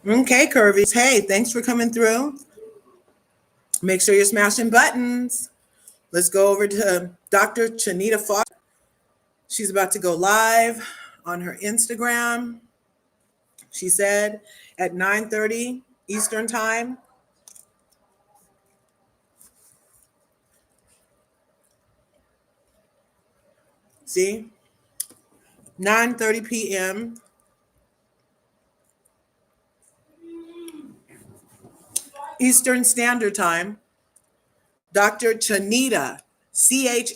Okay, Curvies. Hey, thanks for coming through. Make sure you're smashing buttons. Let's go over to Dr. Chanita Foster. She's about to go live on her Instagram. She said at 9:30 Eastern Time. See? 9:30 p.m. Eastern Standard Time. Dr. Chanita, Chanita,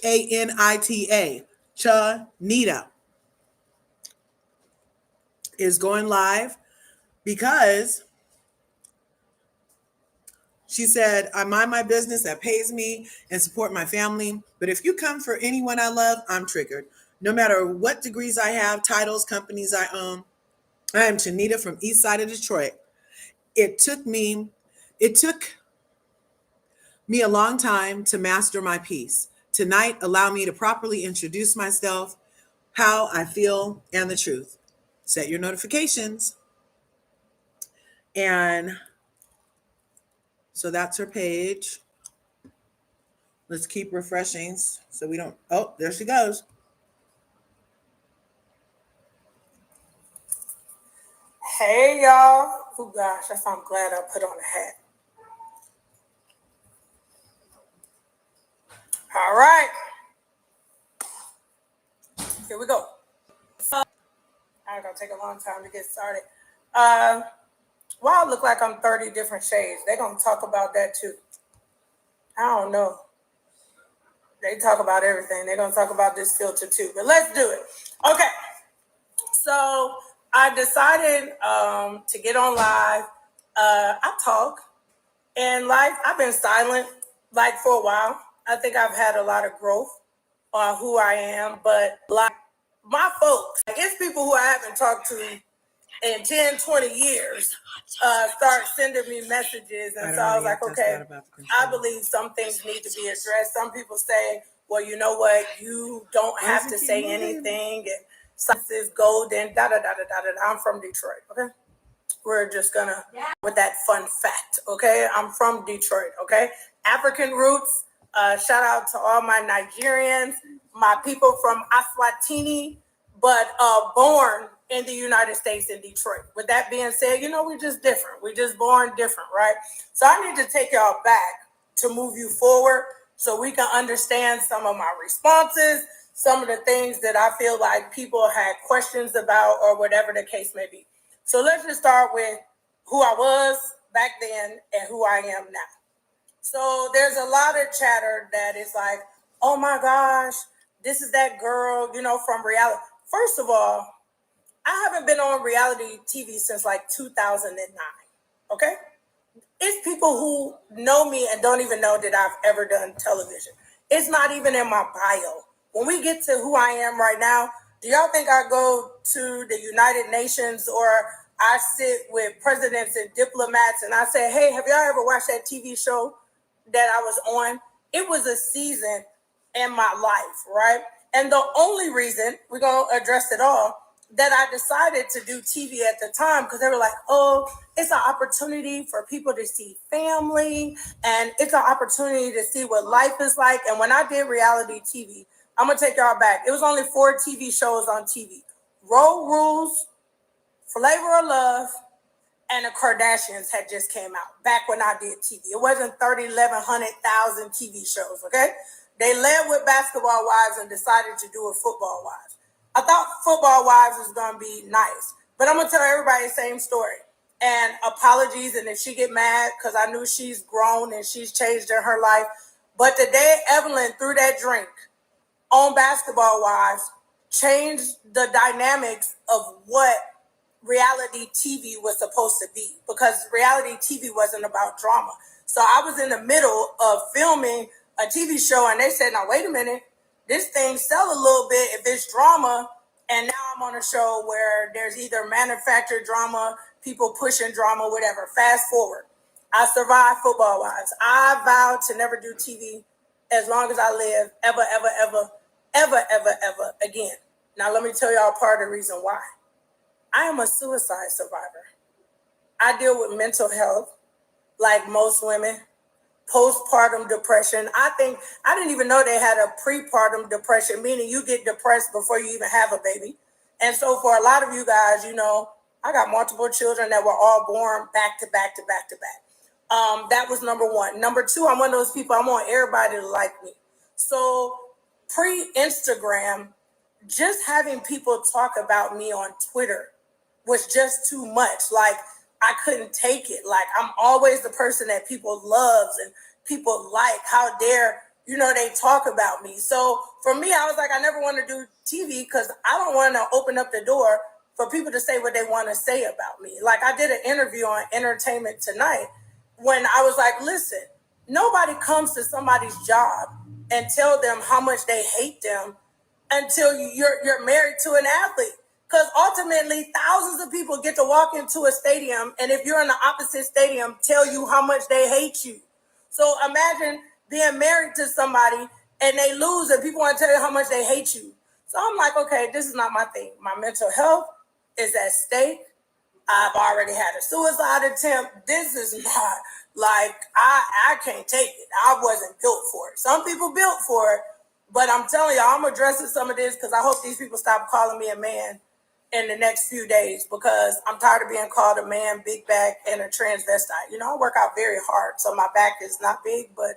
Chanita, is going live because she said, I mind my business that pays me and support my family. But if you come for anyone I love, I'm triggered. No matter what degrees I have, titles, companies I own, I am Chanita from East Side of Detroit. It took me a long time to master my piece. Tonight, allow me to properly introduce myself, how I feel, and the truth. Set your notifications. And so that's her page. Let's keep refreshing so we don't. Oh, there she goes. Hey, y'all. Oh, gosh, I'm glad I put on a hat. All right. Here we go. I'm going to take a long time to get started. Why I look like I'm 30 different shades? They're going to talk about that, too. I don't know. They talk about everything. They're going to talk about this filter, too. But let's do it. Okay. So I decided to get on live. I talk. And I've been silent for a while. I think I've had a lot of growth on who I am, but my folks, it's people who I haven't talked to in 10, 20 years, start sending me messages. And so I was like, okay, I believe some things need to be addressed. Some people say, well, you know what? You don't have to say anything. And science is golden, da-da-da-da-da-da. I'm from Detroit, okay? We're just gonna with that fun fact, okay? I'm from Detroit, okay? African roots. Shout out to all my Nigerians, my people from Eswatini, but born in the United States in Detroit. With that being said, we're just different. We're just born different, right? So I need to take y'all back to move you forward so we can understand some of my responses, some of the things that I feel like people had questions about or whatever the case may be. So let's just start with who I was back then and who I am now. So there's a lot of chatter that is like, oh my gosh, this is that girl, from reality. First of all, I haven't been on reality TV since 2009, okay? It's people who know me and don't even know that I've ever done television. It's not even in my bio. When we get to who I am right now, do y'all think I go to the United Nations or I sit with presidents and diplomats and I say, hey, have y'all ever watched that TV show that I was on? It was a season in my life, right? And the only reason, we're going to address it all, that I decided to do TV at the time, because they were like, oh, it's an opportunity for people to see family and it's an opportunity to see what life is like. And when I did reality TV, I'm going to take y'all back. It was only 4 TV shows on TV. Road Rules, Flavor of Love, and the Kardashians had just came out back when I did TV. It wasn't 30, 11, 100,000 TV shows, okay? They led with Basketball Wives and decided to do it Football Wives. I thought Football Wives was going to be nice, but I'm going to tell everybody the same story. And apologies, and if she get mad, because I knew she's grown and she's changed in her life. But the day Evelyn threw that drink on Basketball Wives changed the dynamics of what reality TV was supposed to be, because reality TV wasn't about drama. So I was in the middle of filming a TV show and they said, now wait a minute, this thing sell a little bit if it's drama. And now I'm on a show where there's either manufactured drama, people pushing drama, whatever. Fast forward, I survived Football Wives. I vowed to never do TV as long as I live, ever, ever, ever, ever, ever, ever again. Now let me tell y'all part of the reason why. I am a suicide survivor. I deal with mental health like most women. Postpartum depression. I didn't even know they had a prepartum depression, meaning you get depressed before you even have a baby. And so for a lot of you guys, I got multiple children that were all born back to back to back to back. That was number one. Number two, I'm one of those people, I want everybody to like me. So pre-Instagram, just having people talk about me on Twitter was just too much. Like, I couldn't take it. Like, I'm always the person that people loves and people like. How dare, they talk about me. So for me, I was like, I never want to do TV because I don't want to open up the door for people to say what they want to say about me. Like, I did an interview on Entertainment Tonight when I was like, listen, nobody comes to somebody's job and tell them how much they hate them until you're married to an athlete. Because ultimately, thousands of people get to walk into a stadium, and if you're in the opposite stadium, tell you how much they hate you. So imagine being married to somebody and they lose, and people want to tell you how much they hate you. So I'm like, okay, this is not my thing. My mental health is at stake. I've already had a suicide attempt. This is not like, I can't take it. I wasn't built for it. Some people built for it, but I'm telling you, I'm addressing some of this because I hope these people stop calling me a man in the next few days, because I'm tired of being called a man, big back, and a transvestite. I work out very hard, so my back is not big, but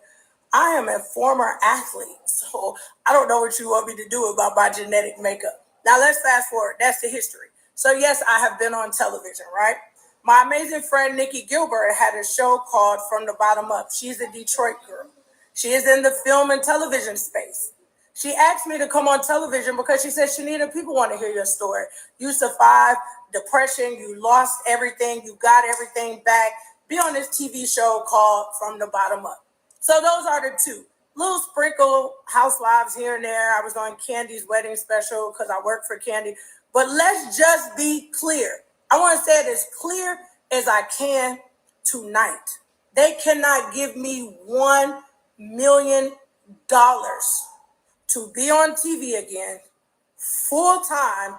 I am a former athlete, so I don't know what you want me to do about my genetic makeup. Now let's fast forward. That's the history. So yes, I have been on television, right? My amazing friend Nikki Gilbert had a show called From the Bottom Up. She's a Detroit girl. She is in the film and television space. She asked me to come on television because she said, Chanita, people want to hear your story. You survived depression. You lost everything. You got everything back. Be on this TV show called From the Bottom Up. So those are the two. Little sprinkle housewives here and there. I was on Candy's wedding special because I work for Candy. But let's just be clear. I want to say it as clear as I can tonight. They cannot give me $1 million to be on TV again, full time,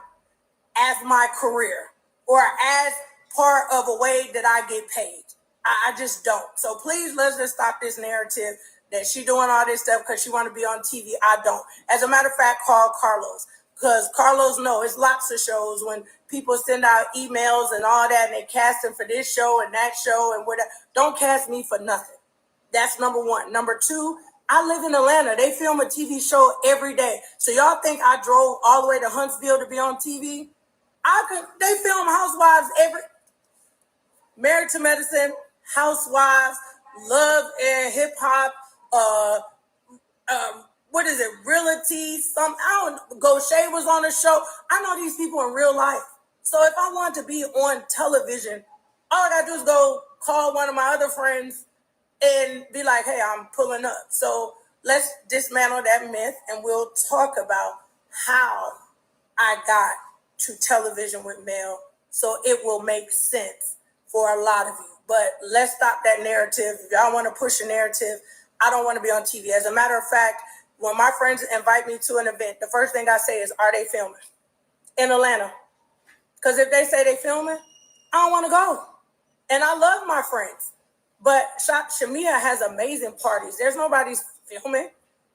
as my career or as part of a way that I get paid. I just don't. So please, let's just stop this narrative that she doing all this stuff because she want to be on TV. I don't. As a matter of fact, call Carlos, because Carlos knows it's lots of shows when people send out emails and all that and they cast him for this show and that show and whatever. Don't cast me for nothing. That's number one. Number two, I live in Atlanta. They film a TV show every day. So y'all think I drove all the way to Huntsville to be on TV? They film Housewives Married to Medicine, Housewives, Love and Hip Hop, what is it, Realty, Goshay was on the show. I know these people in real life. So if I want to be on television, all I gotta do is go call one of my other friends and be like, hey, I'm pulling up. So let's dismantle that myth and we'll talk about how I got to television with Mel so it will make sense for a lot of you. But let's stop that narrative. If y'all want to push a narrative, I don't want to be on TV. As a matter of fact, when my friends invite me to an event, the first thing I say is, are they filming in Atlanta? Because if they say they filming, I don't want to go. And I love my friends. But Shamia has amazing parties. There's nobody filming.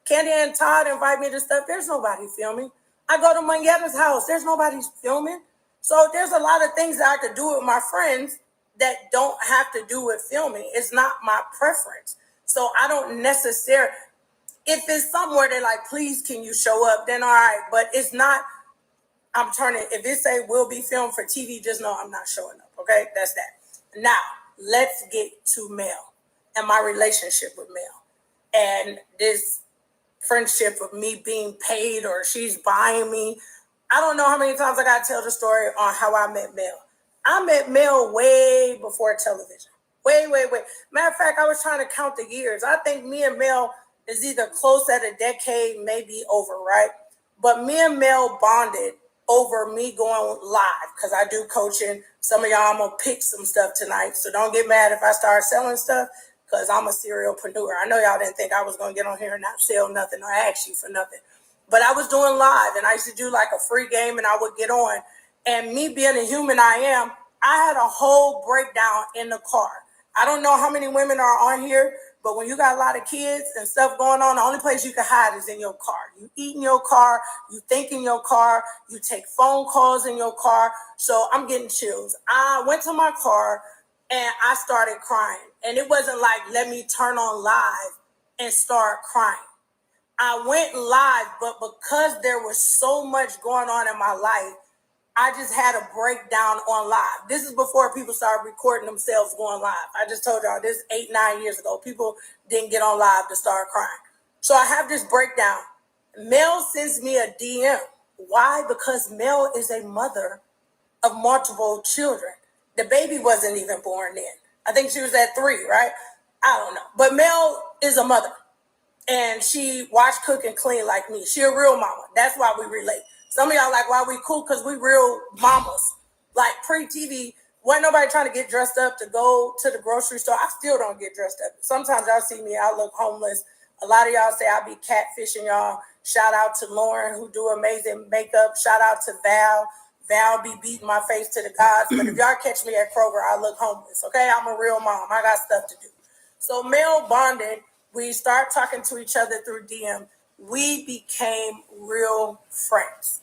Candy and Todd invite me to stuff. There's nobody filming. I go to Mangetta's house. There's nobody filming. So there's a lot of things that I could do with my friends that don't have to do with filming. It's not my preference. So I don't necessarily, if it's somewhere they're like, please, can you show up? Then all right. But it's not, if it say will be filmed for TV, just know I'm not showing up. Okay, that's that. Now, let's get to Mel and my relationship with Mel. And this friendship of me being paid or she's buying me. I don't know how many times I got to tell the story on how I met Mel. I met Mel way before television. Way. Matter of fact, I was trying to count the years. I think me and Mel is either close at a decade, maybe over, right? But me and Mel bonded over me going live because I do coaching. Some of y'all, I'm going to pick some stuff tonight. So don't get mad if I start selling stuff because I'm a serialpreneur. I know y'all didn't think I was going to get on here and not sell nothing or ask you for nothing. But I was doing live and I used to do like a free game and I would get on. And me being a human I am, I had a whole breakdown in the car. I don't know how many women are on here, but when you got a lot of kids and stuff going on, the only place you can hide is in your car. You eat in your car, you think in your car, you take phone calls in your car. So I'm getting chills. I went to my car and I started crying. And it wasn't like, let me turn on live and start crying. I went live, but because there was so much going on in my life, I just had a breakdown on live. This is before people started recording themselves going live. I just told y'all this 8-9 years ago. People didn't get on live to start crying. So I have this breakdown. Mel sends me a DM. Why? Because Mel is a mother of multiple children. The baby wasn't even born then. I think she was at 3, right? I don't know. But Mel is a mother. And she wash, cook, and clean like me. She a real mama. That's why we relate. Some of y'all like, why we cool? Because we real mamas. Like pre-TV, wasn't nobody trying to get dressed up to go to the grocery store. I still don't get dressed up. Sometimes y'all see me, I look homeless. A lot of y'all say I be catfishing y'all. Shout out to Lauren, who do amazing makeup. Shout out to Val. Val be beating my face to the gods. But if y'all catch me at Kroger, I look homeless. Okay, I'm a real mom. I got stuff to do. So Mel bonded. We start talking to each other through DM. We became real friends.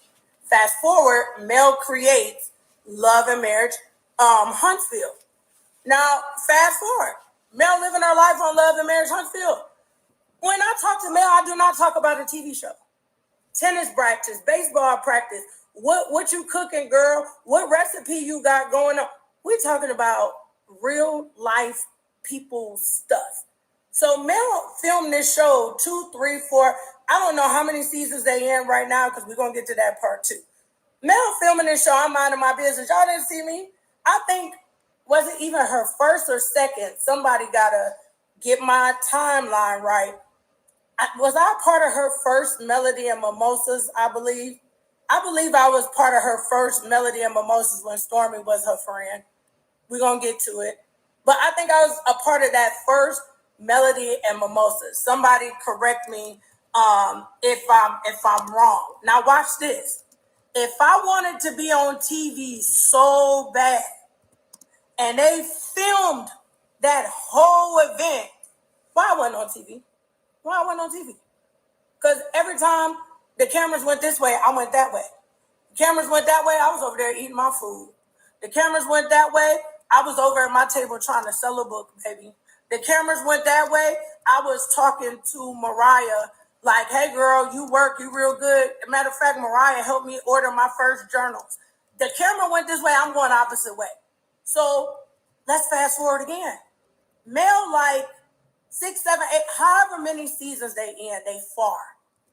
Fast forward, Mel creates Love and Marriage Huntsville. Now, fast forward, Mel living her life on Love and Marriage Huntsville. When I talk to Mel, I do not talk about a TV show. Tennis practice, baseball practice, what you cooking, girl? What recipe you got going on? We're talking about real life people stuff. So Mel filmed this show 2, 3, 4. I don't know how many seasons they in right now because we're going to get to that part 2. Mel filming this show, I'm minding my business. Y'all didn't see me. I think, was it even her first or second? Somebody got to get my timeline right. Was I part of her first Melody and Mimosas, I believe? I believe I was part of her first Melody and Mimosas when Stormi was her friend. We're going to get to it. But I think I was a part of that first Melody and Mimosas. Somebody correct me if I'm wrong. Now watch this. If I wanted to be on TV so bad and they filmed that whole event, why I wasn't on TV? Why I wasn't on TV? Because every time the cameras went this way, I went that way. The cameras went that way, I was over there eating my food. The cameras went that way, I was over at my table trying to sell a book, baby. The cameras went that way, I was talking to Mariah like, hey, girl, you work, you real good. As a matter of fact, Mariah helped me order my first journals. The camera went this way, I'm going opposite way. So let's fast forward again. Mel, like 6, 7, 8, however many seasons they in, they far.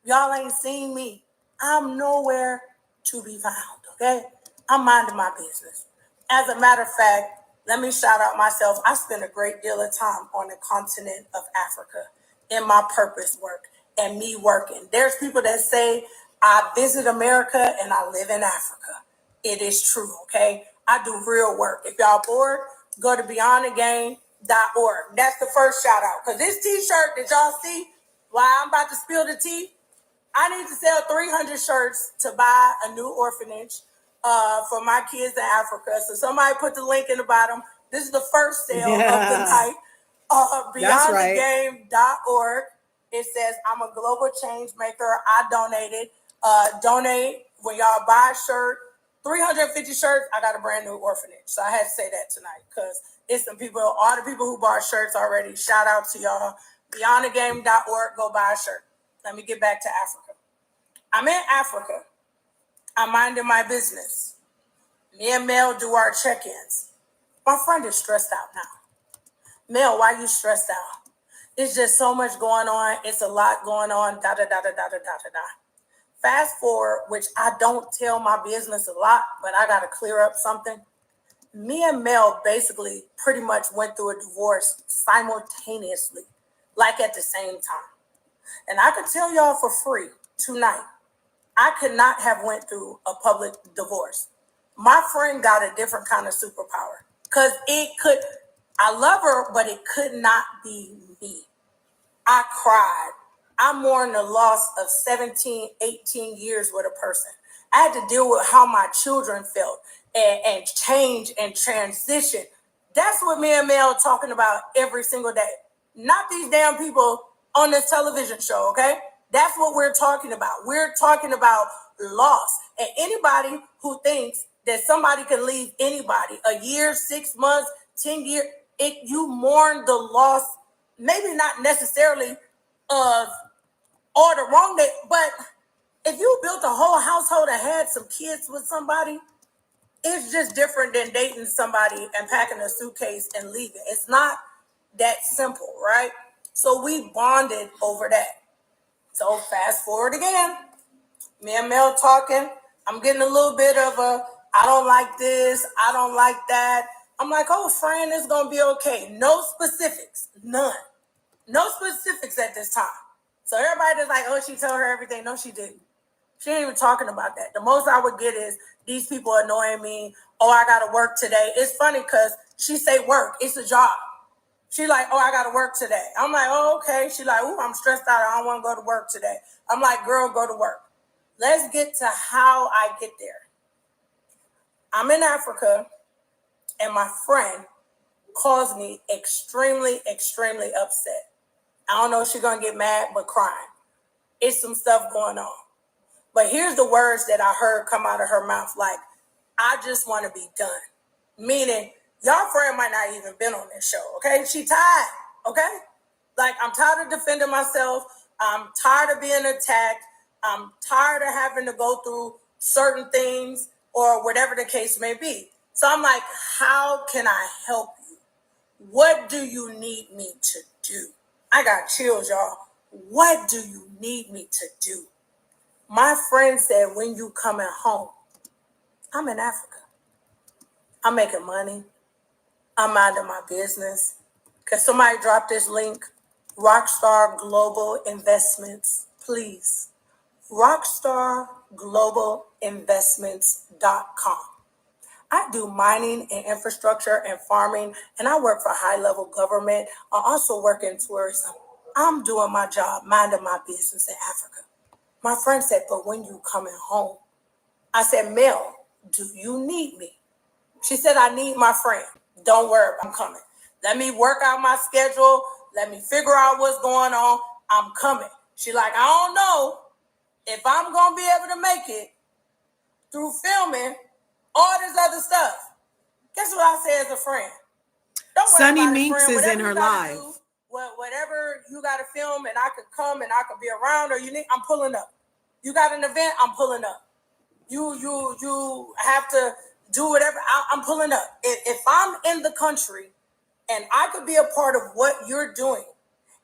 Y'all ain't seen me. I'm nowhere to be found, okay? I'm minding my business. As a matter of fact, let me shout out myself. I spent a great deal of time on the continent of Africa in my purpose work and me working. There's people that say I visit America and I live in Africa. It is true, okay? I do real work. If y'all bored, go to beyondthegame.org. That's the first shout out. Because this t-shirt that y'all see, while I'm about to spill the tea, I need to sell 300 shirts to buy a new orphanage for my kids in Africa. So somebody put the link in the bottom. This is the first sale of the night. Beyondthegame.org. It says, I'm a global change maker. I donated. Donate when y'all buy a shirt. 350 shirts, I got a brand new orphanage. So I had to say that tonight because it's some people, all the people who bought shirts already. Shout out to y'all. Beyondthegame.org. Go buy a shirt. Let me get back to Africa. I'm in Africa. I'm minding my business. Me and Mel do our check-ins. My friend is stressed out now. Mel, why you stressed out? It's just so much going on. It's a lot going on. Da da da da da da da da. Fast forward, which I don't tell my business a lot, but I got to clear up something. Me and Mel basically pretty much went through a divorce simultaneously, like at the same time. And I could tell y'all for free tonight, I could not have went through a public divorce. My friend got a different kind of superpower because I love her, but it could not be me. I cried. I mourned the loss of 17, 18 years with a person. I had to deal with how my children felt. and change and transition. That's what me and Mel talking about every single day. Not these damn people on this television show, okay? That's what we're talking about. We're talking about loss. And anybody who thinks that somebody can leave anybody a year, 6 months, 10 years, you mourn the loss, maybe not necessarily of all the wrong that, but if you built a whole household and had some kids with somebody, it's just different than dating somebody and packing a suitcase and leaving. It's not that simple, right? So we bonded over that. So fast forward again, me and Mel talking. I'm getting a little bit of I don't like this, I don't like that. I'm like, oh, friend, it's going to be okay. No specifics, none. No specifics at this time. So everybody's like, oh, she told her everything. No, she didn't. She ain't even talking about that. The most I would get is these people annoying me. Oh, I got to work today. It's funny because she say work. It's a job. She like, oh, I got to work today. I'm like, oh, okay. She like, oh, I'm stressed out. I don't want to go to work today. I'm like, girl, go to work. Let's get to how I get there. I'm in Africa, and my friend calls me extremely, extremely upset. I don't know if she's going to get mad, but crying. It's some stuff going on. But here's the words that I heard come out of her mouth, like, I just want to be done. Meaning, y'all friend might not even been on this show, okay? She tired, okay? Like, I'm tired of defending myself. I'm tired of being attacked. I'm tired of having to go through certain things or whatever the case may be. So I'm like, how can I help you? What do you need me to do? I got chills, y'all. What do you need me to do? My friend said, when you coming home? I'm in Africa. I'm making money. I'm minding my business. Can somebody drop this link? Rockstar Global Investments, please. RockstarGlobalInvestments.com. I do mining and infrastructure and farming, and I work for high-level government. I also work in tourism. I'm doing my job, minding my business in Africa. My friend said, but when you coming home? I said, Mel, do you need me? She said, I need my friend. Don't worry, I'm coming. Let me work out my schedule. Let me figure out what's going on. I'm coming. She like, I don't know if I'm going to be able to make it through filming all this other stuff. Guess what I say as a friend? Don't worry Sunni about it, Minx friend. is in her live. Whatever you got to film and I could come and I could be around, or you need, I'm pulling up. You got an event, I'm pulling up. You have to do whatever, I'm pulling up. If I'm in the country and I could be a part of what you're doing,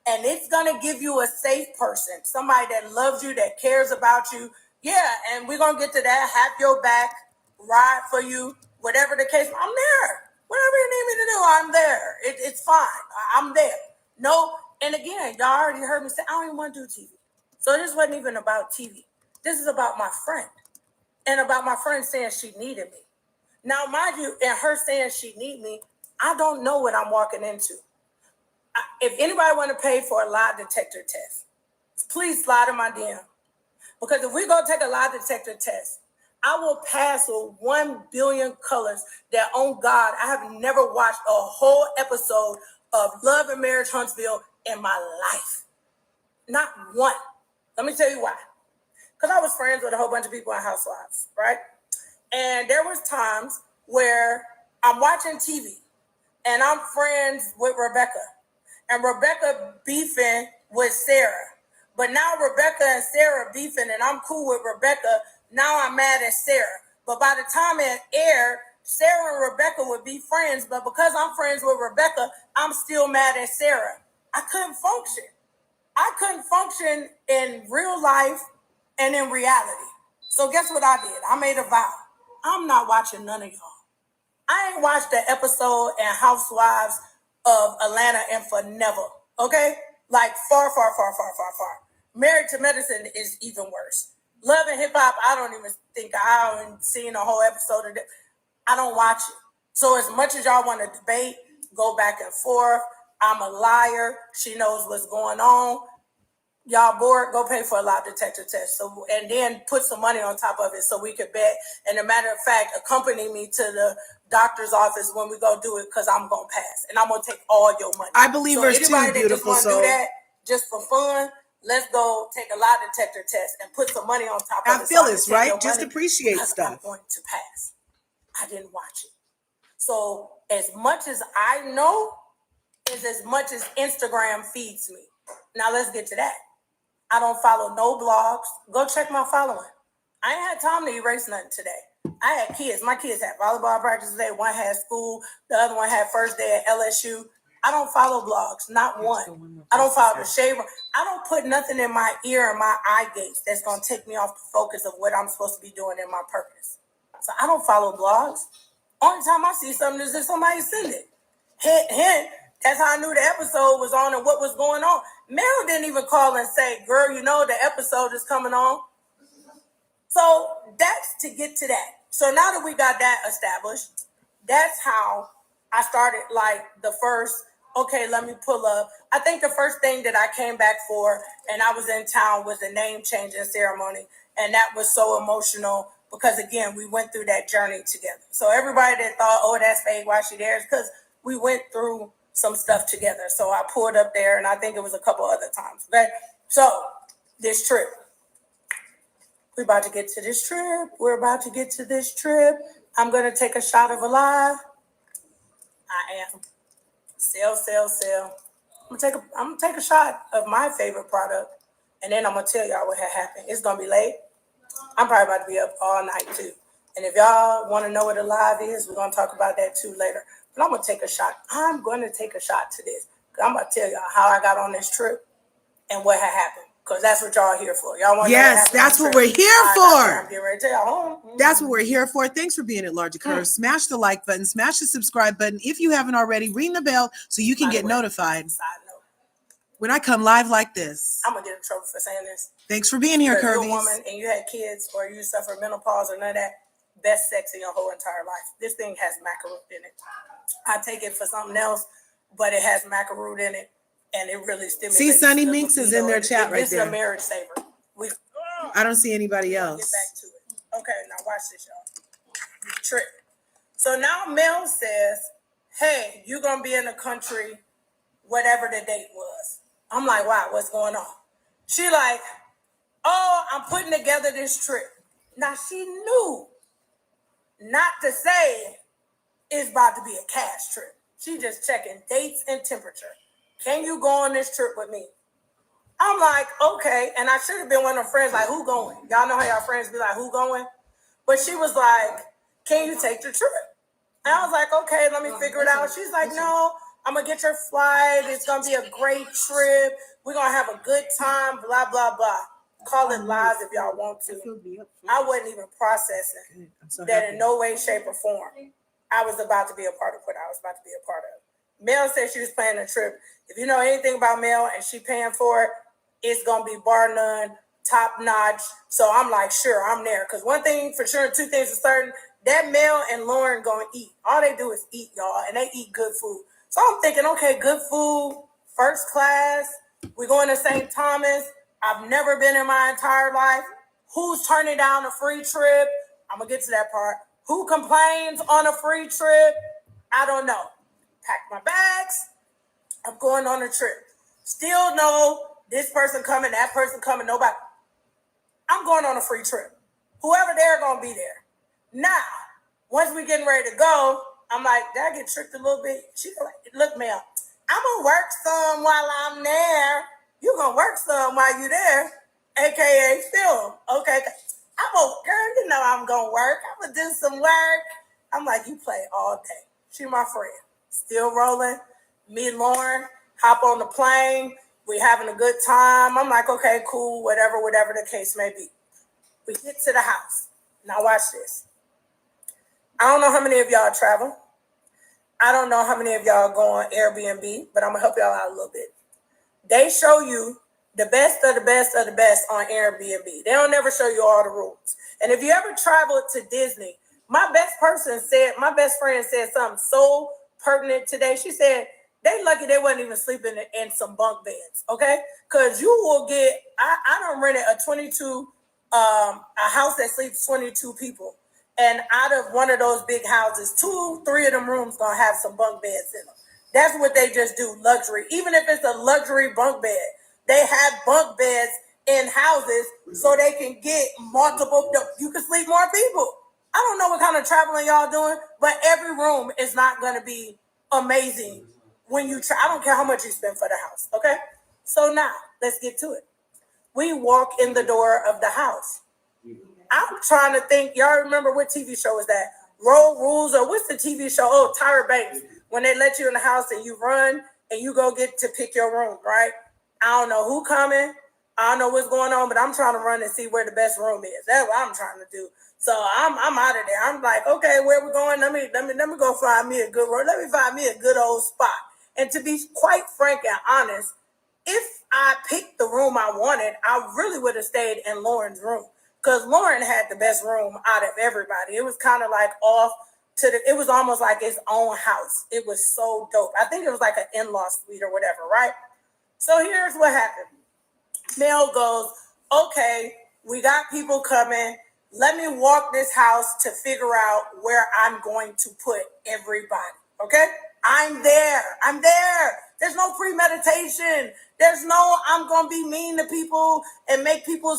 and it's going to give you a safe person, somebody that loves you, that cares about you, yeah, and we're going to get to that, have your back, ride for you, whatever the case, I'm there. Whatever you need me to do, I'm there. It's fine. I'm there. No, and again, y'all already heard me say, I don't even want to do TV. So this wasn't even about TV. This is about my friend. And about my friend saying she needed me. Now, mind you, and her saying she need me, I don't know what I'm walking into. If anybody want to pay for a lie detector test, please slide in my DM. Because if we go take a lie detector test, I will pass with 1 billion colors that, on God, I have never watched a whole episode of Love and Marriage Huntsville in my life. Not one. Let me tell you why. Because I was friends with a whole bunch of people on Housewives, right? And there was times where I'm watching TV and I'm friends with Rebecca. And Rebecca beefing with Sarah. But now Rebecca and Sarah beefing and I'm cool with Rebecca. Now I'm mad at Sarah. But by the time it aired, Sarah and Rebecca would be friends. But because I'm friends with Rebecca, I'm still mad at Sarah. I couldn't function. I couldn't function in real life and in reality. So guess what I did? I made a vow. I'm not watching none of y'all. I ain't watched the episode in Housewives of Atlanta and for never. Okay? Like far. Married to Medicine is even worse. Love and Hip Hop, I don't even think I haven't seen a whole episode of it. I don't watch it. So as much as y'all want to debate, go back and forth. I'm a liar. She knows what's going on. Y'all bored? Go pay for a lie detector test. So, and then put some money on top of it so we could bet. And a matter of fact, accompany me to the doctor's office when we go do it because I'm gonna pass and I'm gonna take all your money. I believe her too, anybody that just beautiful want to soul. do that just for fun, let's go take a lie detector test and put some money on top of it. I feel this, right? Just appreciate stuff. I'm going to pass. I didn't watch it. So as much as I know is as much as Instagram feeds me. Now let's get to that. I don't follow no blogs. Go check my following. I ain't had time to erase nothing today. I had kids. My kids had volleyball practice today. One had school. The other one had first day at LSU. I don't follow blogs, not one. I don't follow the shade room. I don't put nothing in my ear or my eye gates that's going to take me off the focus of what I'm supposed to be doing in my purpose. So I don't follow blogs. Only time I see something is if somebody send it. Hint. That's how I knew the episode was on and what was going on. Mel didn't even call and say, girl, you know the episode is coming on. So that's to get to that. So now that we got that established, that's how I started like the first, okay, let me pull up. I think the first thing that I came back for and I was in town was the name changing ceremony. And that was so emotional because, again, we went through that journey together. So everybody that thought, oh, that's fake, why she there? It's because we went through some stuff together. So I pulled up there and I think it was a couple other times. Okay. So this trip, we're about to get to this trip. We're about to get to this trip. I'm going to take a shot of LIIVE. I am. Sell. I'm gonna take a shot of my favorite product. And then I'm going to tell y'all what had happened. It's going to be late. I'm probably about to be up all night too. And if y'all want to know what LIIVE is, we're going to talk about that too later. But I'm going to take a shot. I'm going to take a shot to this. I'm going to tell y'all how I got on this trip and what had happened. Because that's what y'all are here for. Y'all want to know what happened? That's what we're here for. I'm getting ready to tell y'all. That's what we're here for. Thanks for being at Larger Curves. Smash the like button. Smash the subscribe button. If you haven't already, ring the bell so you can get notified when I come live like this. I'm going to get in trouble for saying this. Thanks for being here, Curvies. If you're a woman and you had kids or you suffer menopause or none of that, best sex in your whole entire life. This thing has maca root in it. I take it for something else, but it has maca root in it, and it really stimulates. See, Sunni Minx is in their chat right there. This is a marriage saver. I don't see anybody else. Get back to it. Okay, now watch this, y'all. Trick. So now Mel says, hey, you're going to be in the country, whatever the date was. I'm like, wow, what's going on? She like, oh, I'm putting together this trip. Now, she knew not to say it's about to be a cash trip. She just checking dates and temperature. Can you go on this trip with me? I'm like, okay. And I should have been one of her friends like, who going? Y'all know how y'all friends be like, who going? But she was like, can you take the trip? And I was like, okay, let me figure it out. She's like, no, I'm going to get your flight. It's going to be a great trip. We're going to have a good time, blah, blah, blah. Call it live if y'all want to. I wasn't even processing that in no way, shape, or form. I was about to be a part of what I was about to be a part of. Mel said she was planning a trip. If you know anything about Mel and she paying for it, it's going to be bar none, top notch. So I'm like, sure, I'm there. Because one thing for sure, two things are certain, that Mel and Lauren going to eat. All they do is eat, y'all, and they eat good food. So I'm thinking, okay, good food, first class. We're going to St. Thomas. I've never been in my entire life. Who's turning down a free trip? I'm going to get to that part. Who complains on a free trip? I don't know. Pack my bags. I'm going on a trip. Still know this person coming, that person coming, nobody. I'm going on a free trip. Whoever there going to be there. Now, once we getting ready to go, I'm like, did I get tricked a little bit? She like, look, Mel, I'm going to work some while I'm there. You going to work some while you there, a.k.a. film. Okay. I'm a girl, you know I'm going to work. I'm going to do some work. I'm like, you play all day. She my friend. Still rolling. Me and Lauren hop on the plane. We having a good time. I'm like, okay, cool, whatever the case may be. We get to the house. Now watch this. I don't know how many of y'all travel. I don't know how many of y'all go on Airbnb, but I'm going to help y'all out a little bit. They show you the best of the best of the best on Airbnb. They don't never show you all the rules. And if you ever traveled to Disney, my best friend said something so pertinent today. She said, They lucky they wasn't even sleeping in some bunk beds, okay? Because you will get, I don't rented a 22, a house that sleeps 22 people. And out of one of those big houses, 2-3 of them rooms gonna have some bunk beds in them. That's what they just do, luxury. Even if it's a luxury bunk bed, they have bunk beds in houses so they can get multiple, you can sleep more people. I don't know what kind of traveling y'all doing, but every room is not gonna be amazing when you try. I don't care how much you spend for the house, okay? So now, let's get to it. We walk in the door of the house. I'm trying to think, y'all remember what TV show was that? Road Rules, or what's the TV show? Oh, Tyra Banks. When they let you in the house and you run and you go get to pick your room, right? I don't know who coming. I don't know what's going on, but I'm trying to run and see where the best room is. That's what I'm trying to do. So I'm out of there. I'm like, okay, where we going? Let me go find me a good room. Let me find me a good old spot. And to be quite frank and honest, if I picked the room I wanted, I really would have stayed in Lauren's room, because Lauren had the best room out of everybody. It was kind of like off to the, it was almost like its own house. It was so dope. I think it was like an in-law suite or whatever, right? So here's what happened. Mel goes, okay, we got people coming. Let me walk this house to figure out where I'm going to put everybody, okay? I'm there. There's no premeditation. There's no, I'm going to be mean to people and make people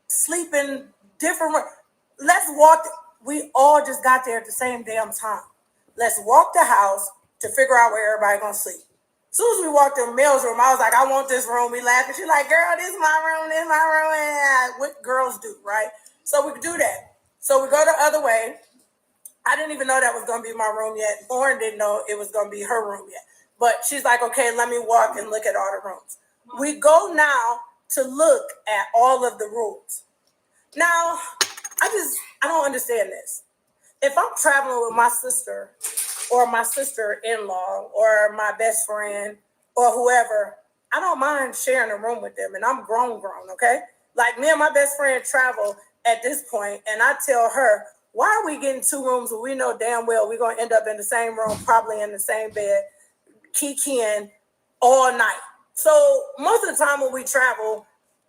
sleep in different rooms. Let's walk. We all just got there at the same damn time. Let's walk the house to figure out where everybody's going to sleep. As soon as we walked in Mel's room, I was like, I want this room. We laughed. And she's like, girl, this is my room. And what girls do, right? So we could do that. So we go the other way. I didn't even know that was going to be my room yet. Lauren didn't know it was going to be her room yet. But she's like, okay, let me walk and look at all the rooms. We go now to look at all of the rooms. Now, I don't understand this. If I'm traveling with my sister or my sister-in-law or my best friend or whoever, I don't mind sharing a room with them. And I'm grown, okay? Like me and my best friend travel at this point, and I tell her, why are we getting 2 rooms when we know damn well we're going to end up in the same room, probably in the same bed, kikiing all night? So most of the time when we travel,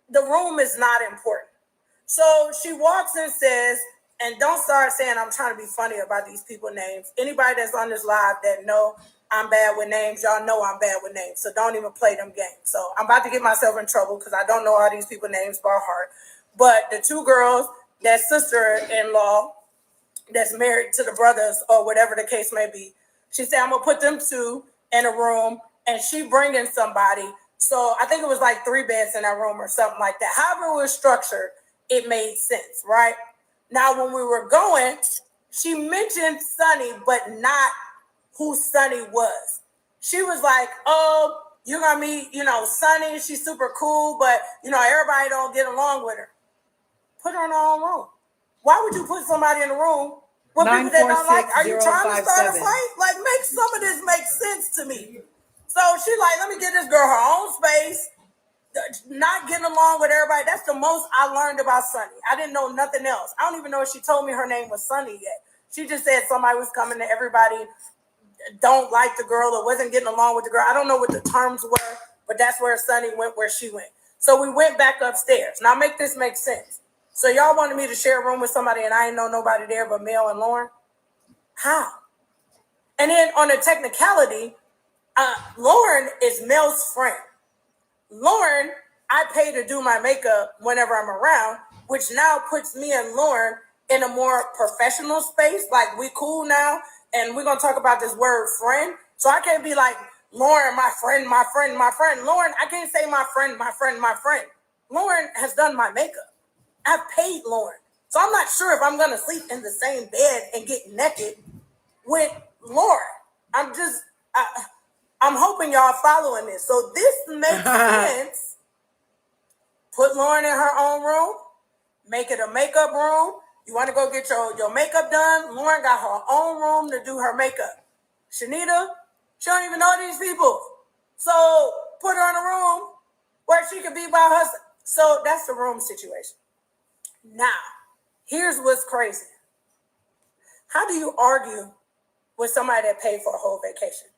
the room is not important. So she walks and says, and don't start saying I'm trying to be funny about these people's names. Anybody that's on this live that know I'm bad with names, y'all know I'm bad with names. So don't even play them games. So I'm about to get myself in trouble because I don't know all these people's names by heart. But the 2 girls, that sister-in-law that's married to the brothers or whatever the case may be, she said, I'm going to put them 2 in a room, and she bringing somebody. So I think it was like 3 beds in that room or something like that. However it was structured, it made sense, right? Now, when we were going, she mentioned Sunni, but not who Sunni was. She was like, oh, you're going to meet, Sunni. She's super cool, but, everybody don't get along with her. Put her in her own room. Why would you put somebody in a room with people that don't like? Are you trying to start a fight? Like, make some of this make sense to me. So she's like, let me get this girl her own space. Not getting along with everybody. That's the most I learned about Sunni. I didn't know nothing else. I don't even know if she told me her name was Sunni yet. She just said somebody was coming to everybody don't like the girl or wasn't getting along with the girl. I don't know what the terms were, but that's where Sunni went, where she went. So we went back upstairs. Now make this make sense. So y'all wanted me to share a room with somebody and I didn't know nobody there but Mel and Lauren? How? And then on the technicality, Lauren is Mel's friend. Lauren, I pay to do my makeup whenever I'm around, which now puts me and Lauren in a more professional space. Like, we cool now, and we're going to talk about this word friend. So I can't be like, Lauren, my friend. Lauren, I can't say my friend. Lauren has done my makeup. I've paid Lauren. So I'm not sure if I'm going to sleep in the same bed and get naked with Lauren. I'm hoping y'all following this. So this makes sense. Put Lauren in her own room. Make it a makeup room. You want to go get your makeup done? Lauren got her own room to do her makeup. Chanita, she don't even know these people. So put her in a room where she could be by herself. So that's the room situation. Now, here's what's crazy. How do you argue with somebody that paid for a whole vacation?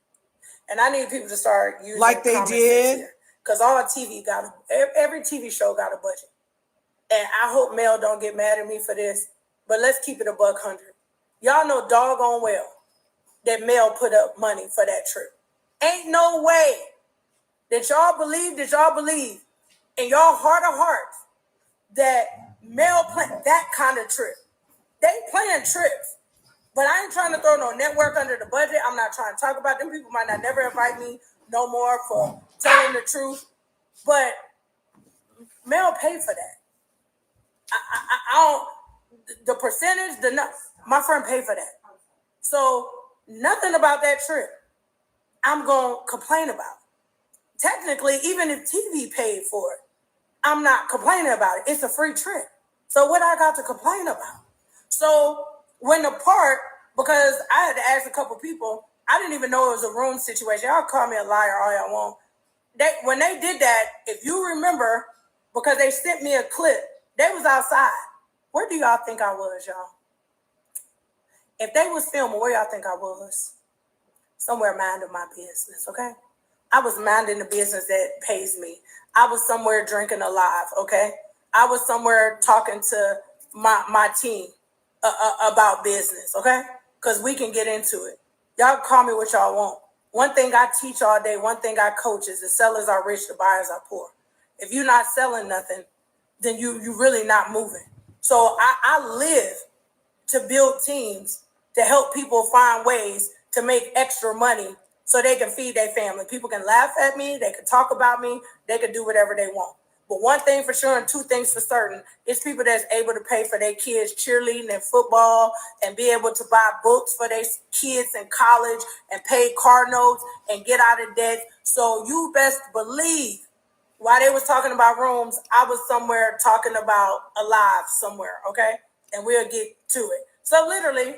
And I need people to start using like they did. Because all TV every TV show got a budget. And I hope Mel don't get mad at me for this, but let's keep it $100. Y'all know doggone well that Mel put up money for that trip. Ain't no way that y'all believe in y'all heart of hearts that Mel planned that kind of trip. They plan trips, but I ain't trying to throw no network under the budget. I'm not trying to talk about them. People might not never invite me no more for telling the truth, but Mel paid for that. I don't, the percentage, my friend paid for that. So nothing about that trip I'm going to complain about. Technically, even if TV paid for it, I'm not complaining about it. It's a free trip. So what I got to complain about? So when the part, because I had to ask a couple people, I didn't even know it was a room situation. Y'all call me a liar all y'all want. When they did that, if you remember, because they sent me a clip, they was outside. Where do y'all think I was, y'all? If they was filming, where y'all think I was? Somewhere minding my business, okay? I was minding the business that pays me. I was somewhere drinking LIIVE, okay? I was somewhere talking to my team about business, okay? Because we can get into it. Y'all call me what y'all want. One thing I teach all day, one thing I coach is the sellers are rich, the buyers are poor. If you're not selling nothing, then you really not moving. So I live to build teams to help people find ways to make extra money so they can feed their family. People can laugh at me, they can talk about me, they can do whatever they want. But one thing for sure and two things for certain, it's people that's able to pay for their kids cheerleading and football and be able to buy books for their kids in college and pay car notes and get out of debt. So you best believe while they was talking about rooms, I was somewhere talking about LIIVE somewhere, okay? And we'll get to it. So literally,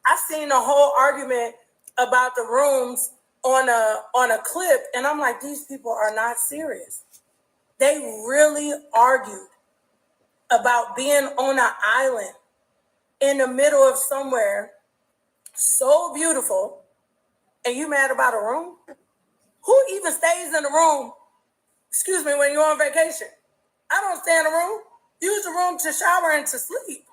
I seen a whole argument about the rooms on a clip, and I'm like, these people are not serious. They really argued about being on an island in the middle of somewhere so beautiful, and you mad about a room? Who even stays in the room, excuse me, when you're on vacation? I don't stay in the room. Use the room to shower and to sleep.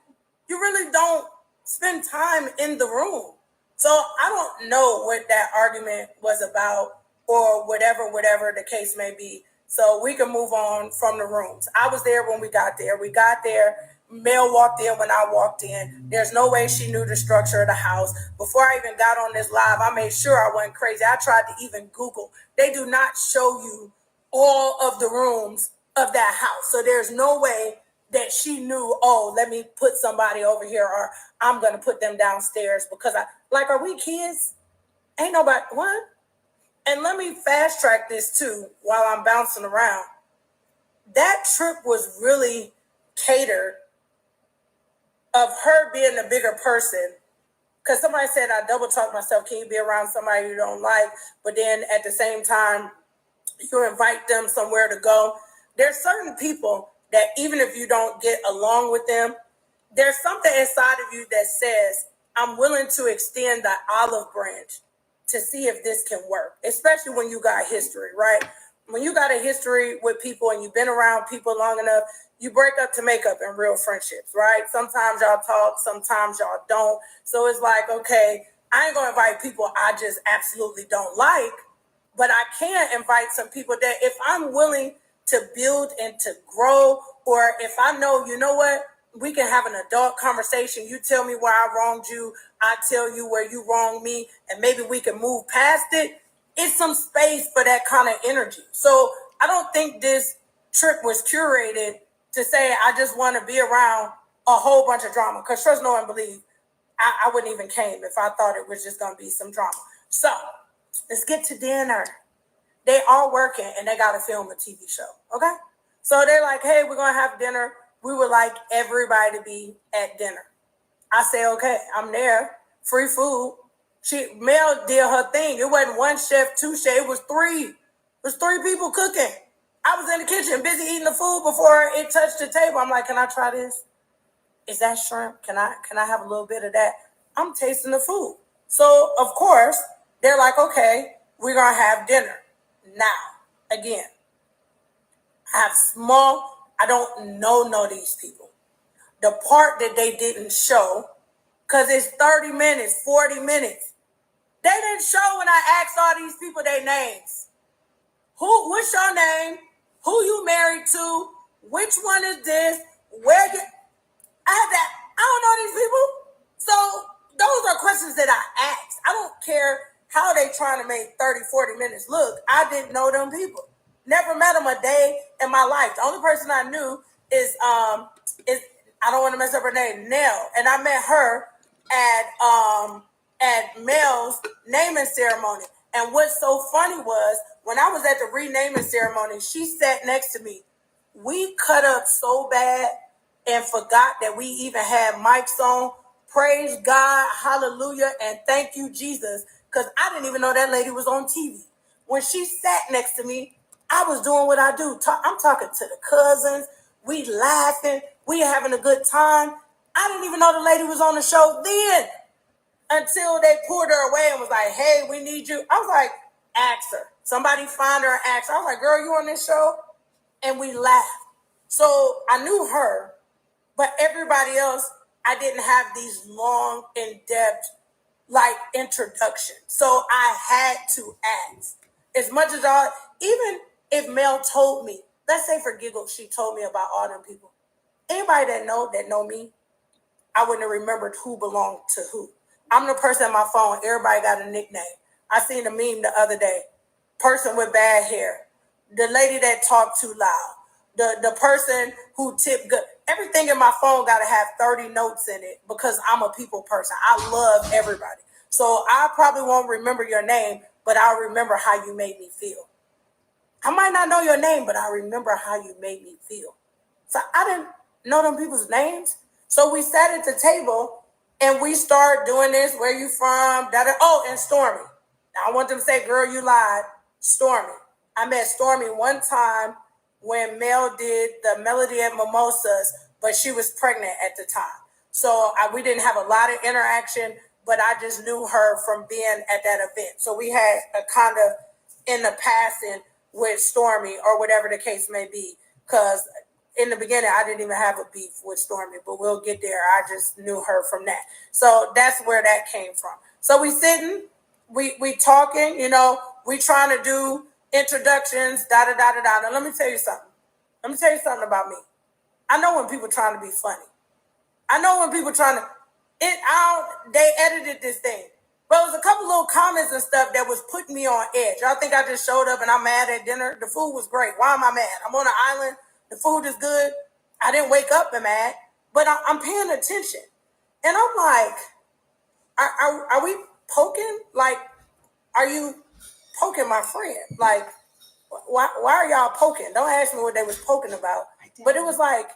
You really don't spend time in the room. So I don't know what that argument was about or whatever the case may be. So we can move on from the rooms. I was there when we got there. We got there. Mel walked in when I walked in. There's no way she knew the structure of the house. Before I even got on this live, I made sure I wasn't crazy. I tried to even Google. They do not show you all of the rooms of that house. So there's no way that she knew, oh, let me put somebody over here or I'm going to put them downstairs because are we kids? Ain't nobody, what? And let me fast track this too while I'm bouncing around. That trip was really catered of her being a bigger person. Because somebody said I double talk myself. Can you be around somebody you don't like? But then at the same time, you invite them somewhere to go. There's certain people that even if you don't get along with them, there's something inside of you that says, I'm willing to extend the olive branch to see if this can work, especially when you got history, right? When you got a history with people and you've been around people long enough, you break up to make up in real friendships, right? Sometimes y'all talk, sometimes y'all don't. So it's like, okay, I ain't gonna invite people I just absolutely don't like, but I can invite some people that if I'm willing to build and to grow, or if I know, you know what, we can have an adult conversation. You tell me where I wronged you. I tell you where you wronged me, and maybe we can move past it. It's some space for that kind of energy. So I don't think this trip was curated to say, I just want to be around a whole bunch of drama. Because trust no one believe, I wouldn't even came if I thought it was just going to be some drama. So let's get to dinner. They all working and they got to film a TV show, okay? So they're like, hey, we're going to have dinner. We would like everybody to be at dinner. I say, okay, I'm there. Free food. Mel did her thing. It wasn't one chef, two chefs. It was three. It was three people cooking. I was in the kitchen busy eating the food before it touched the table. I'm like, can I try this? Is that shrimp? Can I have a little bit of that? I'm tasting the food. So, of course, they're like, okay, We're going to have dinner. Now, again, I don't know these people. The part that they didn't show, because it's 30 minutes, 40 minutes. They didn't show when I asked all these people their names. What's your name? Who you married to? Which one is this? Where you... I don't know these people. So those are questions that I asked. I don't care how they trying to make 30, 40 minutes look. I didn't know them people. Never met them a day in my life. The only person I knew is I don't want to mess up her name, Nail. And I met her at Mel's naming ceremony. And what's so funny was when I was at the renaming ceremony, she sat next to me. We cut up so bad and forgot that we even had mics on. Praise God, hallelujah, and thank you, Jesus. Because I didn't even know that lady was on TV. When she sat next to me, I was doing what I do. I'm talking to the cousins. We laughing. We having a good time. I didn't even know the lady was on the show then until they pulled her away and was like, hey, we need you. I was like, ask her. Somebody find her and ask her. I was like, girl, you on this show? And we laughed. So I knew her, but everybody else, I didn't have these long, in-depth, introductions. So I had to ask. As much as even if Mel told me, let's say for giggles, she told me about all them people. Anybody that know me, I wouldn't have remembered who belonged to who. I'm the person on my phone. Everybody got a nickname. I seen a meme the other day. Person with bad hair. The lady that talked too loud. The person who tipped good. Everything in my phone got to have 30 notes in it because I'm a people person. I love everybody. So I probably won't remember your name, but I'll remember how you made me feel. I might not know your name, but I remember how you made me feel. So I didn't know them people's names. So we sat at the table and we started doing this. Where you from? Oh, and Stormi. Now I want them to say, girl, you lied. Stormi. I met Stormi one time when Mel did the Melody at Mimosas, but she was pregnant at the time. So we didn't have a lot of interaction, but I just knew her from being at that event. So we had a kind of in the passing with Stormi or whatever the case may be, because in the beginning, I didn't even have a beef with Stormi, but we'll get there. I just knew her from that. So that's where that came from. So we sitting, we talking, we trying to do introductions, da-da-da-da-da. Now, let me tell you something. Let me tell you something about me. I know when people trying to be funny. I know when people trying to, they edited this thing. But it was a couple little comments and stuff that was putting me on edge. Y'all think I just showed up and I'm mad at dinner? The food was great. Why am I mad? I'm on an island. The food is good. I didn't wake up and mad, but I'm paying attention. And I'm like, are we poking? Are you poking my friend? Why are y'all poking? Don't ask me what they was poking about. But it was like,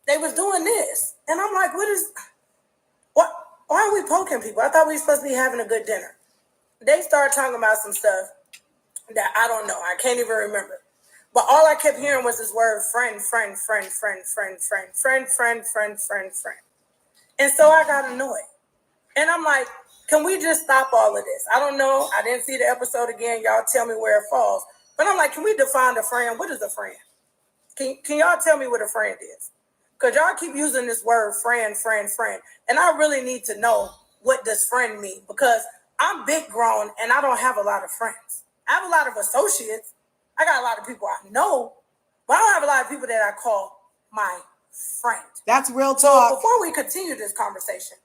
they was doing this. And I'm like, why are we poking people? I thought we were supposed to be having a good dinner. They started talking about some stuff that I don't know. I can't even remember. But all I kept hearing was this word friend, friend, friend, friend, friend, friend, friend, friend, friend, friend, friend. And so I got annoyed. And I'm like, can we just stop all of this? I don't know. I didn't see the episode again. Y'all tell me where it falls. But I'm like, can we define a friend? What is a friend? Can y'all tell me what a friend is? Because y'all keep using this word friend, friend, friend. And I really need to know what does friend mean. Because I'm big grown and I don't have a lot of friends. I have a lot of associates. I got a lot of people I know, but I don't have a lot of people that I call my friend. That's real talk. So before we continue this conversation,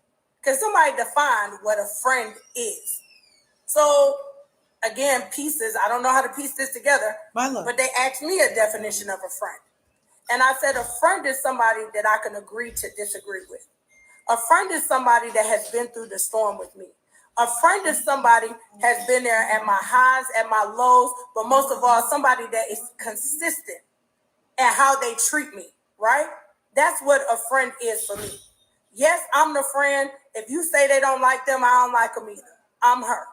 can somebody define what a friend is? So again, pieces, I don't know how to piece this together, but they asked me a definition of a friend. And I said, a friend is somebody that I can agree to disagree with. A friend is somebody that has been through the storm with me. A friend is somebody has been there at my highs, at my lows, but most of all, somebody that is consistent at how they treat me, right? That's what a friend is for me. Yes, I'm the friend. If you say they don't like them, I don't like them either. I'm her.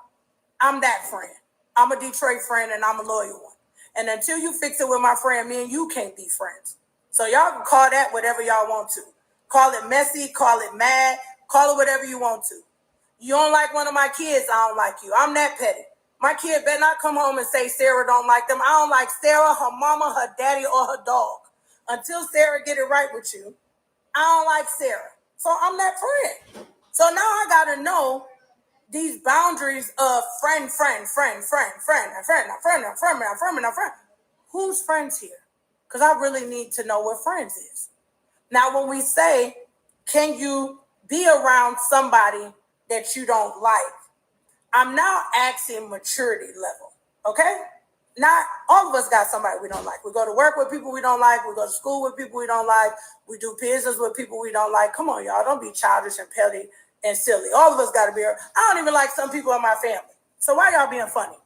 I'm that friend. I'm a Detroit friend and I'm a loyal one. And until you fix it with my friend, me and you can't be friends. So y'all can call that whatever y'all want to. Call it messy, call it mad, call it whatever you want to. You don't like one of my kids, I don't like you. I'm that petty. My kid better not come home and say Sarah don't like them. I don't like Sarah, her mama, her daddy, or her dog. Until Sarah get it right with you, I don't like Sarah. So I'm that friend. So now I got to know these boundaries of friend. Who's friends here? Because I really need to know what friends is. Now, when we say, can you be around somebody that you don't like? I'm now asking maturity level, okay? Not all of us got somebody we don't like. We go to work with people we don't like. We go to school with people we don't like. We do business with people we don't like. Come on, y'all. Don't be childish and petty and silly. All of us got to be. I don't even like some people in my family. So why y'all being funny?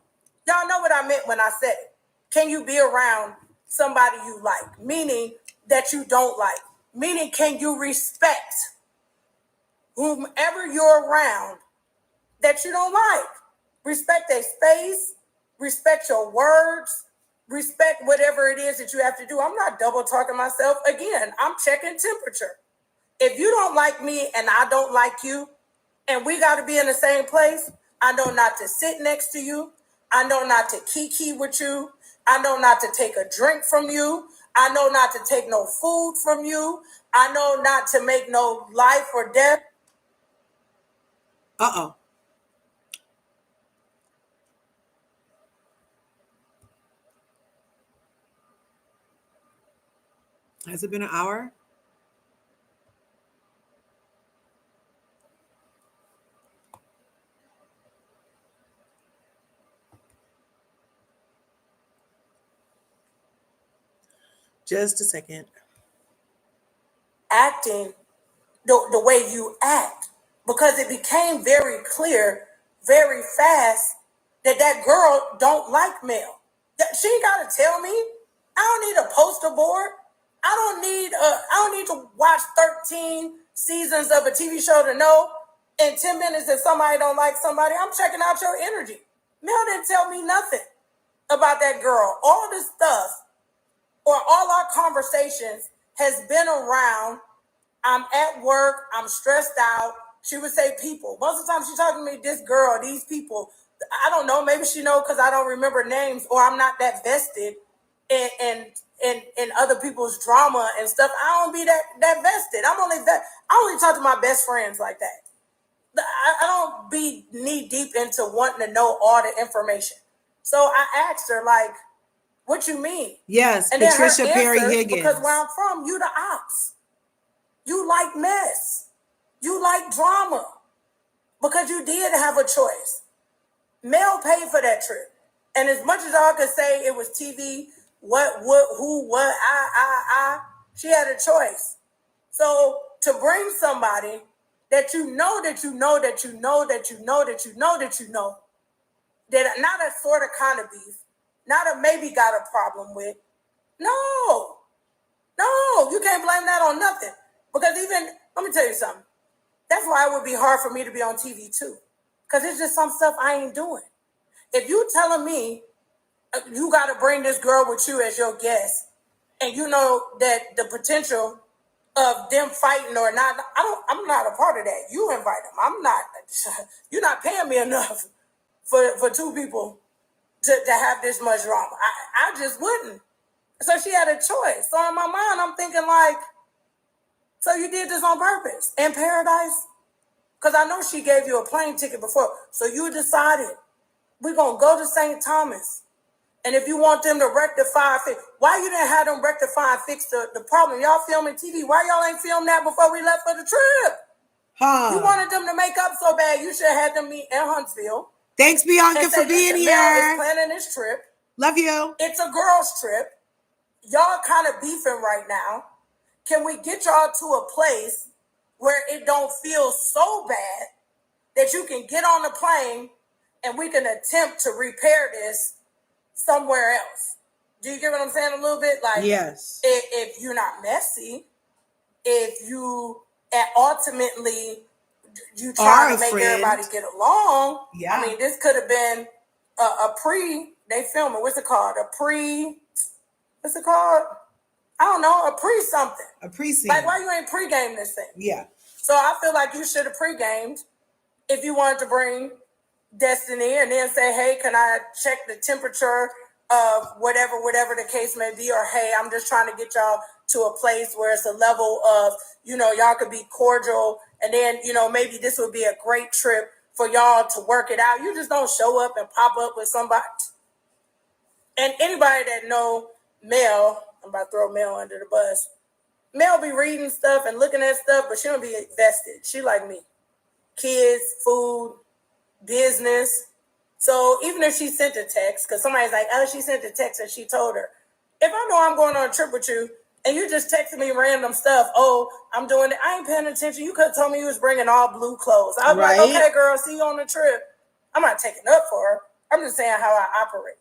Y'all know what I meant when I said it. Can you be around somebody you like? Meaning that you don't like. Meaning can you respect whomever you're around that you don't like? Respect their space, respect your words, respect whatever it is that you have to do. I'm not double talking myself. Again, I'm checking temperature. If you don't like me and I don't like you, and we got to be in the same place, I know not to sit next to you. I know not to kiki with you. I know not to take a drink from you. I know not to take no food from you. I know not to make no life or death. Uh-oh. Has it been an hour? Just a second. Acting the way you act, because it became very clear very fast that girl don't like Mel. She ain't got to tell me. I don't need a poster board. I don't need to watch 13 seasons of a TV show to know in 10 minutes if somebody don't like somebody. I'm checking out your energy. Mel didn't tell me nothing about that girl. All this stuff or all our conversations has been around. I'm at work. I'm stressed out. She would say people. Most of the time she's talking to me, this girl, these people. I don't know. Maybe she know because I don't remember names or I'm not that vested in other people's drama and stuff. I don't be that vested. I only talk to my best friends like that. I don't be knee deep into wanting to know all the information. So I asked her, like, what you mean? Yes, and Patricia Perry Higgins. Because where I'm from, you the ops. You like mess. You like drama. Because you did have a choice. Mel paid for that trip. And as much as I could say it was TV, she had a choice. So to bring somebody that you know, that not a sort of kind of beef, not a maybe got a problem with. No, you can't blame that on nothing. Because let me tell you something. That's why it would be hard for me to be on TV too. Because it's just some stuff I ain't doing. If you telling me you got to bring this girl with you as your guest, and you know that the potential of them fighting or not, I'm not a part of that. You invite them. I'm not. You're not paying me enough for two people to have this much drama. I just wouldn't. So she had a choice. So in my mind, I'm thinking like, so you did this on purpose in paradise? Because I know she gave you a plane ticket before. So you decided, we're going to go to St. Thomas. And if you want them to rectify, why you didn't have them rectify and fix the problem? Y'all filming TV. Why y'all ain't filmed that before we left for the trip? You wanted them to make up so bad. You should have had them meet in Huntsville. Thanks, Bianca, for being here. Mel is planning this trip. Love you. It's a girls' trip. Y'all kind of beefing right now. Can we get y'all to a place where it don't feel so bad that you can get on the plane and we can attempt to repair this somewhere else? Do you get what I'm saying a little bit? Like, yes. If you're not messy, if you ultimately you try to make everybody get along. Yeah. I mean, this could have been they filming. What's it called? What's it called? I don't know, a pre-something. A pre-scene. Like, why you ain't pre-game this thing? Yeah. So I feel like you should have pre-gamed if you wanted to bring Destiny, and then say, hey, can I check the temperature of whatever the case may be, or hey, I'm just trying to get y'all to a place where it's a level of, y'all could be cordial, and then, maybe this would be a great trip for y'all to work it out. You just don't show up and pop up with somebody. And anybody that know Mel, I'm about to throw Mel under the bus. Mel be reading stuff and looking at stuff, but she don't be invested. She like me. Kids, food, business. So even if she sent a text, because somebody's like, oh, she sent a text and she told her. If I know I'm going on a trip with you and you just texting me random stuff, oh, I'm doing it, I ain't paying attention. You could have told me you was bringing all blue clothes. I'd be like, okay, girl, see you on the trip. I'm not taking up for her. I'm just saying how I operate.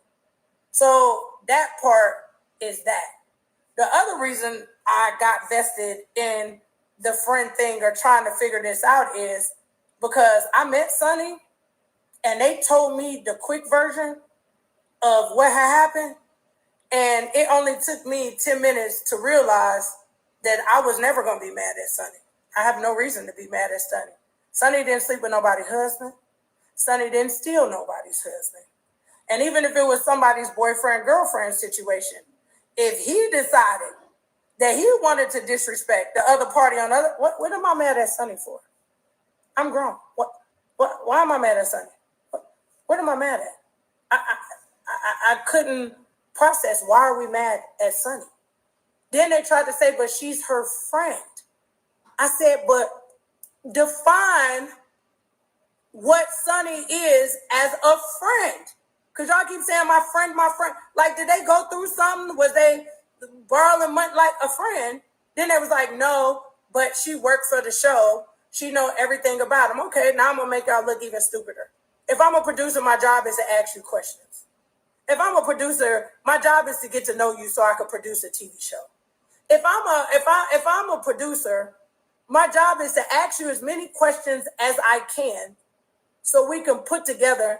So that part is that. The other reason I got vested in the friend thing or trying to figure this out is because I met Sunni and they told me the quick version of what had happened. And it only took me 10 minutes to realize that I was never going to be mad at Sunni. I have no reason to be mad at Sunni. Sunni didn't sleep with nobody's husband. Sunni didn't steal nobody's husband. And even if it was somebody's boyfriend-girlfriend situation, if he decided that he wanted to disrespect the other party on the other, what am I mad at Sunni for? I'm grown. Why am I mad at Sunni? What am I mad at? I couldn't process, why are we mad at Sunni? Then they tried to say, but she's her friend. I said, but define what Sunni is as a friend. Because y'all keep saying my friend. Like, did they go through something? Was they borrowing money like a friend? Then they was like, no, but she worked for the show. She know everything about him. Okay, now I'm going to make y'all look even stupider. If I'm a producer, my job is to ask you questions. If I'm a producer, my job is to get to know you so I can produce a TV show. If I'm a producer, my job is to ask you as many questions as I can so we can put together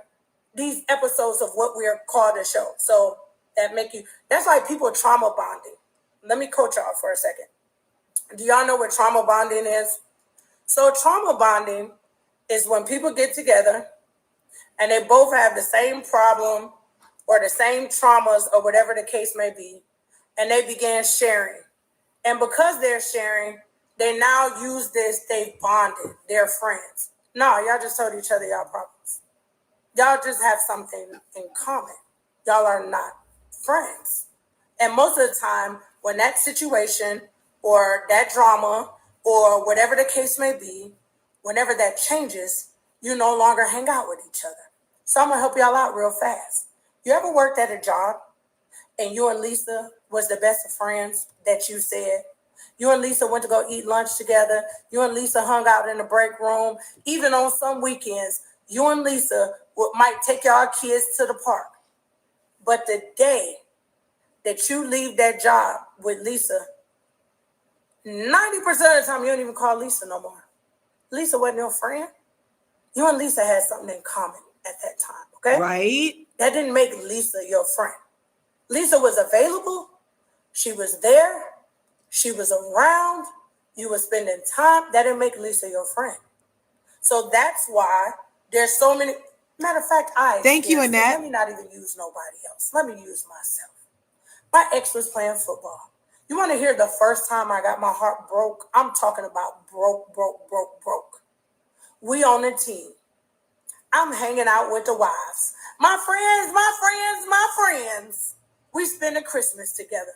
these episodes of what we're called a show. So that's like people trauma bonding. Let me coach y'all for a second. Do y'all know what trauma bonding is? So trauma bonding is when people get together and they both have the same problem or the same traumas or whatever the case may be, and they began sharing. And because they're sharing, they now use this, they bonded, they're friends. No, y'all just told each other y'all problems. Y'all just have something in common. Y'all are not friends. And most of the time, when that situation or that drama or whatever the case may be, whenever that changes, you no longer hang out with each other. So I'm going to help y'all out real fast. You ever worked at a job and you and Lisa was the best of friends that you said? You and Lisa went to go eat lunch together. You and Lisa hung out in the break room. Even on some weekends, you and Lisa might take y'all kids to the park. But the day that you leave that job with Lisa, 90% of the time you don't even call Lisa no more. Lisa wasn't your friend. You and Lisa had something in common at that time, okay? Right. That didn't make Lisa your friend. Lisa was available. She was there. She was around. You were spending time. That didn't make Lisa your friend. So that's why there's so many. Matter of fact, Thank you, Annette. Let me not even use nobody else. Let me use myself. My ex was playing football. You want to hear the first time I got my heart broke? I'm talking about broke. We on a team. I'm hanging out with the wives. My friends. We spending Christmas together.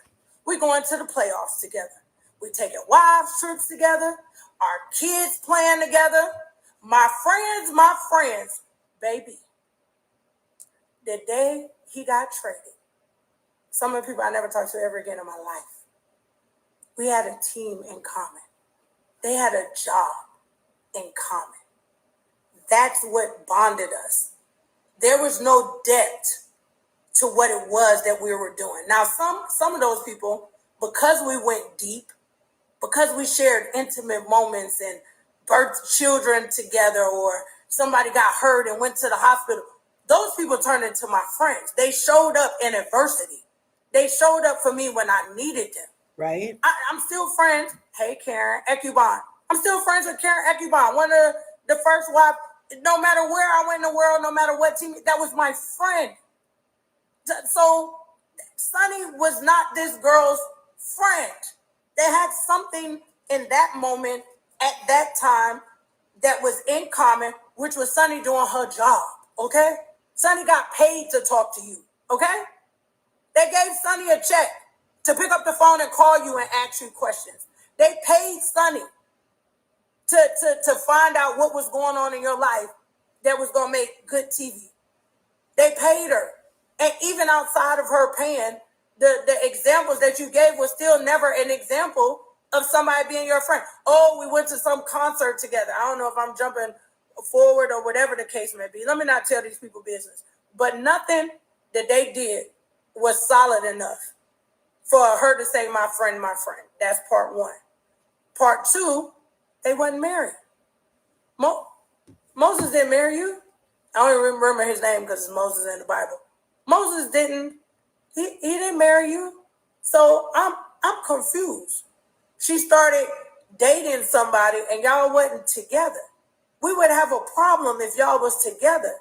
We going to the playoffs together. We taking wives trips together. Our kids playing together. My friends. Baby, the day he got traded, some of the people I never talked to ever again in my life, we had a team in common. They had a job in common. That's what bonded us. There was no depth to what it was that we were doing. Now, some of those people, because we went deep, because we shared intimate moments and birthed children together, or somebody got hurt and went to the hospital, those people turned into my friends. They showed up in adversity. They showed up for me when I needed them. Right. I'm still friends. Hey, Karen Ecubon. I'm still friends with Karen Ecubon, one of the first wives. No matter where I went in the world, no matter what team, that was my friend. So Sunni was not this girl's friend. They had something in that moment at that time that was in common, which was Sunni doing her job, okay? Sunni got paid to talk to you, okay? They gave Sunni a check to pick up the phone and call you and ask you questions. They paid Sunni to find out what was going on in your life that was going to make good TV. They paid her. And even outside of her paying, the examples that you gave was still never an example of somebody being your friend. Oh, we went to some concert together. I don't know if I'm jumping forward or whatever the case may be. Let me not tell these people business. But nothing that they did was solid enough for her to say, my friend, my friend. That's part one. Part two, they wasn't married. Moses didn't marry you. I don't even remember his name because it's Moses in the Bible. Moses didn't. He didn't marry you. So I'm confused. She started dating somebody and y'all wasn't together. We would have a problem if y'all was together.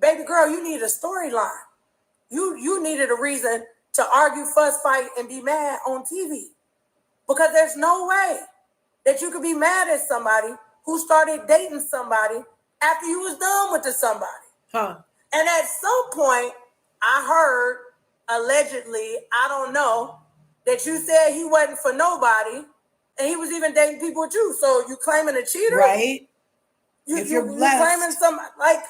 Baby girl, you need a storyline. You needed a reason to argue, fuss, fight, and be mad on TV. Because there's no way that you could be mad at somebody who started dating somebody after you was done with the somebody. Huh. And at some point, I heard, allegedly, I don't know, that you said he wasn't for nobody, and he was even dating people with you. So you claiming a cheater? Right. If you're claiming somebody, like,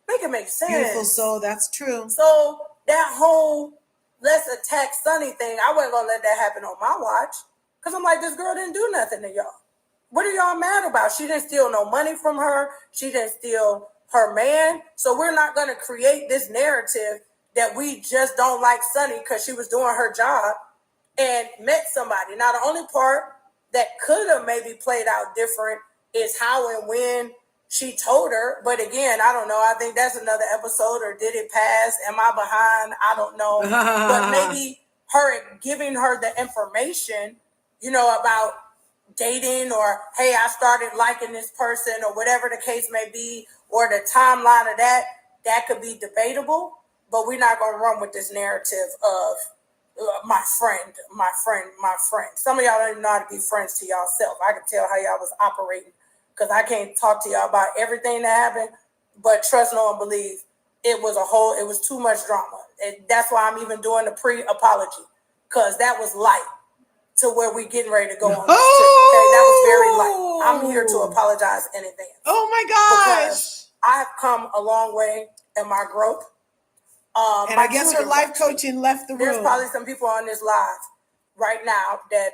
make it make sense. Beautiful soul, that's true. So that whole let's attack Sunni thing, I wasn't going to let that happen on my watch. Because I'm like, this girl didn't do nothing to y'all. What are y'all mad about? She didn't steal no money from her. She didn't steal her man. So we're not going to create this narrative that we just don't like Sunni because she was doing her job and met somebody. Now, the only part that could have maybe played out different is how and when she told her. But again, I don't know. I think that's another episode. Or did it pass? Am I behind? I don't know. But maybe her giving her the information, about dating, or, hey, I started liking this person, or whatever the case may be, or the timeline of that could be debatable. But we're not going to run with this narrative of my friend. Some of y'all don't even know how to be friends to y'allself. I can tell how y'all was operating because I can't talk to y'all about everything that happened. But trust, know, and believe, it was too much drama. And that's why I'm even doing the pre-apology, because that was light to where we getting ready to go on this trip. Okay, that was very light. I'm here to apologize in advance. Oh my gosh. Because I have come a long way in my growth. And I guess her life coaching left the room. There's probably some people on this live right now that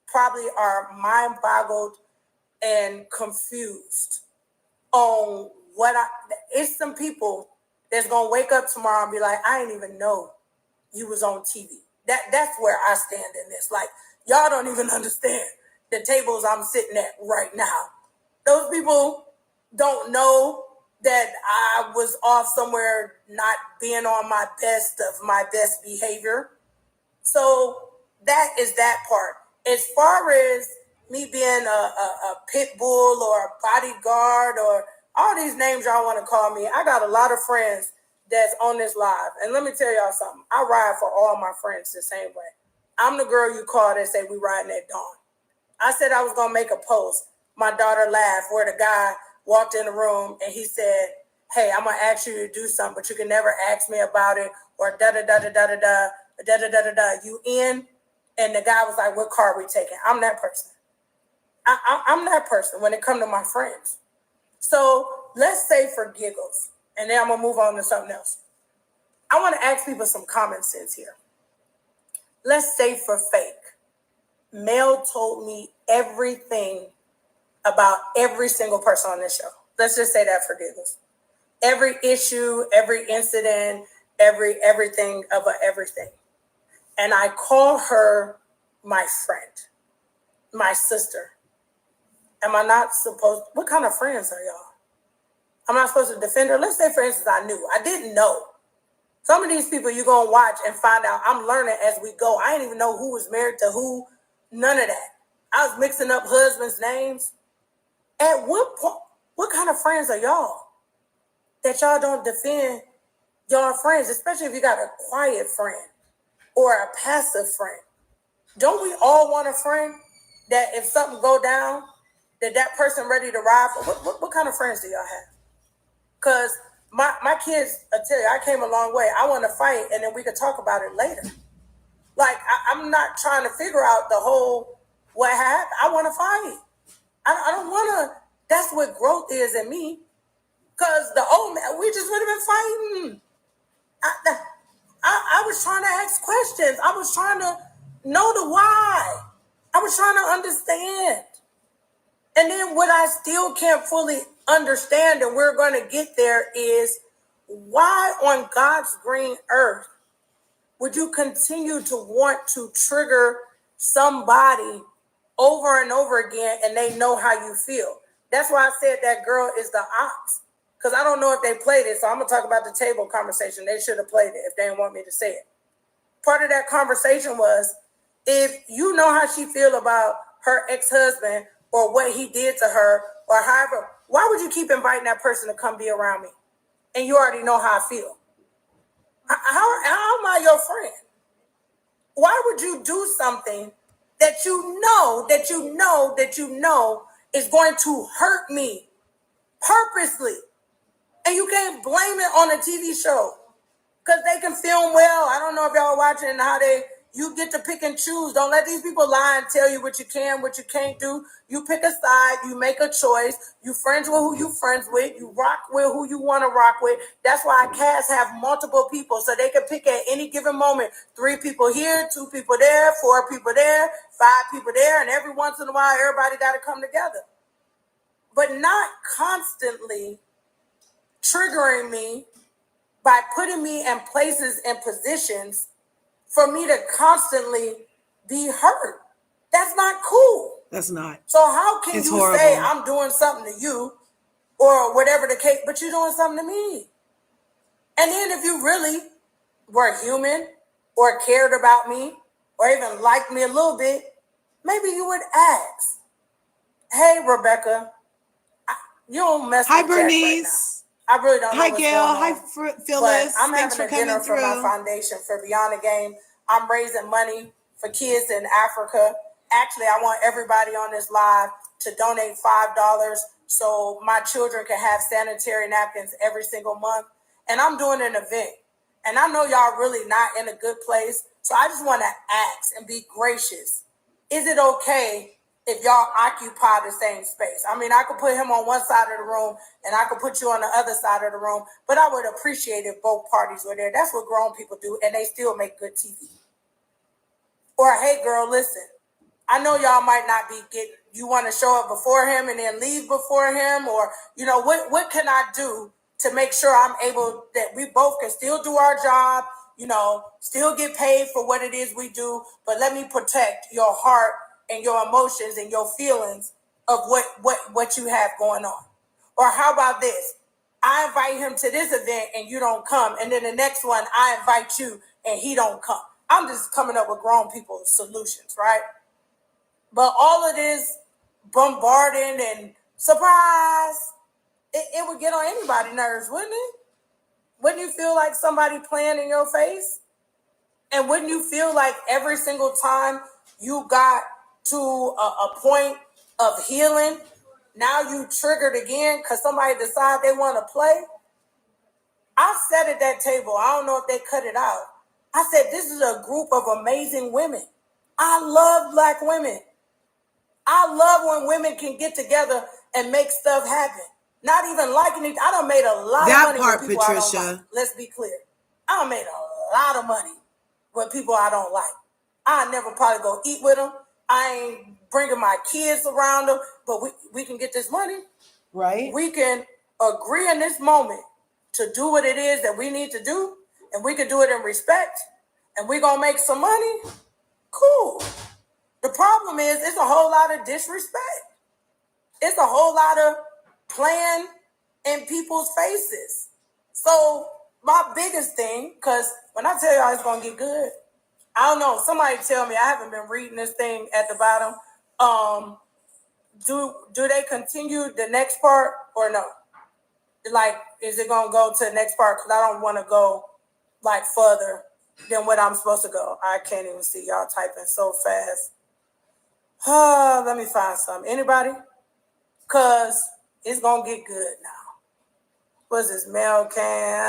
probably are mind boggled and confused on it's some people that's going to wake up tomorrow and be like, I didn't even know you was on TV. That's where I stand in this. Like, y'all don't even understand the tables I'm sitting at right now. Those people don't know that I was off somewhere not being on my best behavior. So that is that part. As far as me being a pit bull or a bodyguard or all these names y'all want to call me, I got a lot of friends that's on this live. And let me tell y'all something. I ride for all my friends the same way. I'm the girl you call that say we riding at dawn. I said I was going to make a post. My daughter laughed where the guy walked in the room and he said, hey, I'm going to ask you to do something, but you can never ask me about it, or da-da-da-da-da-da-da, you in? And the guy was like, what car are we taking? I'm that person. I'm that person when it comes to my friends. So let's say for giggles, and then I'm going to move on to something else. I want to ask people some common sense here. Let's say for fake. Mel told me everything about every single person on this show. Let's just say that for giggles. Every issue, every incident, everything of everything. And I call her my friend, my sister. Am I not supposed, what kind of friends are y'all? I'm not supposed to defend her. Let's say, for instance, I didn't know. Some of these people you're going to watch and find out. I'm learning as we go. I didn't even know who was married to who, none of that. I was mixing up husbands' names. At what point, what kind of friends are y'all? that y'all don't defend y'all friends, especially if you got a quiet friend or a passive friend. Don't we all want a friend that if something go down, that person ready to ride for? What kind of friends do y'all have? Because my kids, I tell you, I came a long way. I want to fight, and then we could talk about it later. Like, I'm not trying to figure out the whole what happened. I want to fight. I don't want to. That's what growth is in me. Because the old man, we just would have been fighting. I was trying to ask questions. I was trying to know the why. I was trying to understand. And then what I still can't fully understand, and we're going to get there, is why on God's green earth would you continue to want to trigger somebody over and over again and they know how you feel? That's why I said that girl is the ops. Because I don't know if they played it, so I'm going to talk about the table conversation. They should have played it if they didn't want me to say it. Part of that conversation was, if you know how she feel about her ex-husband or what he did to her or however, why would you keep inviting that person to come be around me? And you already know how I feel. How am I your friend? Why would you do something that you know is going to hurt me purposely? And you can't blame it on a TV show because they can film well. I don't know if y'all watching and how you get to pick and choose. Don't let these people lie and tell you what you can, what you can't do. You pick a side, you make a choice. You friends with who you friends with. You rock with who you want to rock with. That's why casts have multiple people so they can pick at any given moment. 3 people here, 2 people there, 4 people there, 5 people there, and every once in a while, everybody got to come together. But not constantly triggering me by putting me in places and positions for me to constantly be hurt. That's not cool. That's not. So how can you horrible. Say I'm doing something to you or whatever the case, but you're doing something to me? And then if you really were human or cared about me or even liked me a little bit, maybe you would ask, hey, Rebecca, you don't mess with Jack right now. I really don't know. Hi, Gail. Hi, Phyllis. I'm Thanks having a dinner for my foundation for Beyond the Game. I'm raising money for kids in Africa. Actually, I want everybody on this live to donate $5 so my children can have sanitary napkins every single month. And I'm doing an event. And I know y'all really not in a good place. So I just want to ask and be gracious. Is it okay if y'all occupy the same space? I mean, I could put him on one side of the room and I could put you on the other side of the room, but I would appreciate if both parties were there. That's what grown people do, and they still make good TV. Or, hey, girl, listen, I know y'all might not be getting, you want to show up before him and then leave before him, or, you know, what can I do to make sure I'm able, that we both can still do our job, you know, still get paid for what it is we do, but let me protect your heart and your emotions and your feelings of what you have going on. Or how about this? I invite him to this event and you don't come. And then the next one, I invite you and he don't come. I'm just coming up with grown people's solutions, right? But all of this bombarding and surprise, it would get on anybody's nerves, wouldn't it? Wouldn't you feel like somebody playing in your face? And wouldn't you feel like every single time you got to a point of healing, now you triggered again because somebody decided they want to play? I said at that table, I don't know if they cut it out, I said, this is a group of amazing women. I love Black women. I love when women can get together and make stuff happen. Not even liking it. I done made a lot of money with people Patricia. I don't like. Let's be clear. I done made a lot of money with people I don't like. I never probably go eat with them. I ain't bringing my kids around them, but we can get this money. Right. We can agree in this moment to do what it is that we need to do, and we can do it in respect, and we're going to make some money. Cool. The problem is it's a whole lot of disrespect. It's a whole lot of playing in people's faces. So my biggest thing, because when I tell y'all it's going to get good, I don't know. Somebody tell me, I haven't been reading this thing at the bottom. Do they continue the next part or no? Like, is it gonna go to the next part? Because I don't want to go like further than what I'm supposed to go. I can't even see y'all typing so fast. Let me find some. Anybody? Cause it's gonna get good now. What's this? Male can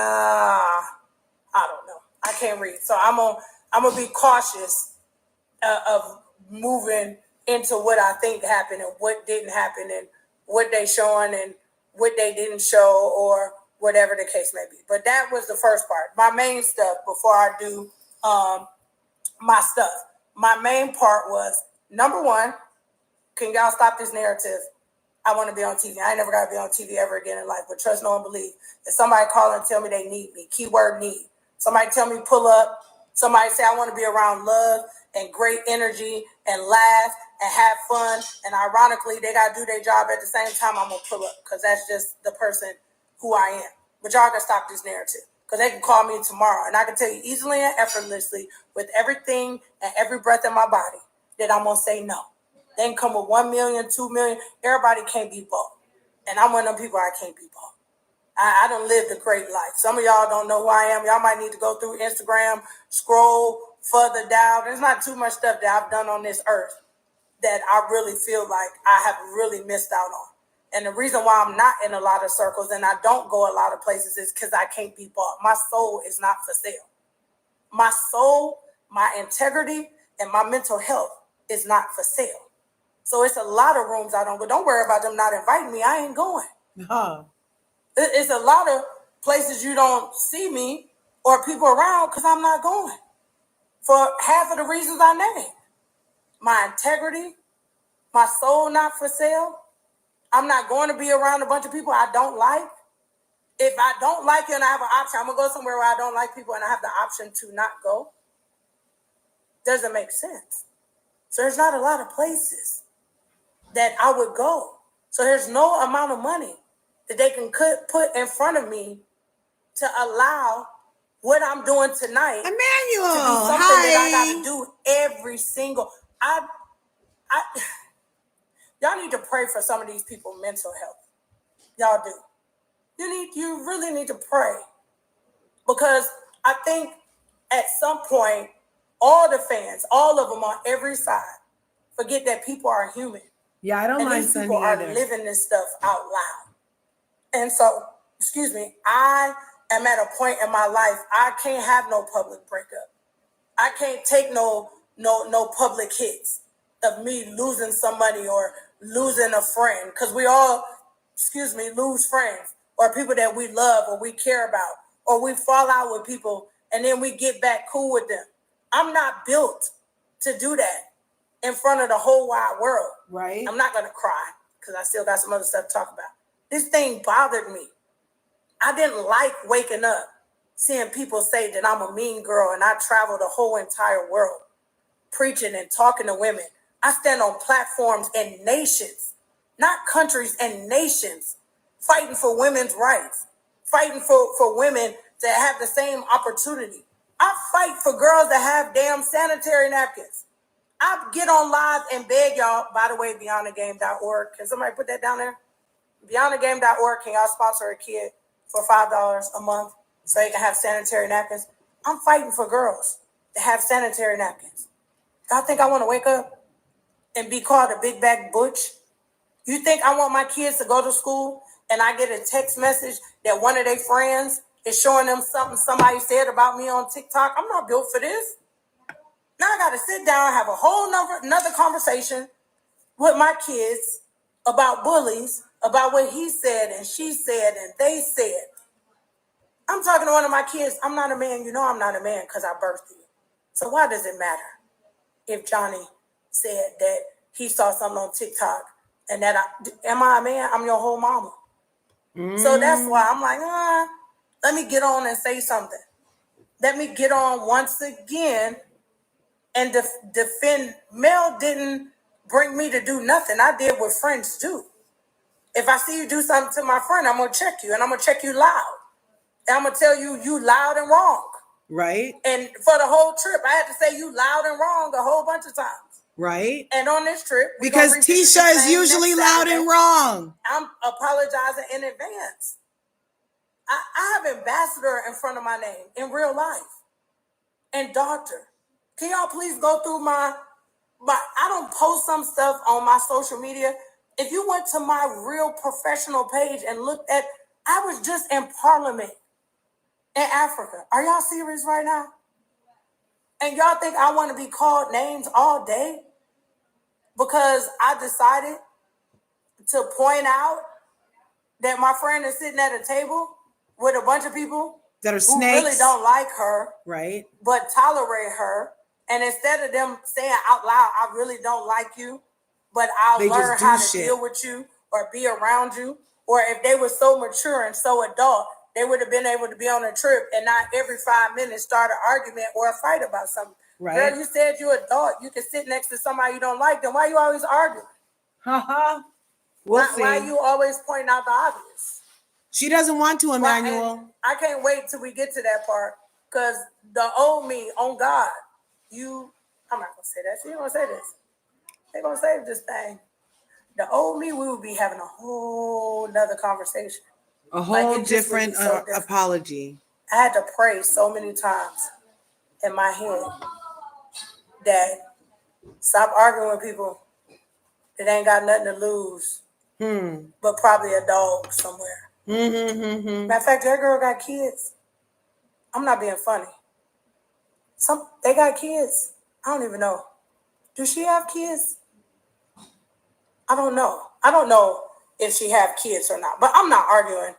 I don't know. I can't read, so I'm gonna be cautious of moving into what I think happened and what didn't happen and what they showing and what they didn't show or whatever the case may be. But that was the first part. My main stuff before I do my stuff. My main part was, number one, can y'all stop this narrative? I want to be on TV. I ain't never got to be on TV ever again in life, but trust, no one believe. If somebody call and tell me they need me, keyword need. Somebody tell me pull up. Somebody say I want to be around love and great energy and laugh and have fun. And ironically, they got to do their job at the same time. I'm going to pull up because that's just the person who I am. But y'all got to stop this narrative because they can call me tomorrow. And I can tell you easily and effortlessly with everything and every breath in my body that I'm going to say no. They can come with 1 million, 2 million. Everybody can't be bought. And I'm one of them people I can't be bought. I done lived a great life. Some of y'all don't know who I am. Y'all might need to go through Instagram, scroll further down. There's not too much stuff that I've done on this earth that I really feel like I have really missed out on. And the reason why I'm not in a lot of circles and I don't go a lot of places is because I can't be bought. My soul is not for sale. My soul, my integrity, and my mental health is not for sale. So it's a lot of rooms I don't go. Don't worry about them not inviting me. I ain't going. Huh. It's a lot of places you don't see me or people around because I'm not going. For half of the reasons I named. My integrity, my soul not for sale. I'm not going to be around a bunch of people I don't like. If I don't like you and I have an option, I'm going to go somewhere where I don't like people and I have the option to not go. Doesn't make sense. So there's not a lot of places that I would go. So there's no amount of money that they can put in front of me to allow what I'm doing tonight Emmanuel, to be something that I got to do every single. Y'all need to pray for some of these people's mental health. Y'all do. You really need to pray because I think at some point all the fans, all of them on every side, forget that people are human. Yeah, I don't and mind these Sunni people are either. living this stuff out loud. And so, excuse me, I am at a point in my life I can't have no public breakup. I can't take no public hits of me losing somebody or losing a friend because we all, lose friends or people that we love or we care about or we fall out with people and then we get back cool with them. I'm not built to do that in front of the whole wide world. Right. I'm not going to cry because I still got some other stuff to talk about. This thing bothered me. I didn't like waking up seeing people say that I'm a mean girl and I travel the whole entire world preaching and talking to women. I stand on platforms in nations, not countries and nations, fighting for women's rights, fighting for women to have the same opportunity. I fight for girls that have damn sanitary napkins. I get on live and beg y'all, by the way, beyondthegame.org. Can somebody put that down there? Beyondthegame.org, can y'all sponsor a kid for $5 a month so they can have sanitary napkins? I'm fighting for girls to have sanitary napkins. Y'all think I want to wake up and be called a big back butch? You think I want my kids to go to school and I get a text message that one of their friends is showing them something somebody said about me on TikTok? I'm not built for this. Now I got to sit down and have a whole another conversation with my kids about bullies, about what he said and she said and they said. I'm talking to one of my kids. I'm not a man. You know I'm not a man because I birthed you. So why does it matter if Johnny said that he saw something on TikTok and that am I a man? I'm your whole mama. So that's why I'm like, let me get on and say something. Let me get on once again and defend. Mel didn't bring me to do nothing. I did what friends do. If I see you do something to my friend, I'm going to check you and I'm going to check you loud. And I'm going to tell you, you loud and wrong. Right. And for the whole trip, I had to say you loud and wrong a whole bunch of times. Right. And on this trip, because Tisha is usually loud and wrong. I'm apologizing in advance. I have ambassador in front of my name in real life. And doctor. Can y'all please go through my I don't post some stuff on my social media. If you went to my real professional page and looked at, I was just in Parliament in Africa. Are y'all serious right now? And y'all think I want to be called names all day? Because I decided to point out that my friend is sitting at a table with a bunch of people that are who snakes. really don't like her, right? But tolerate her. And instead of them saying out loud, I really don't like you, but I'll learn how to deal with you or be around you. Or if they were so mature and so adult, they would have been able to be on a trip and not every 5 minutes start an argument or a fight about something. Right. Girl, you said you're an adult. You can sit next to somebody you don't like. Then why you always arguing? Why you always pointing out the obvious? She doesn't want to, Emmanuel. I can't wait till we get to that part. Because the old me, on God, I'm not going to say that. She ain't going to say this. They're going to save this thing. The old me, we would be having a whole nother conversation. A whole different apology. I had to pray so many times in my head that stop arguing with people that ain't got nothing to lose, but probably a dog somewhere. Matter of fact, that girl got kids. I'm not being funny. They got kids. I don't even know. Do she have kids? I don't know. I don't know if she have kids or not. But I'm not arguing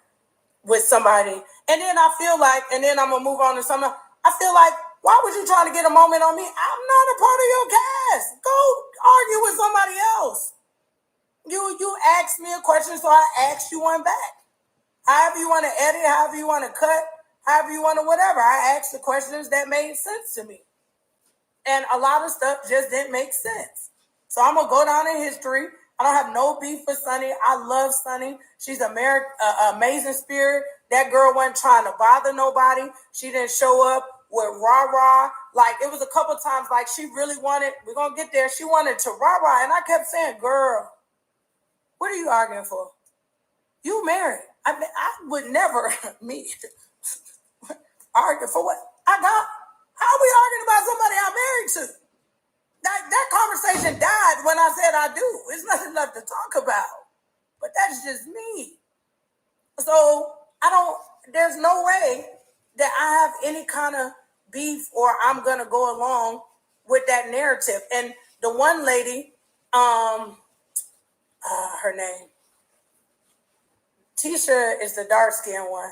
with somebody. And then I feel like, and then I'm going to move on to something. I feel like, why would you try to get a moment on me? I'm not a part of your cast. Go argue with somebody else. You asked me a question, so I asked you one back. However you want to edit, however you want to cut, however you want to whatever. I asked the questions that made sense to me. And a lot of stuff just didn't make sense. So I'm going to go down in history. I don't have no beef with Sunni. I love Sunni. She's an amazing spirit. That girl wasn't trying to bother nobody. She didn't show up with rah-rah. Like, it was a couple times, like, she really wanted, we're going to get there, she wanted to rah-rah. And I kept saying, girl, what are you arguing for? You married. I would never argue for what? How are we arguing about somebody I'm married to? That conversation died when I said I do. There's nothing left to talk about. But that's just me. So there's no way that I have any kind of beef or I'm going to go along with that narrative. And the one lady, her name, Tisha is the dark-skinned one.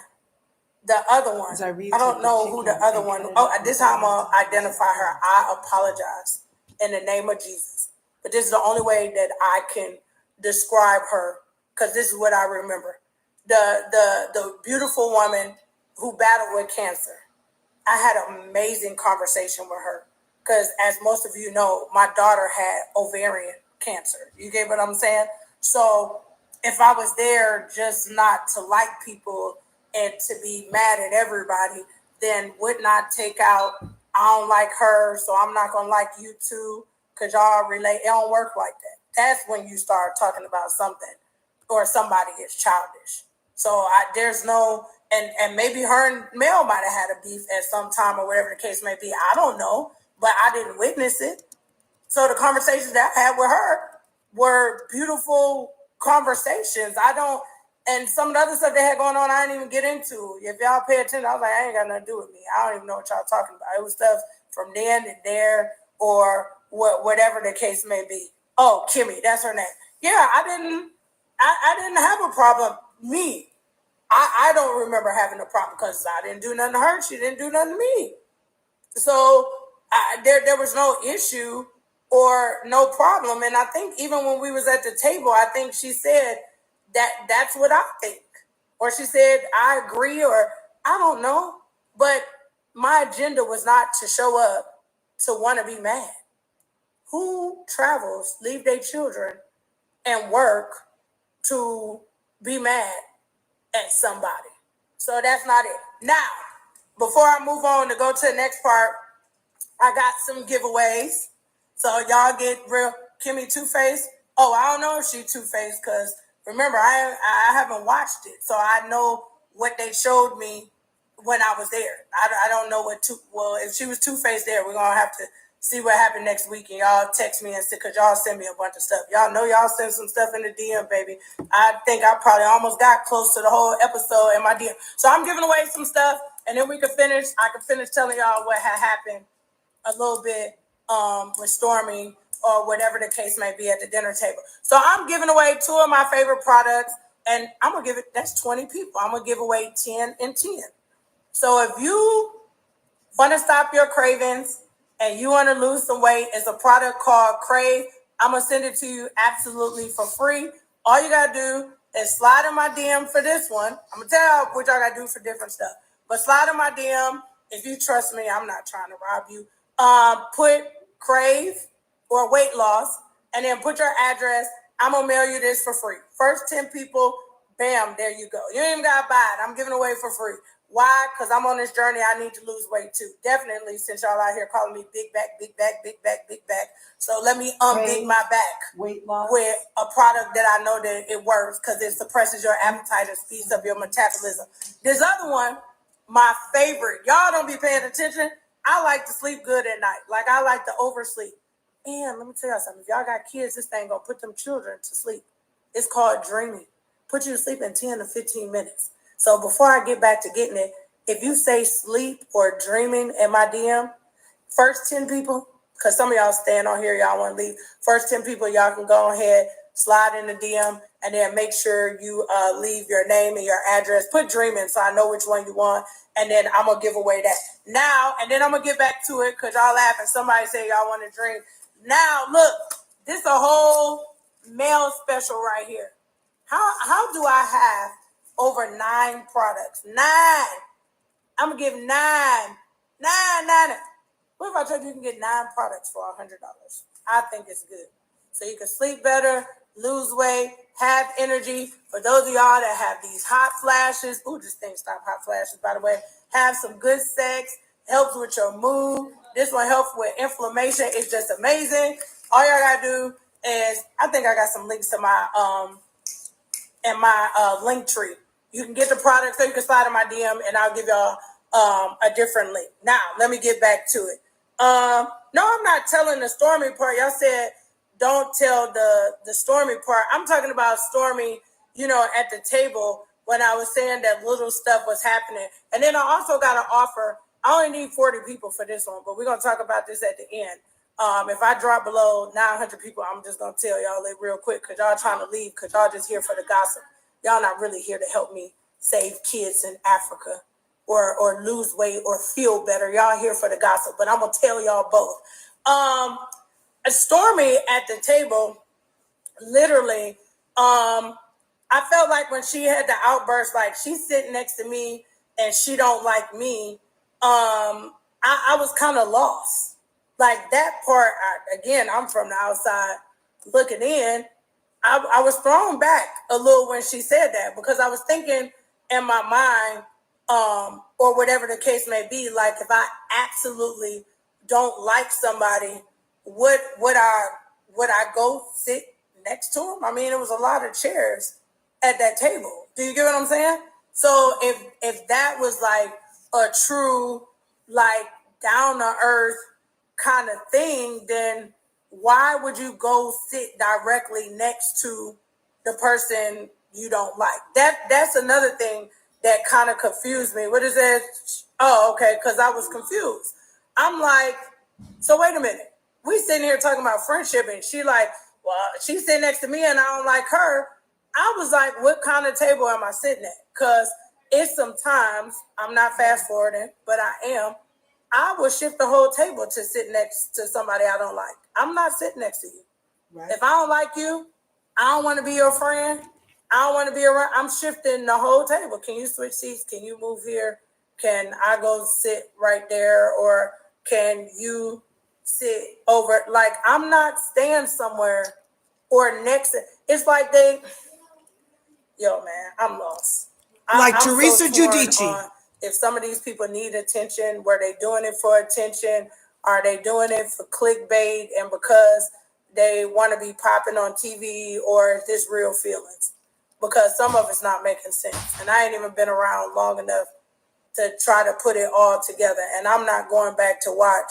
The other one, I don't know who the other one. Oh, this is how I'm going to identify her. I apologize in the name of Jesus. But this is the only way that I can describe her, because this is what I remember. The beautiful woman who battled with cancer. I had an amazing conversation with her because, as most of you know, my daughter had ovarian cancer. You get what I'm saying? So if I was there just not to like people and to be mad at everybody, then would not take out, I don't like her, so I'm not going to like you too, because y'all relate. It don't work like that. That's when you start talking about something or somebody is childish. So there's no, and maybe her and Mel might have had a beef at some time or whatever the case may be. I don't know, but I didn't witness it. So the conversations that I had with her were beautiful conversations. And some of the other stuff they had going on, I didn't even get into. If y'all pay attention, I was like, I ain't got nothing to do with me. I don't even know what y'all talking about. It was stuff from then and there or whatever the case may be. Oh, Kimmie, that's her name. Yeah, I didn't have a problem. Me, I don't remember having a problem because I didn't do nothing to her. She didn't do nothing to me. So there was no issue or no problem. And I think even when we was at the table, I think she said that's what I think. Or she said, I agree, or I don't know. But my agenda was not to show up to want to be mad. Who travels, leave their children, and work to be mad at somebody? So that's not it. Now, before I move on to go to the next part, I got some giveaways. So y'all get real. Kimmie Two-Face. Oh, I don't know if she Two-Face because remember, I haven't watched it. So I know what they showed me when I was there. I don't know if she was Two-Faced there, we're going to have to see what happened next week, and y'all text me and say, because y'all send me a bunch of stuff. Y'all know y'all send some stuff in the DM, baby. I think I probably almost got close to the whole episode in my DM. So I'm giving away some stuff, and then I can finish telling y'all what had happened a little bit with Stormi or whatever the case may be at the dinner table. So I'm giving away 2 of my favorite products, and I'm going to give it, that's 20 people. I'm going to give away 10 and 10. So if you want to stop your cravings and you want to lose some weight, it's a product called Crave. I'm going to send it to you absolutely for free. All you got to do is slide in my DM for this one. I'm going to tell y'all what y'all got to do for different stuff. But slide in my DM. If you trust me, I'm not trying to rob you. Put Crave or weight loss, and then put your address. I'm going to mail you this for free. First 10 people, bam, there you go. You ain't even got to buy it. I'm giving it away for free. Why? Because I'm on this journey. I need to lose weight too. Definitely, since y'all out here calling me big back, big back, big back, big back. So let me unbig my back weight loss with a product that I know that it works because it suppresses your appetite and speeds up your metabolism. This other one, my favorite. Y'all don't be paying attention. I like to sleep good at night. Like I like to oversleep. And let me tell y'all something. If y'all got kids, this thing gonna put them children to sleep. It's called dreaming. Put you to sleep in 10 to 15 minutes. So before I get back to getting it, if you say sleep or dreaming in my DM, first 10 people, because some of y'all staying on here, y'all want to leave. First 10 people, y'all can go ahead, slide in the DM, and then make sure you leave your name and your address. Put dreaming so I know which one you want, and then I'm going to give away that. Now, and then I'm going to get back to it because y'all laughing. Somebody say y'all want to dream. Now, look, this is a whole male special right here. How do I have over 9 products? 9. I'm going to give 9. What if I told you can get 9 products for $100? I think it's good. So you can sleep better, lose weight, have energy. For those of y'all that have these hot flashes, this thing stop hot flashes, by the way. Have some good sex, helps with your mood. This one helps with inflammation. It's just amazing. All y'all got to do is, I think I got some links to my in my link tree. You can get the product, so you can slide in my DM, and I'll give y'all a different link. Now, let me get back to it. No, I'm not telling the Stormi part. Y'all said don't tell the Stormi part. I'm talking about Stormi, at the table when I was saying that little stuff was happening. And then I also got an offer. I only need 40 people for this one, but we're going to talk about this at the end. If I drop below 900 people, I'm just going to tell y'all it real quick because y'all trying to leave because y'all just here for the gossip. Y'all not really here to help me save kids in Africa or lose weight or feel better. Y'all here for the gossip, but I'm going to tell y'all both. Stormi at the table, literally, I felt like when she had the outburst, like she's sitting next to me and she don't like me, I was kind of lost. Like that part, again, I'm from the outside looking in. I was thrown back a little when she said that because I was thinking in my mind, or whatever the case may be, like if I absolutely don't like somebody, would I go sit next to him? I mean, it was a lot of chairs at that table. Do you get what I'm saying? So if that was like a true, like down to earth kind of thing, then why would you go sit directly next to the person you don't like? That's another thing that kind of confused me. What is it? Oh, okay, because I was confused. I'm like, so wait a minute. We sitting here talking about friendship, and she like, well, she's sitting next to me, and I don't like her. I was like, what kind of table am I sitting at? Because it's sometimes, I'm not fast forwarding, but I am. I will shift the whole table to sit next to somebody I don't like. I'm not sitting next to you. Right. If I don't like you, I don't want to be your friend. I don't want to be around. I'm shifting the whole table. Can you switch seats? Can you move here? Can I go sit right there? Or can you sit over? Like, I'm not staying somewhere or next to. It's like yo, man, I'm lost. Like Teresa Giudice. If some of these people need attention, were they doing it for attention? Are they doing it for clickbait and because they want to be popping on TV, or is this real feelings? because some of it's not making sense. And I ain't even been around long enough to try to put it all together. And I'm not going back to watch.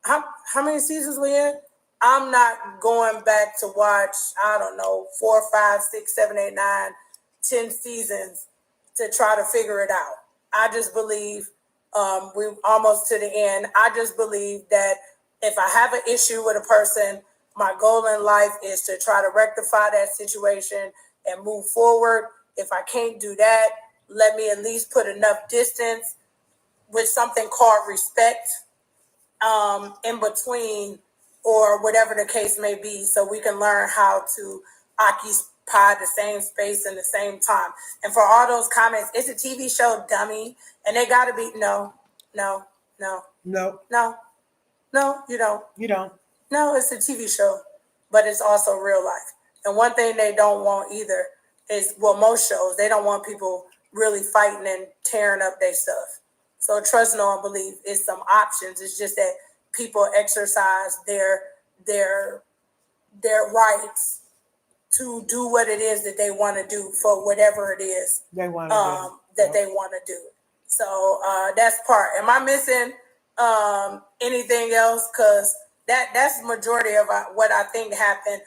How many seasons we in? I'm not going back to watch, I don't know, 4, 5, 6, 7, 8, 9, 10 seasons to try to figure it out. I just believe we're almost to the end. I just believe that if I have an issue with a person, my goal in life is to try to rectify that situation and move forward. If I can't do that, let me at least put enough distance with something called respect in between, or whatever the case may be, so we can learn how to occupy the same space in the same time. And for all those comments, it's a TV show, dummy, and they gotta be no, you don't. You don't. No, it's a TV show, but it's also real life. And one thing they don't want either is, well, most shows, they don't want people really fighting and tearing up their stuff. So trust, know, and believe is some options. It's just that people exercise their rights to do what it is that they want to do for whatever it is they want to that they want to do. So that's part. Am I missing anything else? Because that's the majority of what I think happened.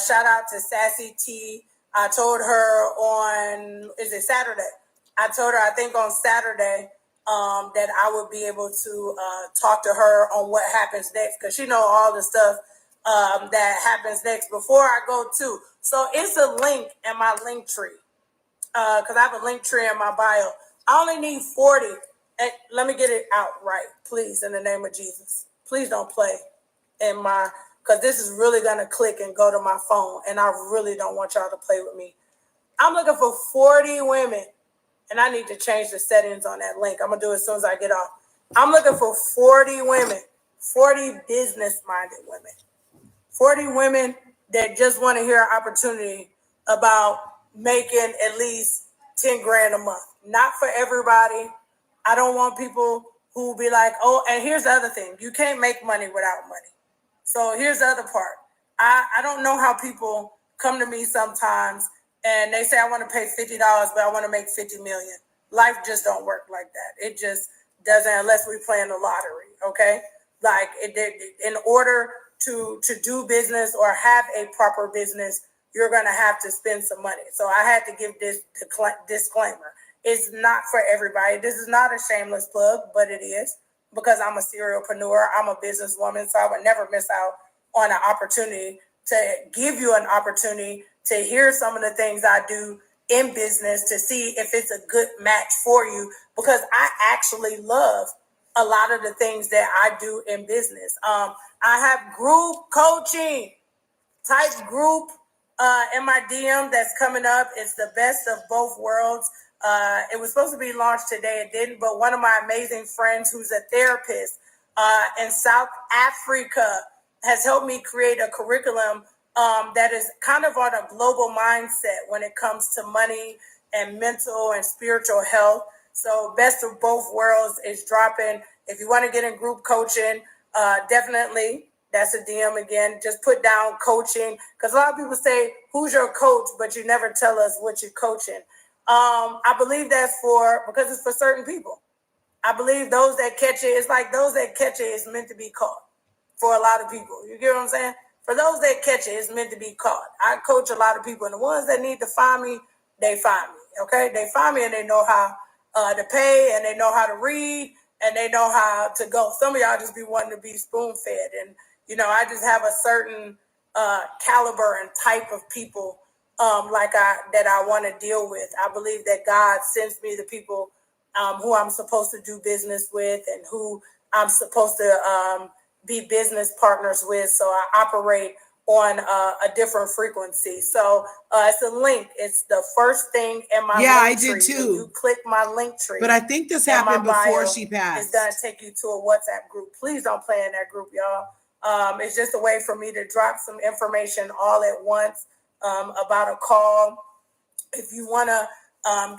Shout out to Sassy T. I told her on, is it Saturday? I told her, I think on Saturday, that I would be able to talk to her on what happens next, because she know all the stuff that happens next before I go to. So it's a link in my link tree, because I have a link tree in my bio. I only need 40. And let me get it out right, please, in the name of Jesus. Please don't play in my, because this is really going to click and go to my phone, and I really don't want y'all to play with me. I'm looking for 40 women. And I need to change the settings on that link. I'm going to do it as soon as I get off. I'm looking for 40 women, 40 business-minded women, 40 women that just want to hear an opportunity about making at least 10 grand a month. Not for everybody. I don't want people who be like, oh, and here's the other thing. You can't make money without money. So here's the other part. I don't know how people come to me sometimes and they say, I want to pay $50, but I want to make 50 million. Life just don't work like that. It just doesn't, unless we play in the lottery, okay? Like, in order to do business or have a proper business, you're going to have to spend some money. So I had to give this disclaimer. It's not for everybody. This is not a shameless plug, but it is, because I'm a serialpreneur. I'm a businesswoman, so I would never miss out on an opportunity to give you an opportunity to hear some of the things I do in business, to see if it's a good match for you, because I actually love a lot of the things that I do in business. I have group coaching type group in my DM that's coming up. It's the best of both worlds. It was supposed to be launched today. It didn't, but one of my amazing friends who's a therapist in South Africa has helped me create a curriculum that is kind of on a global mindset when it comes to money and mental and spiritual health. So best of both worlds is dropping. If you want to get in group coaching, definitely, that's a DM again. Just put down coaching, because a lot of people say, who's your coach? But you never tell us what you're coaching. I believe that's because it's for certain people. I believe those that catch it, it's like those that catch it is meant to be caught for a lot of people. You get what I'm saying? For those that catch it, it's meant to be caught. I coach a lot of people, and the ones that need to find me, they find me, okay? They find me, and they know how to pay, and they know how to read, and they know how to go. Some of y'all just be wanting to be spoon-fed, and, I just have a certain caliber and type of people that I want to deal with. I believe that God sends me the people who I'm supposed to do business with and who I'm supposed to be business partners with. So I operate on a different frequency. So it's a link. It's the first thing in my link tree. I did too. When you click my link tree. But I think this happened before she passed. It's going to take you to a WhatsApp group. Please don't play in that group, y'all. It's just a way for me to drop some information all at once about a call. If you want to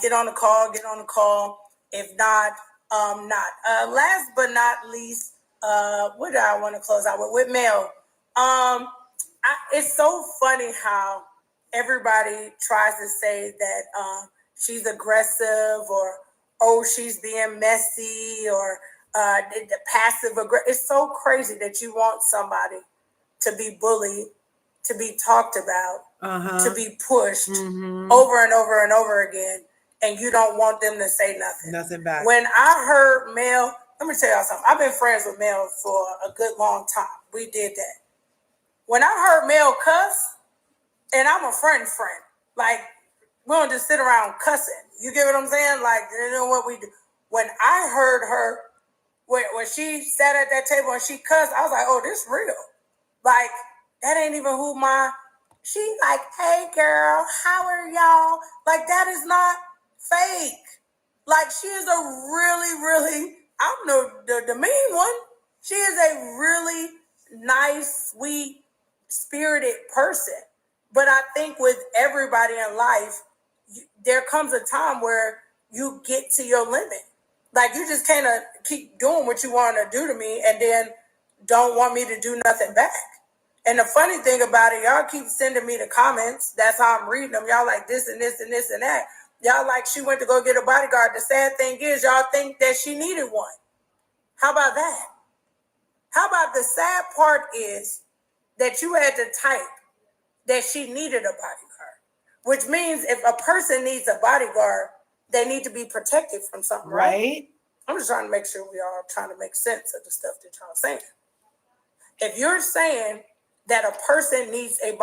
get on the call, get on the call. If not, not. Last but not least, what do I want to close out with? With mail. It's so funny how everybody tries to say that she's aggressive or, oh, she's being messy or the passive aggressive. It's so crazy that you want somebody to be bullied, to be talked about, to be pushed over and over and over again, and you don't want them to say nothing. Nothing back. When I heard Mel, let me tell y'all something. I've been friends with Mel for a good long time. We did that. When I heard Mel cuss, and I'm a friend, like, we don't just sit around cussing. You get what I'm saying? Like, you know what we do. When I heard her, when she sat at that table and she cussed, I was like, oh, this real. Like, that ain't even who she like, hey, girl, how are y'all? Like, that is not fake. Like, she is a really, really, I'm the mean one. She is a really nice, sweet, spirited person. But I think with everybody in life, there comes a time where you get to your limit. Like, you just can't keep doing what you want to do to me and then don't want me to do nothing back. And the funny thing about it, y'all keep sending me the comments. That's how I'm reading them. Y'all like this and this and this and that. Y'all like she went to go get a bodyguard. The sad thing is y'all think that she needed one. How about that? How about the sad part is that you had to type that she needed a bodyguard, which means if a person needs a bodyguard, they need to be protected from something, right? I'm just trying to make sure we all trying to make sense of the stuff that y'all saying. If you're saying that a person needs a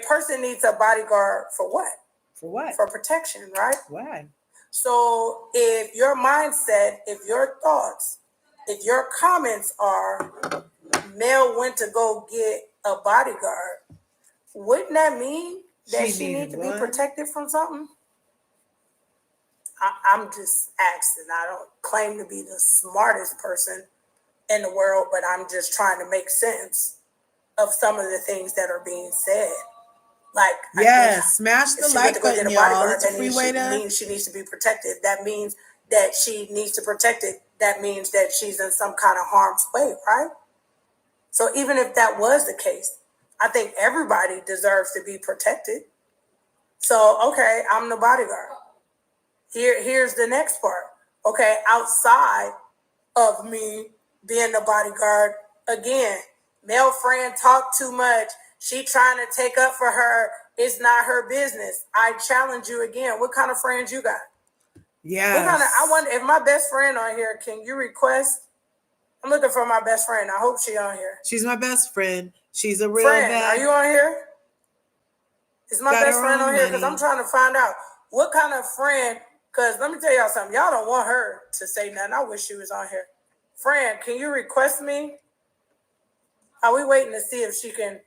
person needs a bodyguard for what? For what? For protection, right? Why? So if your mindset, if your thoughts, if your comments are, Mel went to go get a bodyguard, wouldn't that mean that she needs to be protected from something? I'm just asking. I don't claim to be the smartest person in the world, but I'm just trying to make sense of some of the things that are being said. Like, yes, smash the like button, y'all. It's a free way to. Means she needs to be protected. That means that she needs to protect it. That means that she's in some kind of harm's way, right? So even if that was the case, I think everybody deserves to be protected. So, okay, I'm the bodyguard. Here's the next part. Okay, outside of me being the bodyguard, again, male friend talk too much. She trying to take up for her. It's not her business. I challenge you again. What kind of friends you got? Yes. I wonder if my best friend on here, can you request? I'm looking for my best friend. I hope she on here. She's my best friend. She's a real friend. Are you on here? Is my best friend on here? Because I'm trying to find out what kind of friend. Because let me tell y'all something. Y'all don't want her to say nothing. I wish she was on here. Friend, can you request me? Are we waiting to see if she can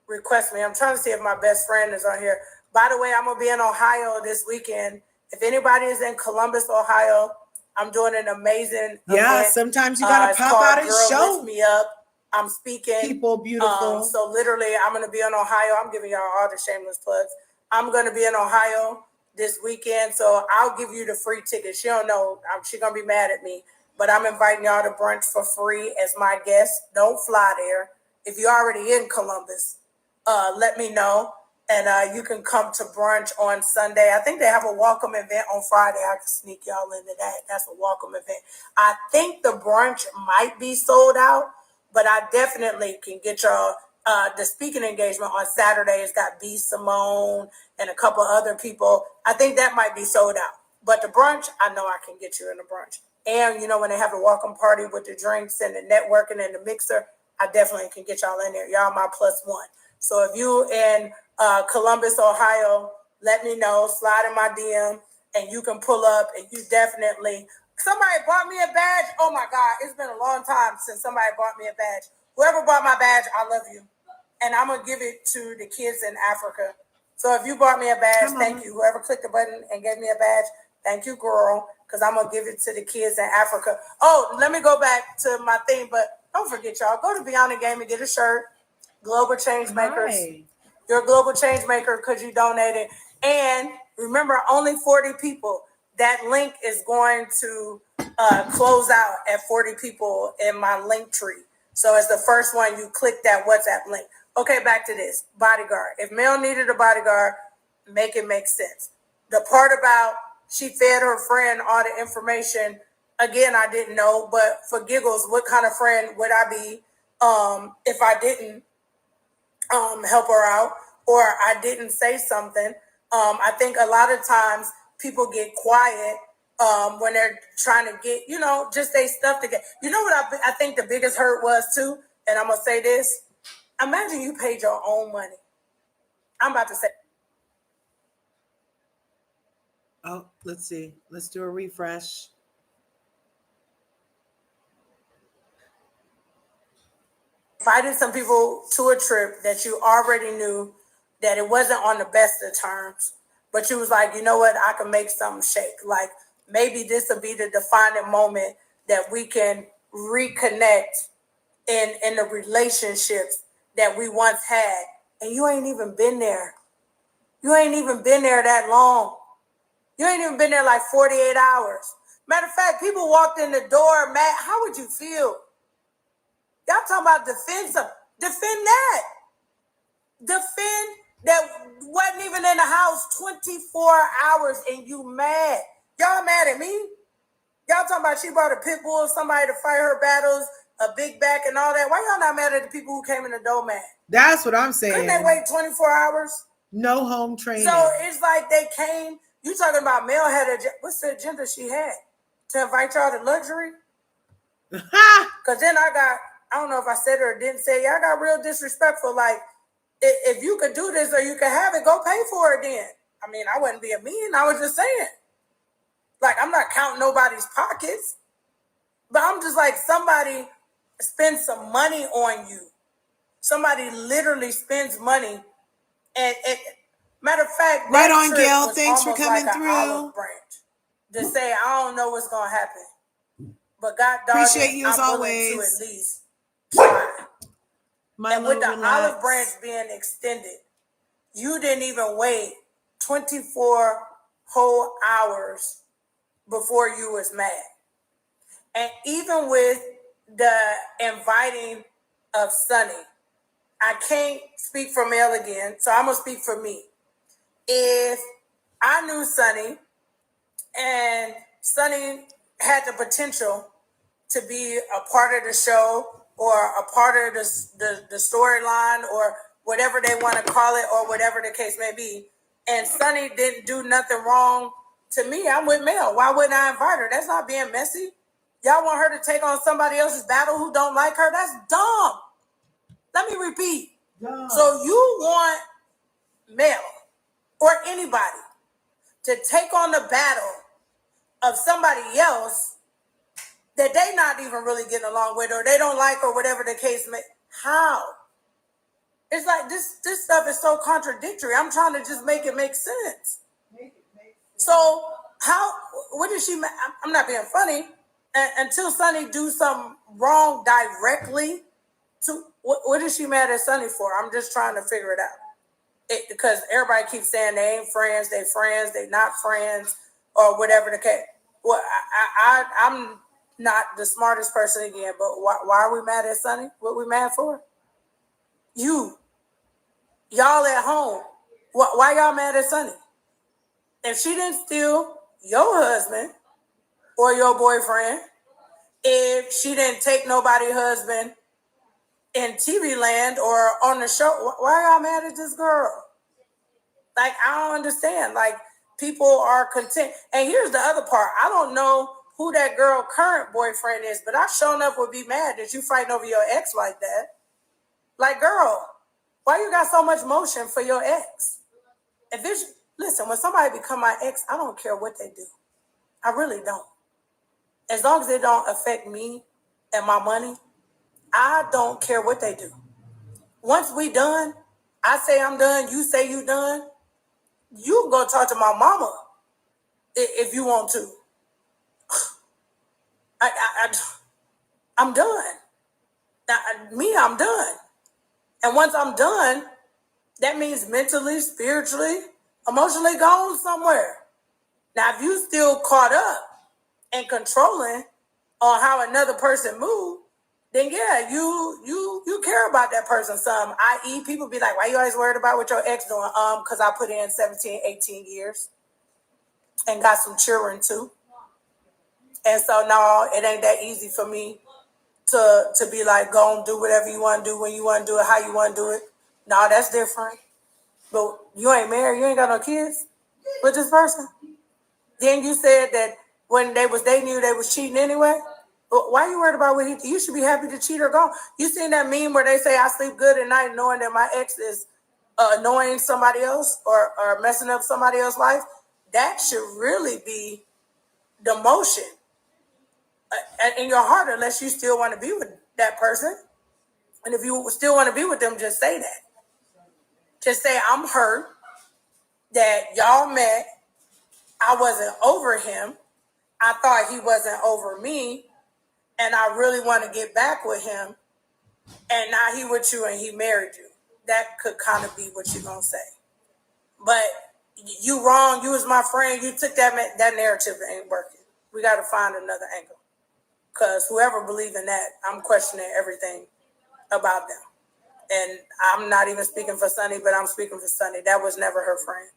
request me? I'm trying to see if my best friend is on here. By the way, I'm going to be in Ohio this weekend. If anybody is in Columbus, Ohio, I'm doing an amazing event. Sometimes you got to pop out and show. Lift Me Up. I'm speaking. People beautiful. So literally, I'm going to be in Ohio. I'm giving y'all all the shameless plugs. I'm going to be in Ohio this weekend, so I'll give you the free ticket. She don't know. She's going to be mad at me. But I'm inviting y'all to brunch for free as my guest. Don't fly there. If you're already in Columbus, let me know. And you can come to brunch on Sunday. I think they have a welcome event on Friday. I can sneak y'all into that. That's a welcome event. I think the brunch might be sold out, but I definitely can get y'all the speaking engagement on Saturday. It's got B. Simone and a couple other people. I think that might be sold out. But the brunch, I know I can get you in the brunch. And, you know, when they have a welcome party with the drinks and the networking and the mixer, I definitely can get y'all in there. Y'all my +1. So if you in Columbus, Ohio, let me know. Slide in my DM and you can pull up and you definitely... Somebody bought me a badge. Oh, my God. It's been a long time since somebody bought me a badge. Whoever bought my badge, I love you. And I'm going to give it to the kids in Africa. So if you bought me a badge, thank you. Whoever clicked the button and gave me a badge, thank you, girl, because I'm going to give it to the kids in Africa. Oh, let me go back to my thing, but don't forget, y'all. Go to Beyond the Game and get a shirt. Global Change Makers. Hi. You're a global change maker because you donated. And remember, only 40 people. That link is going to close out at 40 people in my link tree. So as the first one, you click that WhatsApp link. Okay, back to this. Bodyguard. If Mel needed a bodyguard, make it make sense. The part about she fed her friend all the information, again, I didn't know, but for giggles, what kind of friend would I be if I didn't help her out or I didn't say something? I think a lot of times people get quiet when they're trying to get, just their stuff together. You know what I think the biggest hurt was too? And I'm going to say this. Imagine you paid your own money. I'm about to say. Oh, let's see. Let's do a refresh. Invited some people to a trip that you already knew that it wasn't on the best of terms, but you was like, you know what, I can make something shake. Like maybe this will be the defining moment that we can reconnect in the relationships that we once had. And you ain't even been there. You ain't even been there that long. You ain't even been there like 48 hours. Matter of fact, people walked in the door, Matt, how would you feel? Y'all talking about defend some. Defend that. Defend that wasn't even in the house 24 hours and you mad. Y'all mad at me? Y'all talking about she brought a pit bull, somebody to fight her battles, a big back and all that. Why y'all not mad at the people who came in the door mad? That's what I'm saying. Couldn't they wait 24 hours? No home training. So it's like they came. You talking about Mel had what's the agenda she had? To invite y'all to luxury? Because then I don't know if I said it or didn't say it. I got real disrespectful. Like, if you could do this or you could have it, go pay for it then. I mean, I wouldn't be a mean. I was just saying. Like, I'm not counting nobody's pockets. But I'm just like, somebody spends some money on you. Somebody literally spends money. And matter of fact, right on, Gail. Thanks for coming like through. Olive branch to say, I don't know what's going to happen. But God dog appreciate you as always. To at least try. And with the olive branch being extended, you didn't even wait 24 whole hours before you was mad. And even with the inviting of Sunni, I can't speak for Mel again, so I'm going to speak for me. If I knew Sunni and Sunni had the potential to be a part of the show or a part of the storyline or whatever they want to call it or whatever the case may be, and Sunni didn't do nothing wrong to me, I'm with Mel. Why wouldn't I invite her? That's not being messy. Y'all want her to take on somebody else's battle who don't like her? That's dumb. Let me repeat. Dumb. So you want Mel or anybody to take on the battle of somebody else that they not even really getting along with or they don't like or whatever the case may. How? It's like this stuff is so contradictory. I'm trying to just make it make sense. So what did she, I'm not being funny, until Sunni do something wrong directly to, what is she mad at Sunni for? I'm just trying to figure it out. Because everybody keeps saying they ain't friends, they not friends, or whatever the case. Well, I'm not the smartest person again, but why are we mad at Sunni? What we mad for? Y'all at home. Why y'all mad at Sunni? If she didn't steal your husband or your boyfriend, if she didn't take nobody's husband in TV land or on the show, why y'all mad at this girl? Like, I don't understand. Like, people are content. And here's the other part. I don't know who that girl current boyfriend is, but I sure enough would be mad that you fighting over your ex like that. Like, girl, why you got so much motion for your ex? Listen, when somebody become my ex, I don't care what they do. I really don't. As long as it don't affect me and my money, I don't care what they do. Once we done, I say I'm done, you say you done, you can go talk to my mama if you want to. I'm done. I'm done. And once I'm done, that means mentally, spiritually, emotionally gone somewhere. Now, if you still caught up and controlling on how another person move, then yeah, you care about that person some. I.e., people be like, why you always worried about what your ex doing? Because I put in 17, 18 years and got some children too. And so no, it ain't that easy for me to be like, go and do whatever you want to do when you want to do it, how you want to do it. No, that's different. But you ain't married, you ain't got no kids with this person. Then you said that when they was dating you, they was cheating anyway. But why you worried about what he? You should be happy to cheat or go. You seen that meme where they say I sleep good at night knowing that my ex is annoying somebody else or messing up somebody else's life? That should really be the motion in your heart, unless you still want to be with that person. And if you still want to be with them, just say that. Just say, I'm hurt that y'all met. I wasn't over him. I thought he wasn't over me. And I really want to get back with him. And now he with you and he married you. That could kind of be what you're going to say. But you wrong. You was my friend. You took that narrative ain't working. We got to find another angle. Because whoever believes in that, I'm questioning everything about them. And I'm not even speaking for Sunni, but I'm speaking for Sunni. That was never her friend.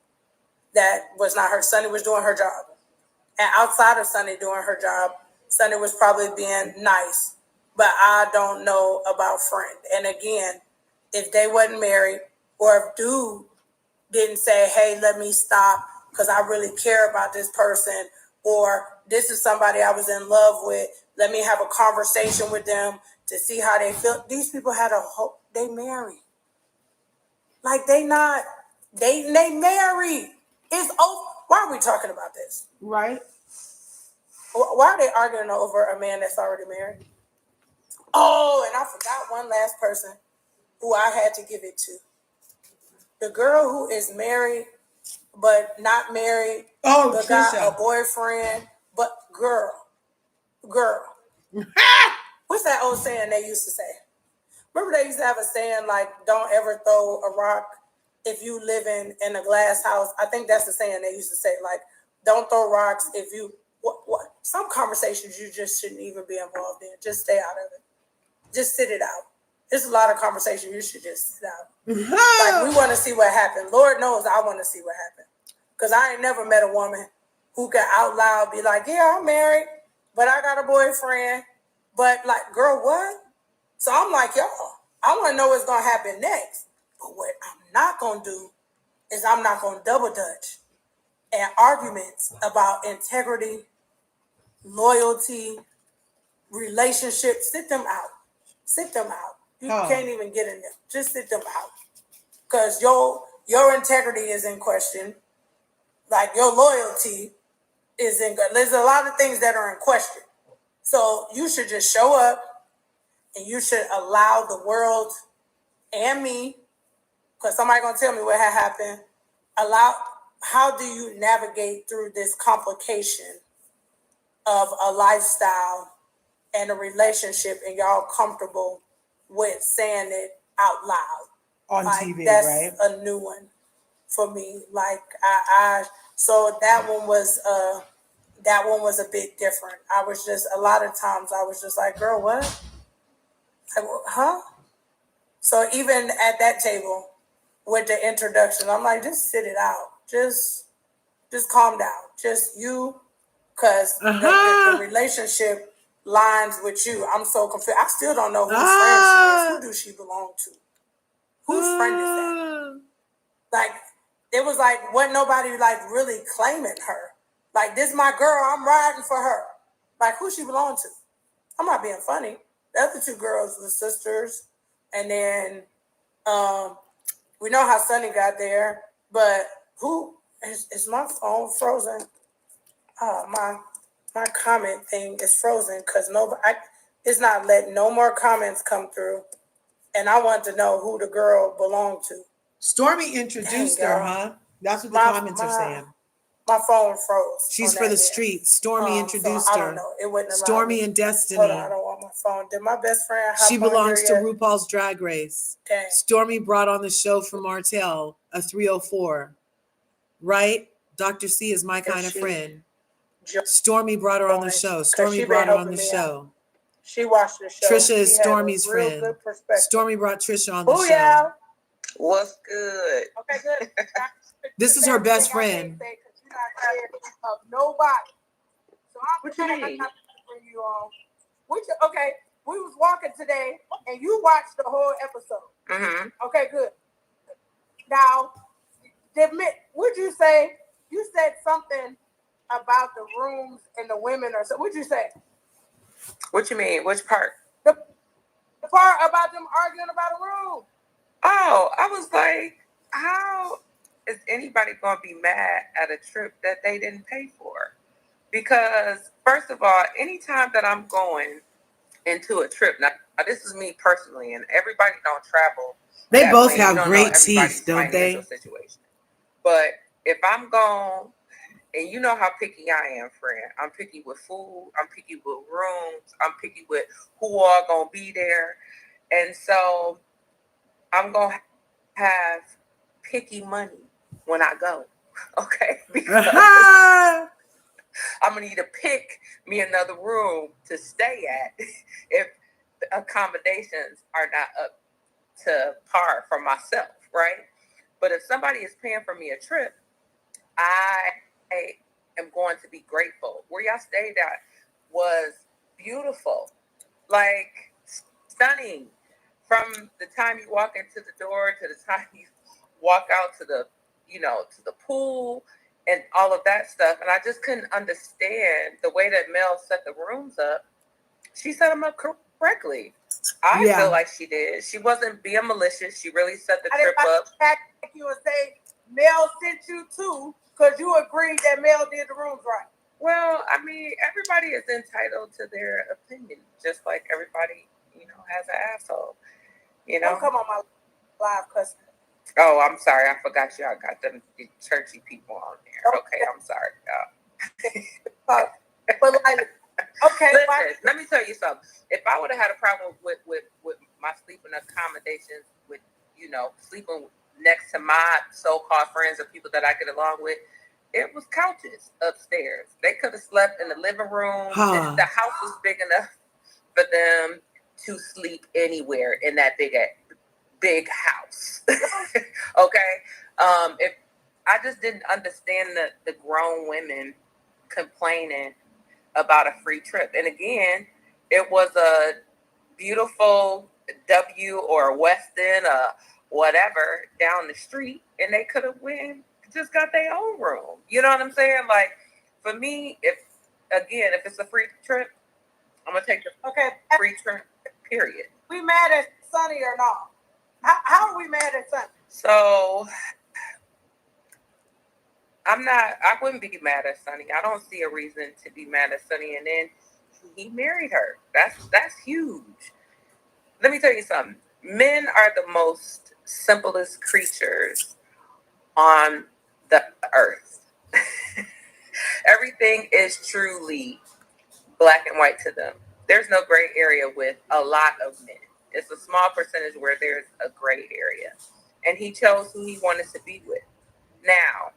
That was not her. Sunni was doing her job. And outside of Sunni doing her job, Sunni was probably being nice. But I don't know about friend. And again, if they wasn't married, or if dude didn't say, hey, let me stop because I really care about this person, or this is somebody I was in love with, let me have a conversation with them to see how they feel. These people had a hope. They married. Like they married. It's over. Why are we talking about this? Right. Why are they arguing over a man that's already married? Oh, and I forgot one last person who I had to give it to. The girl who is married but not married. Oh, but Tricia. got a boyfriend. But girl. What's that old saying they used to say? Remember they used to have a saying like, don't ever throw a rock if you live in a glass house. I think that's the saying they used to say, like, don't throw rocks if you, what? Some conversations you just shouldn't even be involved in. Just stay out of it. Just sit it out. There's a lot of conversation you should just sit out. Like, we want to see what happened. Lord knows I want to see what happened. Because I ain't never met a woman who could out loud be like, yeah, I'm married, but I got a boyfriend. But like, girl, what? So I'm like, y'all, I want to know what's going to happen next. But what I'm not going to do is I'm not going to double dutch. And arguments about integrity, loyalty, relationships, sit them out. Sit them out. You can't even get in there. Just sit them out. Because your integrity is in question. Like, your loyalty is in question. There's a lot of things that are in question. So you should just show up and you should allow the world and me, because somebody going to tell me what had happened, how do you navigate through this complication of a lifestyle and a relationship, and y'all comfortable with saying it out loud on like, TV, that's right? A new one for me. Like so that one was a bit different. I was just, a lot of times I was just like, girl, what? Like, huh? So even at that table with the introduction, I'm like, just sit it out. Just calm down. Just you, because the relationship lines with you. I'm so confused. I still don't know whose friend she is. Who does she belong to? Whose friend is that? Like, it was like, wasn't nobody like really claiming her. Like, this my girl, I'm riding for her. Like, who she belong to? I'm not being funny. The other two girls were sisters. And then we know how Sunni got there. But who is my phone frozen? My comment thing is frozen because it's not letting no more comments come through. And I want to know who the girl belonged to. Stormi introduced her, huh? That's what the comments are saying. My phone froze. She's for the streets. Stormi introduced her. I don't know. It wouldn't allow Stormi me. and Destiny. Hold on, I don't want my phone. Did my best friend hop She on belongs to here yet? RuPaul's Drag Race. Dang. Stormi brought on the show for Martell, a 304. Right? Dr. C is my kind of friend. Stormi brought her on the show. Stormi brought her on the show. She watched the show. Tricia is She had a Stormi's real friend. good perspective. Stormi brought Tricia on the show. Yeah. What's good? Okay, good. This is her best friend. Because you're not scared of nobody. So I'm What you mean? to bring you on. Okay, we was walking today, and you watched the whole episode. Mm-hmm. Okay, good. Now, would you say you said something about the rooms and the women, or so? What'd you say? What you mean? Which part? The part about them arguing about a room. Oh, I was like, how is anybody going to be mad at a trip that they didn't pay for? Because, first of all, anytime that I'm going into a trip, now this is me personally, and everybody don't travel. They both way. have great teeth, don't they? Situation. But if I'm gone, and you know how picky I am, friend. I'm picky with food. I'm picky with rooms. I'm picky with who all going to be there. And so I'm going to have picky money when I go. Okay? Because I'm going to need to pick me another room to stay at if the accommodations are not up to par for myself, right? But if somebody is paying for me a trip, I am going to be grateful. Where y'all stayed at was beautiful, like stunning. From the time you walk into the door to the time you walk out to the, to the pool and all of that stuff. And I just couldn't understand the way that Mel set the rooms up. She set them up correctly. I feel like she did. She wasn't being malicious. She really set the trip up. I didn't you and say Mel sent you too, because you agreed that Mel did the rooms right. Well, I mean, everybody is entitled to their opinion, just like everybody, has an asshole. Don't come on my live customer. Oh, I'm sorry. I forgot y'all got them churchy people on there. Okay, I'm sorry, y'all. But like, okay. Listen, let me tell you something. If I would have had a problem with my sleeping accommodations, with sleeping next to my so-called friends or people that I get along with, it was couches upstairs. They could have slept in the living room. The house was big enough for them to sleep anywhere in that big house. Okay. If I just didn't understand the grown women complaining about a free trip. And again, it was a beautiful W or Westin whatever down the street, and they could have just got their own room. You know what I'm saying? Like, for me, if it's a free trip, I'm gonna take the free trip, period. We mad at Sunni or not? How are we mad at Sunni? So I wouldn't be mad at Sunni. I don't see a reason to be mad at Sunni. And then he married her. That's huge. Let me tell you something. Men are the most simplest creatures on the earth. Everything is truly black and white to them. There's no gray area with a lot of men. It's a small percentage where there's a gray area. And he chose who he wanted to be with. Now,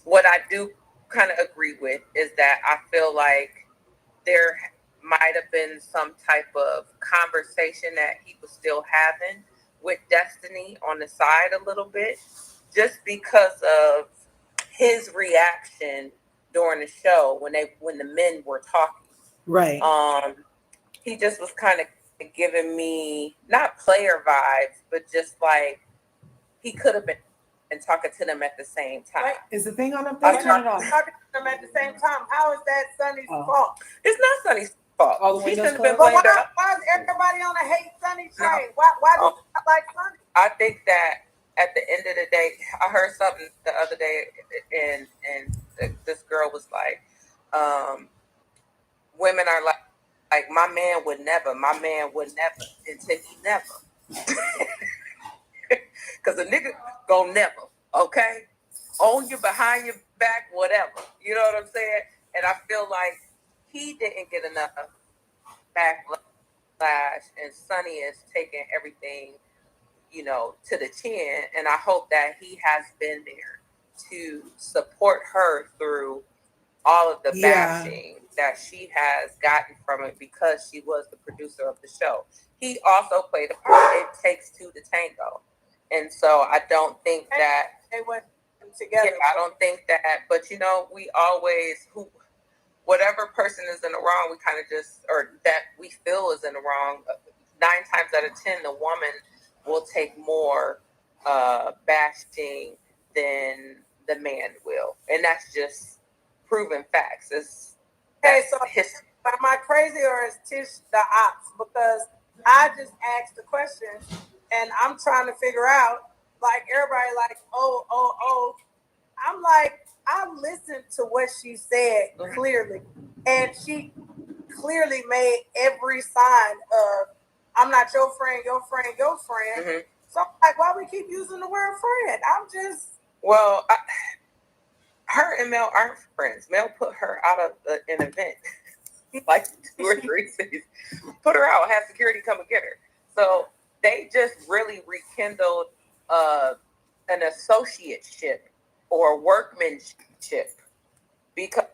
what I do kind of agree with is that I feel like there might have been some type of conversation that he was still having with Destiny on the side a little bit, just because of his reaction during the show when the men were talking. Right. He just was kind of giving me not player vibes, but just like he could have been talking to them at the same time. Right. Is the thing on up there? Turn it off. Talking to them at the same time. How is that Sunni's fault? It's not Sunni's fault. All the She windows shouldn't have been closed? blamed. Why is everybody on a hate Sunni train? Why do you not like Sunni? I think that at the end of the day, I heard something the other day, and this girl was like, women are like my man would never until he never. Because a nigga gon' never, okay? On you, behind your back, whatever. You know what I'm saying? And I feel like he didn't get enough backlash, and Sunni is taking everything, to the chin. And I hope that he has been there to support her through all of the bashing that she has gotten from it because she was the producer of the show. He also played a part. It takes two to tango. And so I don't think that they went together. Yeah, I don't think that, but you know, we always whatever person is in the wrong, we kind of just, or that we feel is in the wrong. 9 times out of 10, the woman will take more bashing than the man will, and that's just proven facts. Okay, so am I crazy or is Tish the ops? Because I just asked the question, and I'm trying to figure out, like everybody, like oh. I'm like, I listened to what she said clearly, and she clearly made every sign of, I'm not your friend, your friend, your friend. Mm-hmm. So I'm like, why we keep using the word friend? I'm just... Well, her and Mel aren't friends. Mel put her out of an event, like 2 or 3 cities. Put her out, have security come and get her. So they just really rekindled an associateship or workmanship because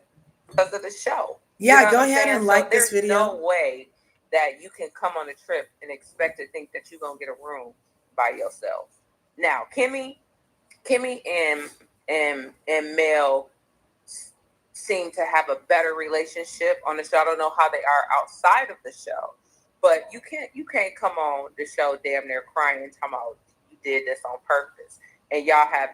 of the show. Yeah, you know, go ahead and like this video. There's no way that you can come on a trip and expect to think that you're gonna get a room by yourself. Now, Kimmie and Mel seem to have a better relationship on the show. I don't know how they are outside of the show, but you can't come on the show damn near crying and talking about you did this on purpose. And y'all have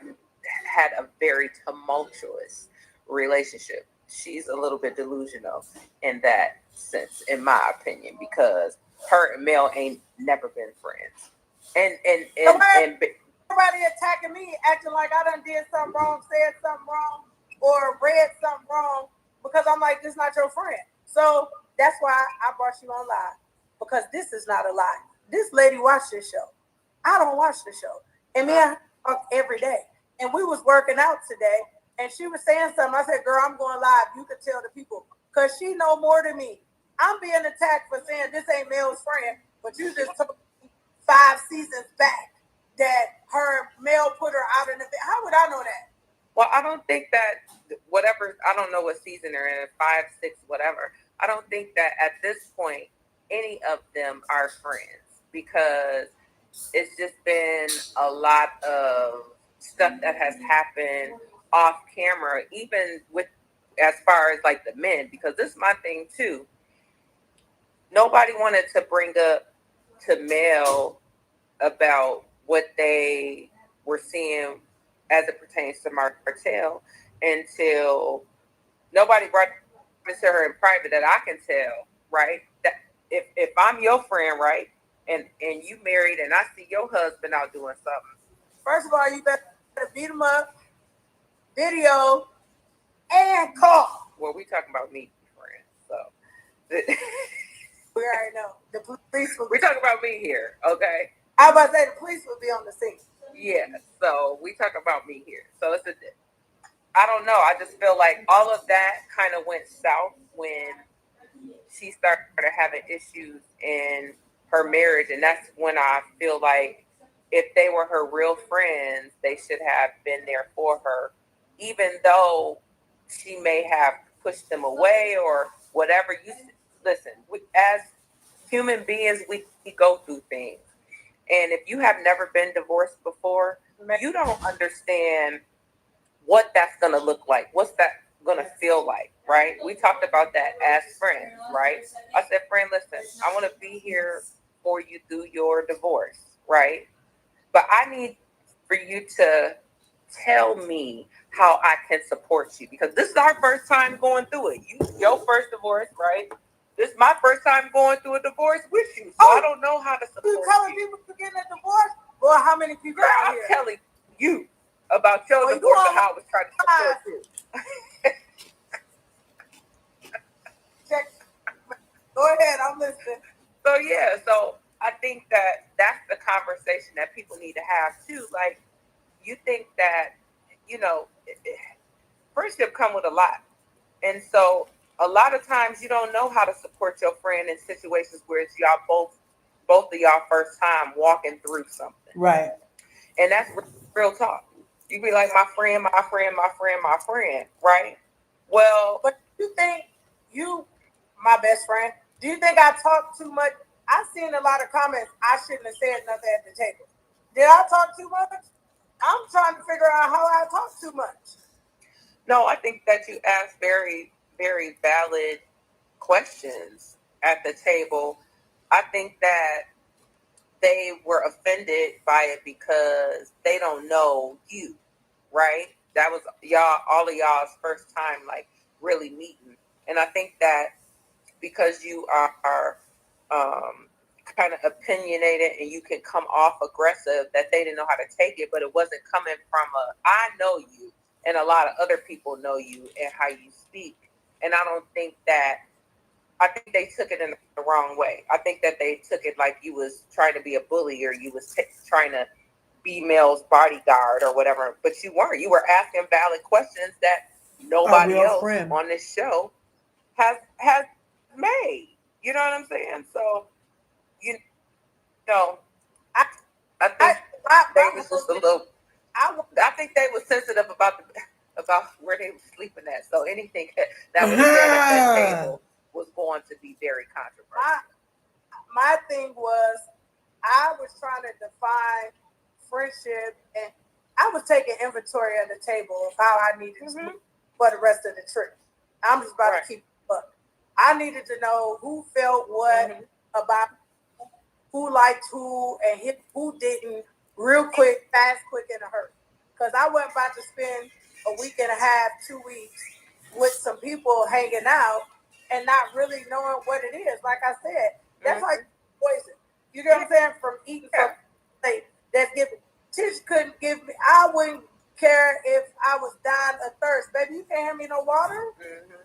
had a very tumultuous relationship. She's a little bit delusional in that sense, in my opinion, because her and Mel ain't never been friends. And everybody attacking me, acting like I done did something wrong, said something wrong, or read something wrong, because I'm like, this is not your friend. So that's why I brought you on live, because this is not a lie. This lady watched this show. I don't watch the show. And me and her talk every day. And we was working out today, and she was saying something. I said, girl, I'm going live. You can tell the people, because she know more than me. I'm being attacked for saying this ain't Mel's friend, but you just told me 5 seasons back that her Mel put her out in the bed. How would I know that? Well, I don't think that whatever, I don't know what season they're in, 5, 6, whatever. I don't think that at this point, any of them are friends, because it's just been a lot of stuff that has happened off camera, even with as far as like the men, because this is my thing too. Nobody wanted to bring up to Mel about what they were seeing as it pertains to Martell until nobody brought it to her in private that I can tell, right? That if I'm your friend, right, and you married and I see your husband out doing something. First of all, you better beat him up, video, and call. Well, we talking about me, friends, so. We already know. The police will... We're talking about me here, okay? I was about to say the police will be on the scene. Yeah, so we talk about me here. So I don't know. I just feel like all of that kind of went south when she started having issues in her marriage. And that's when I feel like if they were her real friends, they should have been there for her, even though she may have pushed them away or whatever. Listen, as human beings, we go through things. And if you have never been divorced before, you don't understand what that's going to look like. What's that going to feel like, right? We talked about that as friends, right? I said, friend, listen, I want to be here for you through your divorce, right? But I need for you to tell me how I can support you, because this is our first time going through it. Your first divorce, right? This is my first time going through a divorce with you, so I don't know how to support you. You telling people to get a divorce? Well, how many people Girl, out I'm here? telling you about your divorce and how I was trying to support you. Check. Go ahead, I'm listening. So yeah, so I think that that's the conversation that people need to have too. Like, you think that, you know, friendship come with a lot, and so a lot of times you don't know how to support your friend in situations where it's y'all both of y'all first time walking through something. Right. And that's real talk. You be like, my friend, right? Well, but you think you, my best friend, do you think I talk too much? I've seen a lot of comments. I shouldn't have said nothing at the table. Did I talk too much? I'm trying to figure out how I talk too much. No, I think that you asked very, very valid questions at the table. I think that they were offended by it because they don't know you, right? That was all of y'all's first time, like, really meeting. And I think that because you are kind of opinionated and you can come off aggressive, that they didn't know how to take it, but it wasn't coming from I know you and a lot of other people know you and how you speak. And I think they took it in the wrong way. I think that they took it like you was trying to be a bully or you was trying to be Mel's bodyguard or whatever, but you weren't. You were asking valid questions that nobody else on this show has made. You know what I'm saying? So, you know, I think they was just a little. I think they was sensitive about where they were sleeping at. So anything that was said at that table was going to be very controversial. My thing was, I was trying to define friendship, and I was taking inventory at the table of how I needed to move for the rest of the trip. I'm just about to keep it up. I needed to know who felt what about who liked who and who didn't, real quick, fast, quick, in a hurry. Because I wasn't about to spend a week and a half, 2 weeks with some people hanging out and not really knowing what it is. Like I said, that's like poison. You know what I'm saying? From eating something that's given. Tish couldn't give me, I wouldn't care if I was dying of thirst. Baby, you can't hand me no water.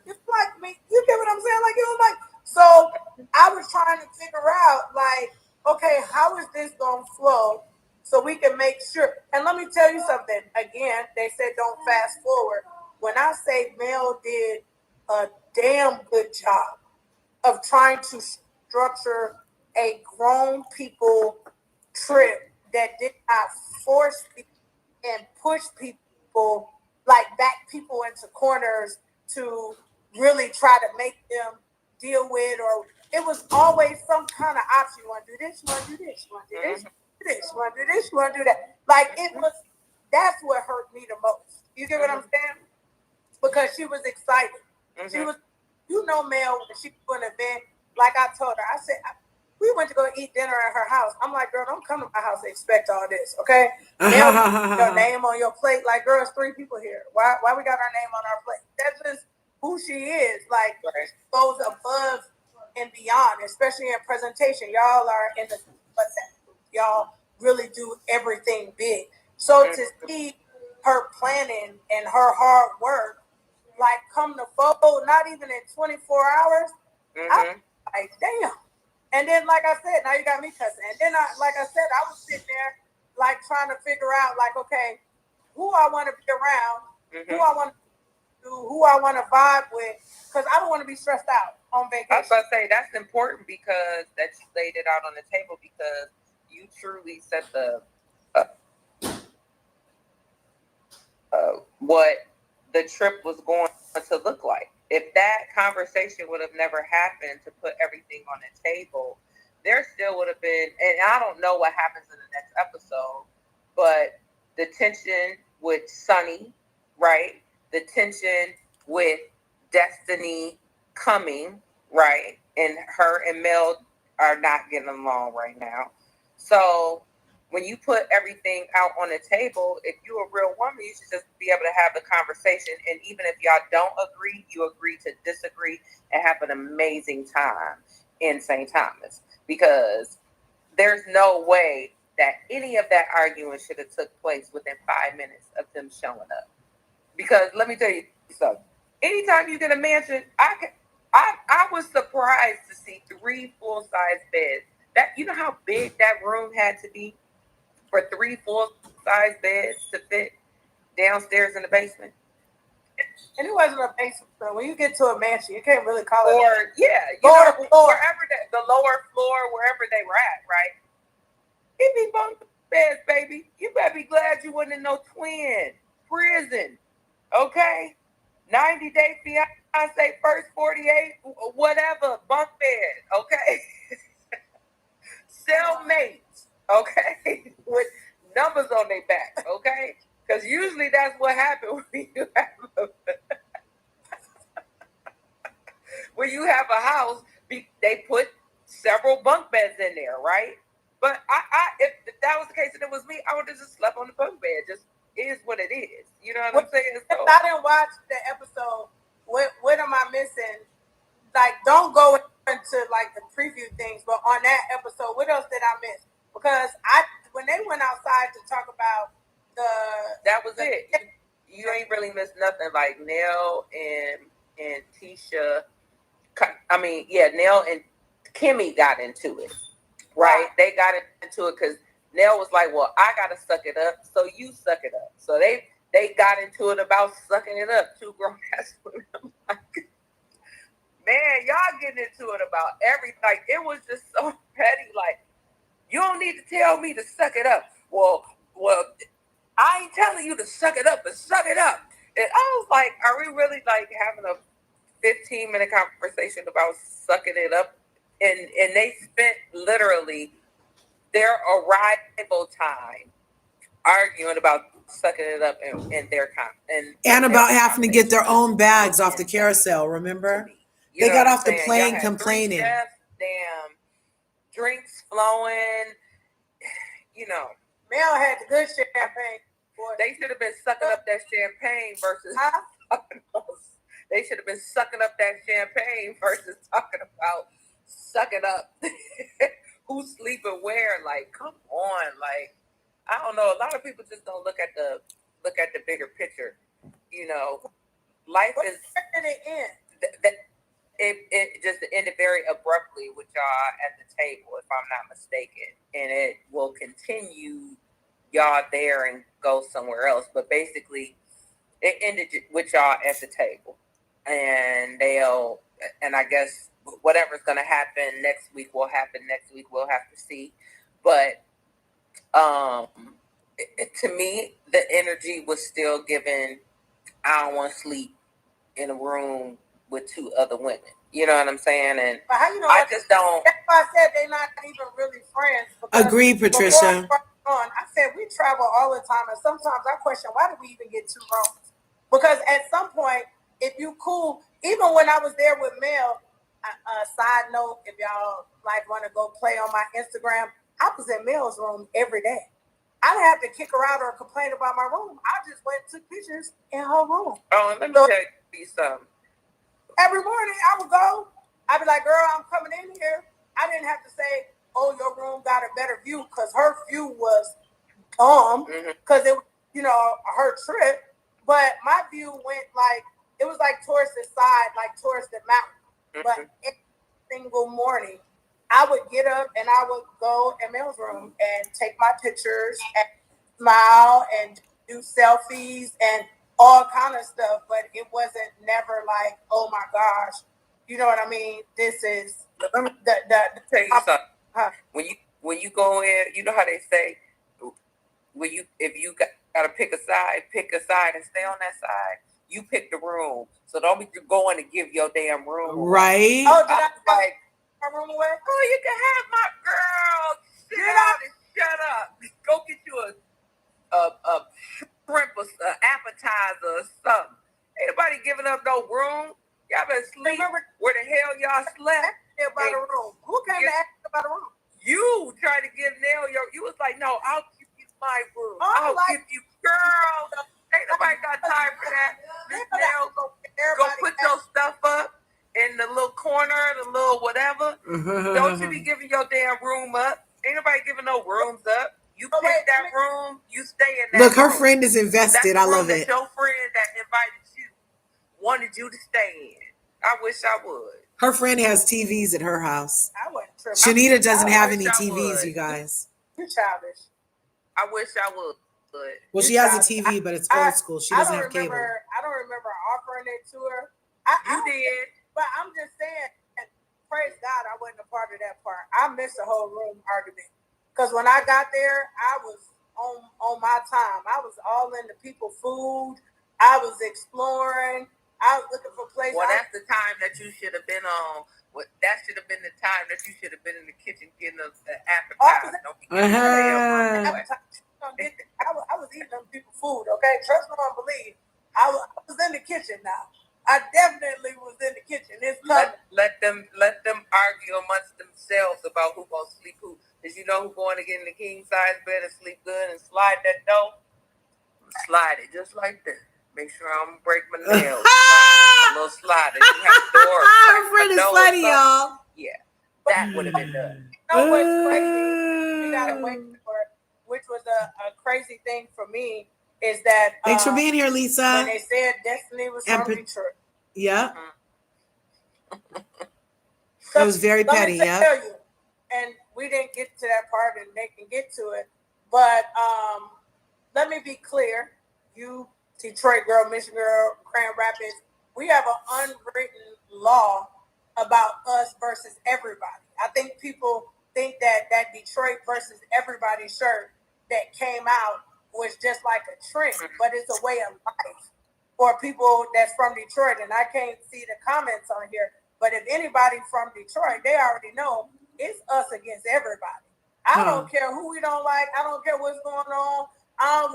It's like me. You get what I'm saying? Like, it was like, so I was trying to figure out, like, okay, how is this going to flow so we can make sure? And let me tell you something. Again, they said don't fast forward. When I say Mel did a damn good job of trying to structure a grown people trip that did not force people and push people, like back people into corners to really try to make them deal with, or it was always some kind of option. You want to do this, you want to do this, you want to do this, do this, you want to do this, you want to do that. Like, it was, that's what hurt me the most. You get what I'm saying? Because she was excited. She was, you know, Mel, when she was an event, like I told her, I said, we went to go eat dinner at her house. I'm like, girl, don't come to my house and expect all this, okay? Mel, your name on your plate. Like, girl, it's 3 people here. Why we got our name on our plate? That's just who she is. Like, she goes above and beyond, especially in presentation. Y'all are in the y'all really do everything big. So to see her planning and her hard work, like, come to fold, not even in 24 hours, I'm like, damn. And then, like I said, now you got me cussing. And then, like I said, I was sitting there, like, trying to figure out, like, okay, who I want to be around, who I want to do, who I want to vibe with, because I don't want to be stressed out on vacation. I was about to say, that's important because that you laid it out on the table, because you truly set the what the trip was going to look like. If that conversation would have never happened to put everything on the table, there still would have been, and I don't know what happens in the next episode, but the tension with Sunni, right? The tension with Destiny coming, right? And her and Mel are not getting along right now. So when you put everything out on the table, if you're a real woman, you should just be able to have the conversation. And even if y'all don't agree, you agree to disagree and have an amazing time in St. Thomas. Because there's no way that any of that arguing should have took place within 5 minutes of them showing up. Because let me tell you something. Anytime you get a mansion, I was surprised to see 3 full-size beds. That, you know how big that room had to be for 3 full-size beds to fit downstairs in the basement? And it wasn't a basement. So when you get to a mansion, you can't really call it. Or, yeah, lower floor. Wherever the lower floor, wherever they were at, right? It be bunk beds, baby. You better be glad you wasn't in no twin prison, okay? 90-day fiance, first 48, whatever, bunk bed, okay? Cellmates, okay? With numbers on their back, okay? Because usually that's what happens when you have a house. They put several bunk beds in there, right? But if that was the case and it was me, I would have just slept on the bunk bed. Just is what it is. You know what I'm saying? So, I didn't watch the episode. What am I missing? Like, don't go into like the preview things, but on that episode, what else did I miss? Because when they went outside to talk about that was it. You ain't really missed nothing. Like Nail and Tisha. I mean, yeah, Nail and Kimmie got into it, right? They got into it because Nail was like, "Well, I gotta suck it up, so you suck it up." So they got into it about sucking it up. Two grown ass women. Like, man, y'all getting into it about everything. Like, it was just so petty. Like, you don't need to tell me to suck it up. Well, I ain't telling you to suck it up, but suck it up. And I was like, are we really like having a 15-minute conversation about sucking it up? And they spent literally their arrival time arguing about sucking it up in their and about having to get their own bags off the carousel. Remember, they got off the plane complaining. Damn drinks flowing. You know, Mel had the good champagne. Boy. They should have been sucking up that champagne versus. They should have been sucking up that champagne versus talking about sucking up. Who's sleeping where? Like, come on, like. I don't know. A lot of people just don't look at the bigger picture. You know, life is. It just ended very abruptly with y'all at the table, if I'm not mistaken, and it will continue y'all there and go somewhere else. But basically, it ended with y'all at the table, and I guess whatever's going to happen next week will happen next week. We'll have to see, but. To me, the energy was still given. I don't want to sleep in a room with two other women. You know what I'm saying? And but how you know I just don't. That's why I said they're not even really friends. Agreed, Patricia. I said we travel all the time, and sometimes I question why do we even get two rooms? Because at some point, if you cool, even when I was there with Mel. Side note, if y'all like want to go play on my Instagram, I was in Mel's room every day. I didn't have to kick her out or complain about my room. I just went and took pictures in her room. Oh, and let me tell you something. Every morning I would go. I'd be like, girl, I'm coming in here. I didn't have to say, oh, your room got a better view because her view was because it was, her trip. But my view went it was like towards the side, like towards the mountain. But every single morning, I would get up and I would go in Mel's room and take my pictures and smile and do selfies and all kind of stuff. But it wasn't never like, oh my gosh, you know what I mean? This is tell you something. When you go in, you know how they say, if you got to pick a side and stay on that side. You pick the room, so don't be going to give your damn room away. Right? Oh, did I like my room away? Oh, you can have my girl. Sit down and shut up. Go get you a shrimp or an appetizer or something. Ain't nobody giving up no room. Y'all better sleep. Where the hell y'all slept? About a room. Who came to ask about a room? You tried to give Nail you was like, no, I'll give you my room. I'll give you, girl. Ain't nobody got time for that. Miss Nail, go put your stuff up in the little corner, the little whatever. Don't you be giving your damn room up. Ain't nobody giving no rooms up. You pick that room, you stay in that room. Look, her room. friend is invested. I love it. Your friend that invited you wanted you to stay in. I wish I would. Her friend has TVs at her house. I wouldn't trip. Chanita doesn't have any TVs, you guys. You're childish. I wish I would. Well, she has a TV, but it's old school. She doesn't have cable. I don't remember offering it to her. You did. But I'm just saying, and praise God, I wasn't a part of that part. I missed the whole room argument. Because when I got there, I was on my time. I was all in the people food. I was exploring. I was looking for places. Well, that's the time that you should have been on. That should have been the time that you should have been in the kitchen getting the appetizer. I was eating them people's food, okay? Trust me, don't believe. I was in the kitchen now. I definitely was in the kitchen. Let them argue amongst themselves about who gonna sleep who. Cause you know who going to get in the king size bed and sleep good and slide that door. Slide it just like that. Make sure I don't break my nails. Slide, a little slider. You have the door. Friend is sliding, y'all. Yeah, that would have been done. You know what's crazy? We gotta wait for it, which was a crazy thing for me. Is that thanks for being here, Lisa? When they said Destiny was from Detroit. Yeah. It was very petty, yeah. Tell you, and we didn't get to that part, and they can get to it. But let me be clear. You, Detroit girl, Michigan girl, Grand Rapids, we have an unwritten law about us versus everybody. I think people think that Detroit versus everybody shirt that came out was just like a trend, but it's a way of life for people that's from Detroit. And I can't see the comments on here, but if anybody from Detroit, they already know it's us against everybody. I don't care who we don't like. I don't care what's going on.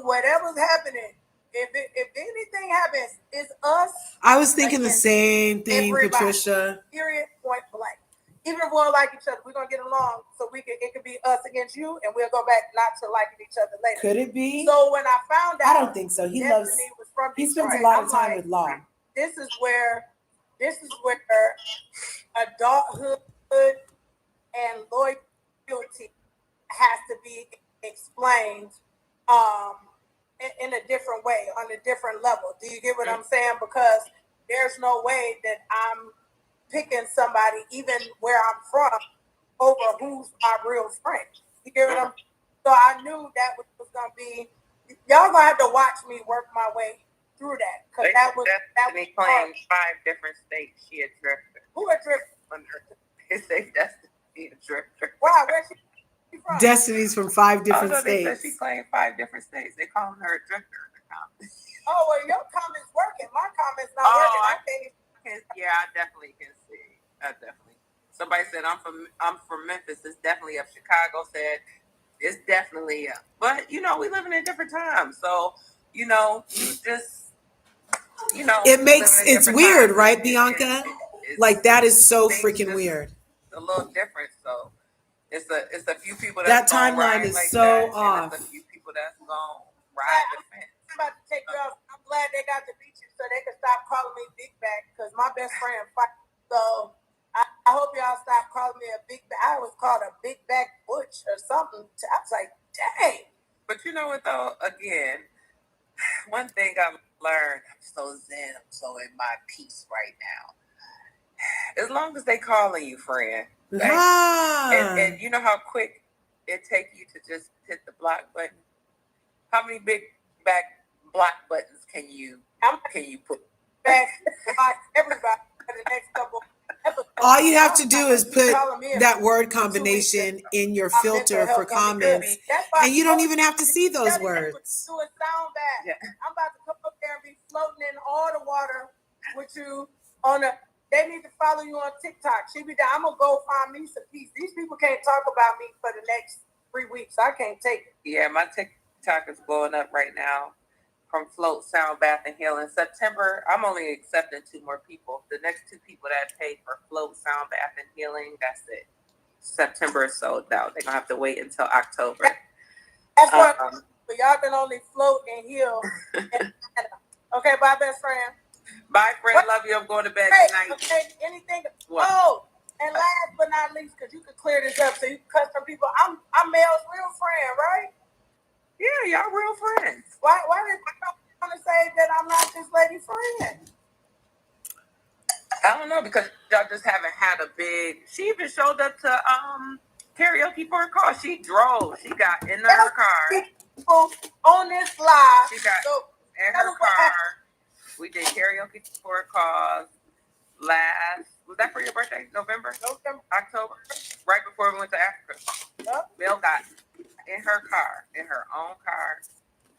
Whatever's happening, if anything happens, it's us. I was thinking the same thing, everybody. Patricia. Period, point blank. Even if we don't like each other, we're gonna get along. So it could be us against you, and we'll go back not to liking each other later. Could it be? So when I found out, I don't think so. He spends a lot of time with law. This is where adulthood and loyalty has to be explained in a different way, on a different level. Do you get what I'm saying? Because there's no way that I'm picking somebody, even where I'm from, over who's my real friend. You get what I'm saying? So I knew that was going to be, y'all going to have to watch me work my way through that. Because that was playing 5 different states. She a drifter. Who a drifter? They say Destiny a drifter. Wow, where's she from? Destiny's from 5 different states. She's playing 5 different states. They calling her a drifter in the comments. Oh, well, your comments working. My comments not working. I definitely can see. Somebody said I'm from Memphis. It's definitely up. Chicago said it's definitely up. But we living in different times, so you just it's weird, right, Bianca? Like that is so freaking weird. It's a little different. So it's a few people that timeline is like so off. It's a few people that's gonna ride the fence. I'm about to take you off. I'm glad they got the beaches so they can stop calling me Big Back because my best friend fight. So I hope y'all stop calling me a Big Back. I was called a Big Back Butch or something. I was like, dang. But you know what though? Again, one thing I've learned, I'm so zen, I'm so in my peace right now. As long as they calling you friend, and you know how quick it take you to just hit the block button. How many big back block buttons can you put back everybody for the next couple episodes? All you have to do is put that word combination in your filter for comments, and you don't even have to see those words. Do a sound bath. Yeah. I'm about to come up there and be floating in all the water with you on a. They need to follow you on TikTok. She be down. I'm gonna go find me some peace. These people can't talk about me for the next 3 weeks. I can't take it. Yeah, my TikTok is blowing up right now. From float, sound bath, and heal. In September, I'm only accepting 2 more people. The next 2 people that paid for float, sound bath, and healing, that's it. September is sold out. They're going to have to wait until October. That's what y'all can only float and heal. Okay, bye, best friend. Bye, friend. Love you. I'm going to bed tonight. Okay, anything? What? Oh, and last but not least, because you can clear this up so you can cut some people. I'm Mel's real friend, right? Yeah, y'all real friends. Why did you want to say that I'm not this lady's friend? I don't know, because y'all just haven't had a big. She even showed up to karaoke for a car. She drove. She got in her car. On this live. She got in her car. We did karaoke for a cause was that for your birthday? November? October? Right before we went to Africa. Yep. Mel got in her car, in her own car,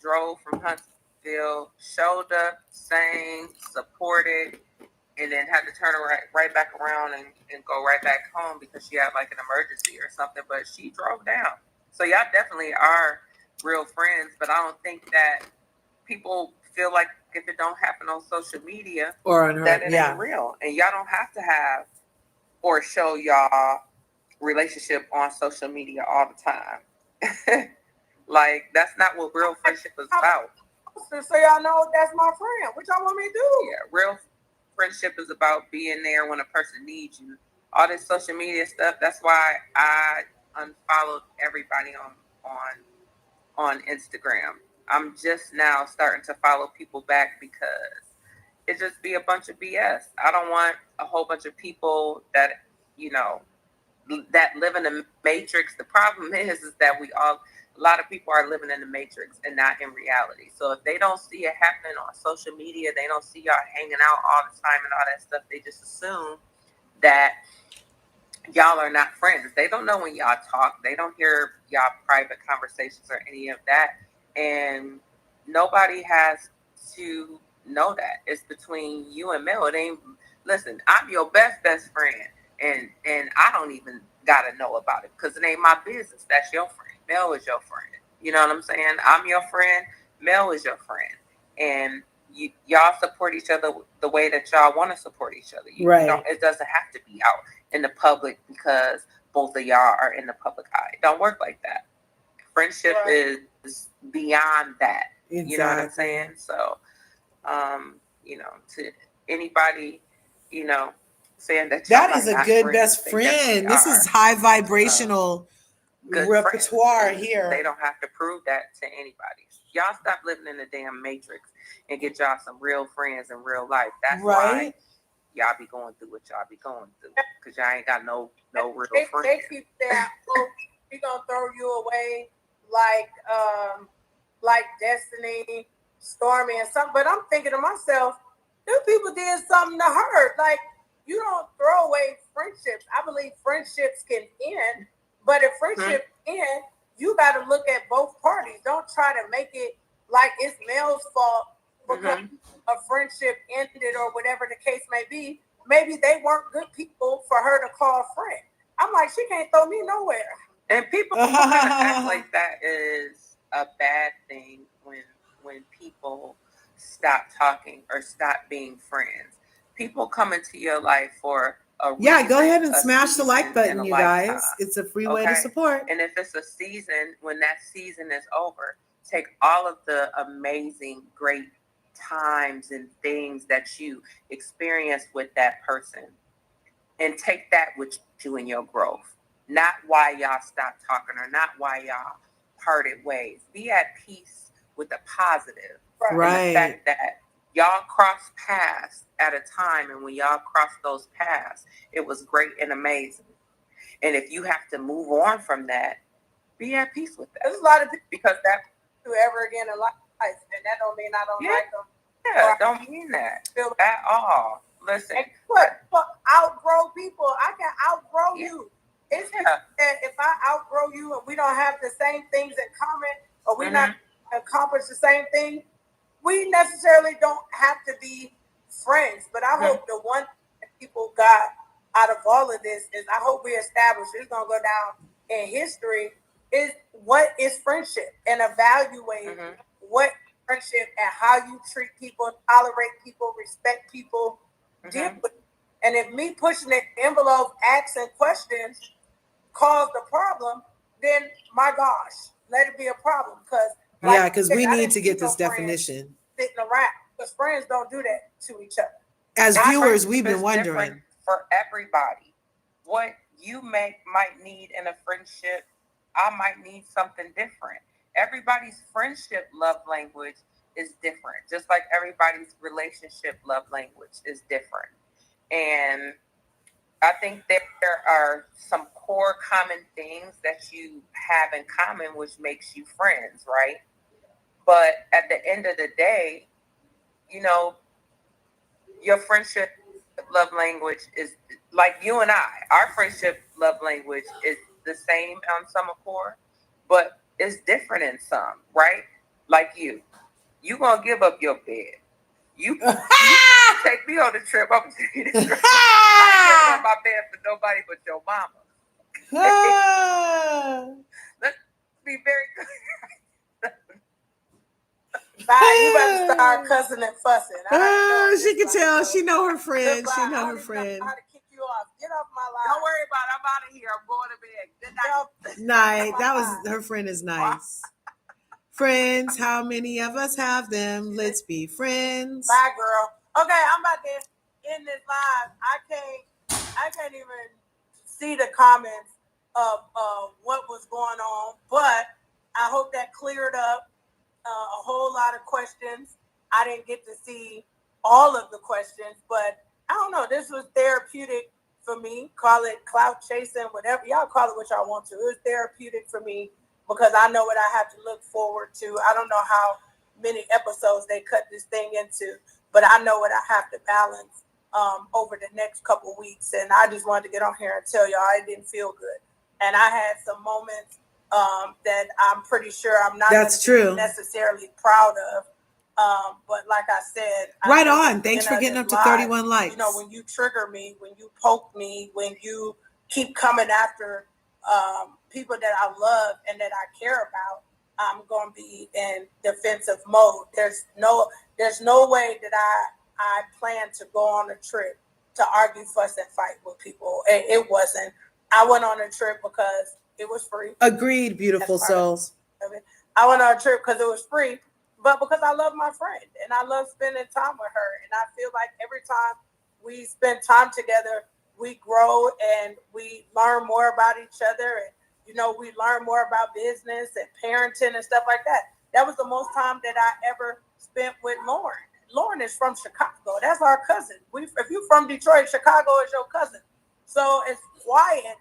drove from Huntsville Huntsville, showed up, sang, supported, and then had to turn right back around and go right back home because she had like an emergency or something. But she drove down. So y'all definitely are real friends. But I don't think that people feel like if it don't happen on social media or on her, that it ain't real. And y'all don't have to have or show y'all relationship on social media all the time. Like, that's not what real friendship is about. So y'all know that's my friend. What y'all want me to do? Yeah, real friendship is about being there when a person needs you. All this social media stuff, that's why I unfollowed everybody on Instagram. I'm just now starting to follow people back because it just be a bunch of BS. I don't want a whole bunch of people that, you know, that live in the matrix. The problem is that a lot of people are living in the matrix and not in reality. So if they don't see it happening on social media, they don't see y'all hanging out all the time and all that stuff, they just assume that y'all are not friends. They don't know when y'all talk. They don't hear y'all private conversations or any of that. And nobody has to know that. It's between you and Mel. It ain't, listen, I'm your best friend. And I don't even gotta know about it because it ain't my business. That's your friend. Mel is your friend. You know what I'm saying? I'm your friend. Mel is your friend. And y'all support each other the way that y'all want to support each other. It doesn't have to be out in the public because both of y'all are in the public eye. It don't work like that. Friendship is beyond that. Exactly. You know what I'm saying? So, you know, to anybody, you know, saying that is a good best friend. This is high vibrational repertoire friends. Here. They don't have to prove that to anybody. Y'all stop living in the damn matrix and get y'all some real friends in real life. That's why y'all be going through what y'all be going through because y'all ain't got no real friends. They keep saying, "Oh, we gonna throw you away like Destiny, Stormi, and something." But I'm thinking to myself, them people did something to her. Like, you don't throw away friendships. I believe friendships can end, but if friendship end, you got to look at both parties. Don't try to make it like it's Mel's fault because a friendship ended or whatever the case may be. Maybe they weren't good people for her to call a friend. I'm like, she can't throw me nowhere. And people kind of act like that is a bad thing when people stop talking or stop being friends. People come into your life for a reason, go ahead and smash the like button, you guys. It's a free way to support. And if it's a season, when that season is over, take all of the amazing, great times and things that you experienced with that person and take that with you in your growth. Not why y'all stopped talking or not why y'all parted ways. Be at peace with the positive. Right. And the fact that y'all crossed paths at a time, and when y'all crossed those paths, it was great and amazing. And if you have to move on from that, be at peace with that. There's a lot of people because that do ever again in life, and that don't mean I don't like them. Yeah, don't mean that at all. Listen, outgrow people. I can outgrow you. It's that if I outgrow you and we don't have the same things in common, or we not accomplish the same thing, we necessarily don't have to be friends. But I hope the one thing people got out of all of this is I hope we establish it's gonna go down in history is what is friendship and evaluate what friendship and how you treat people, tolerate people, respect people, deal with. And if me pushing the envelope, asking questions caused the problem, then my gosh, let it be a problem. Because we need to get this definition. Sitting around, because friends don't do that to each other. As viewers, we've been wondering. For everybody, what you might need in a friendship, I might need something different. Everybody's friendship love language is different, just like everybody's relationship love language is different. And I think that there are some core common things that you have in common, which makes you friends, right? But at the end of the day, you know, your friendship love language is like you and I. Our friendship love language is the same on some accord, but it's different in some, right? Like you You gonna give up your bed. You take me on the trip. I'm gonna take you this trip. I ain't giving up my bed for nobody but your mama. Let's be very clear. Bye. You better start cussing and fussing. She can tell. She know her friend. She know her friend. How to kick you off? Get off my line. Don't worry about it. I'm out of here. I'm going to bed. Good night. That was her friend is nice. Friends, how many of us have them? Let's be friends. Bye, girl. Okay, I'm about to end this live. I can't even see the comments of what was going on, but I hope that cleared up a whole lot of questions. I didn't get to see all of the questions, but I don't know. This was therapeutic for me. Call it clout chasing, whatever. Y'all call it what y'all want to. It was therapeutic for me because I know what I have to look forward to. I don't know how many episodes they cut this thing into, but I know what I have to balance over the next couple weeks. And I just wanted to get on here and tell y'all I didn't feel good. And I had some moments that I'm pretty sure I'm not necessarily proud of. But like I said, right on. Thanks for getting up to 31 likes. You know, when you trigger me, when you poke me, when you keep coming after people that I love and that I care about, I'm going to be in defensive mode. There's no way that I plan to go on a trip to argue, fuss, and fight with people. It wasn't. I went on a trip because it was free. Agreed, beautiful souls. I went on a trip because it was free, but because I love my friend and I love spending time with her. And I feel like every time we spend time together, we grow and we learn more about each other. And, you know, we learn more about business and parenting and stuff like that. That was the most time that I ever spent with Lauren. Lauren is from Chicago. That's our cousin. If you're from Detroit, Chicago is your cousin. So as quiet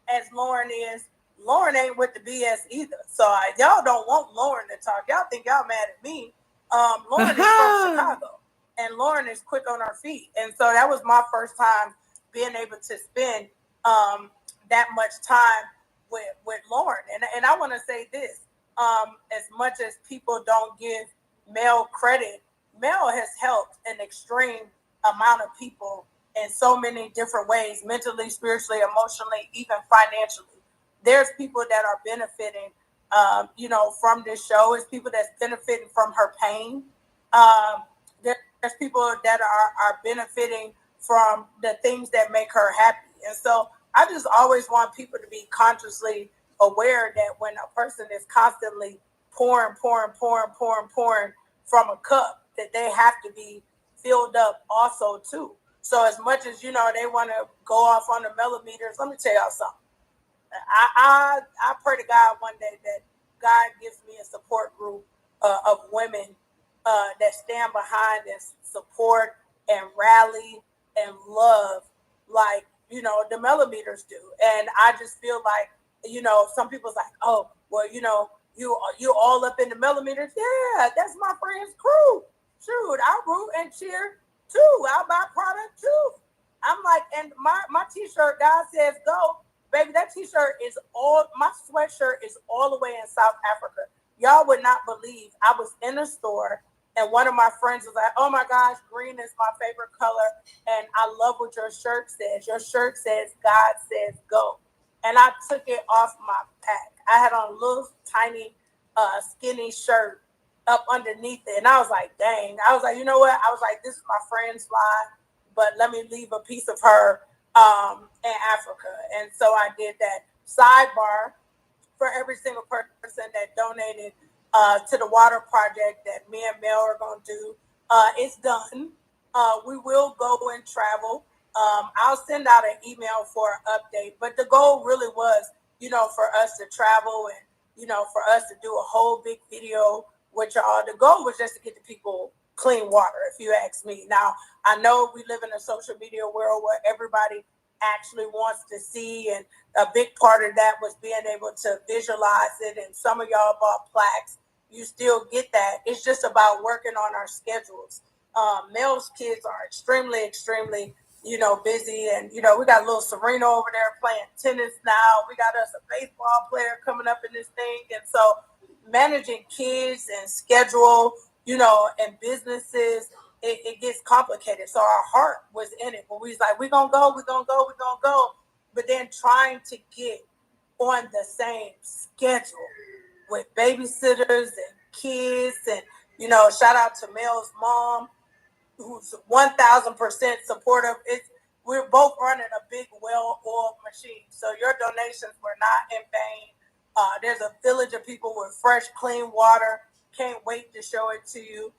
as Lauren is, Lauren ain't with the BS either. So y'all don't want Lauren to talk. Y'all think y'all mad at me. Lauren is from Chicago. And Lauren is quick on her feet. And so that was my first time being able to spend that much time with Lauren. And I want to say this. As much as people don't give Mel credit, Mel has helped an extreme amount of people in so many different ways, mentally, spiritually, emotionally, even financially. There's people that are benefiting, from this show. It's people that's benefiting from her pain. There's people that are benefiting from the things that make her happy. And so I just always want people to be consciously aware that when a person is constantly pouring from a cup, that they have to be filled up also too. So as much as, they want to go off on the millimeters, let me tell y'all something. I pray to God one day that God gives me a support group of women that stand behind and support and rally and love like, the millimeters do. And I just feel like, some people's like, oh, well, you all up in the millimeters. Yeah, that's my friend's crew. Shoot, I root and cheer too. I'll buy product too. I'm like, and my t-shirt, God says go. Baby, that t-shirt is my sweatshirt is all the way in South Africa. Y'all would not believe. I was in a store and one of my friends was like, oh my gosh, green is my favorite color. And I love what your shirt says. Your shirt says, God says go. And I took it off my back. I had on a little tiny skinny shirt up underneath it. And I was like, dang. I was like, you know what? I was like, this is my friend's line, but let me leave a piece of her in Africa. And so I did that. Sidebar, for every single person that donated to the water project that me and Mel are going to do, it's done. We will go and travel. I'll send out an email for an update, but the goal really was, for us to travel and, for us to do a whole big video with y'all. The goal was just to get the people clean water, if you ask me. Now, I know we live in a social media world where everybody actually wants to see, and a big part of that was being able to visualize it, and some of y'all bought plaques. You still get that. It's just about working on our schedules. Mel's kids are extremely busy, and we got little Serena over there playing tennis now. We got us a baseball player coming up in this thing, and so managing kids and schedule and businesses, it gets complicated. So our heart was in it. When we was like, we're going to go, we're going to go, we're going to go. But then trying to get on the same schedule with babysitters and kids. And, shout out to Mel's mom, who's 1,000% supportive. We're both running a big, well-oiled machine. So your donations were not in vain. There's a village of people with fresh, clean water. Can't wait to show it to you.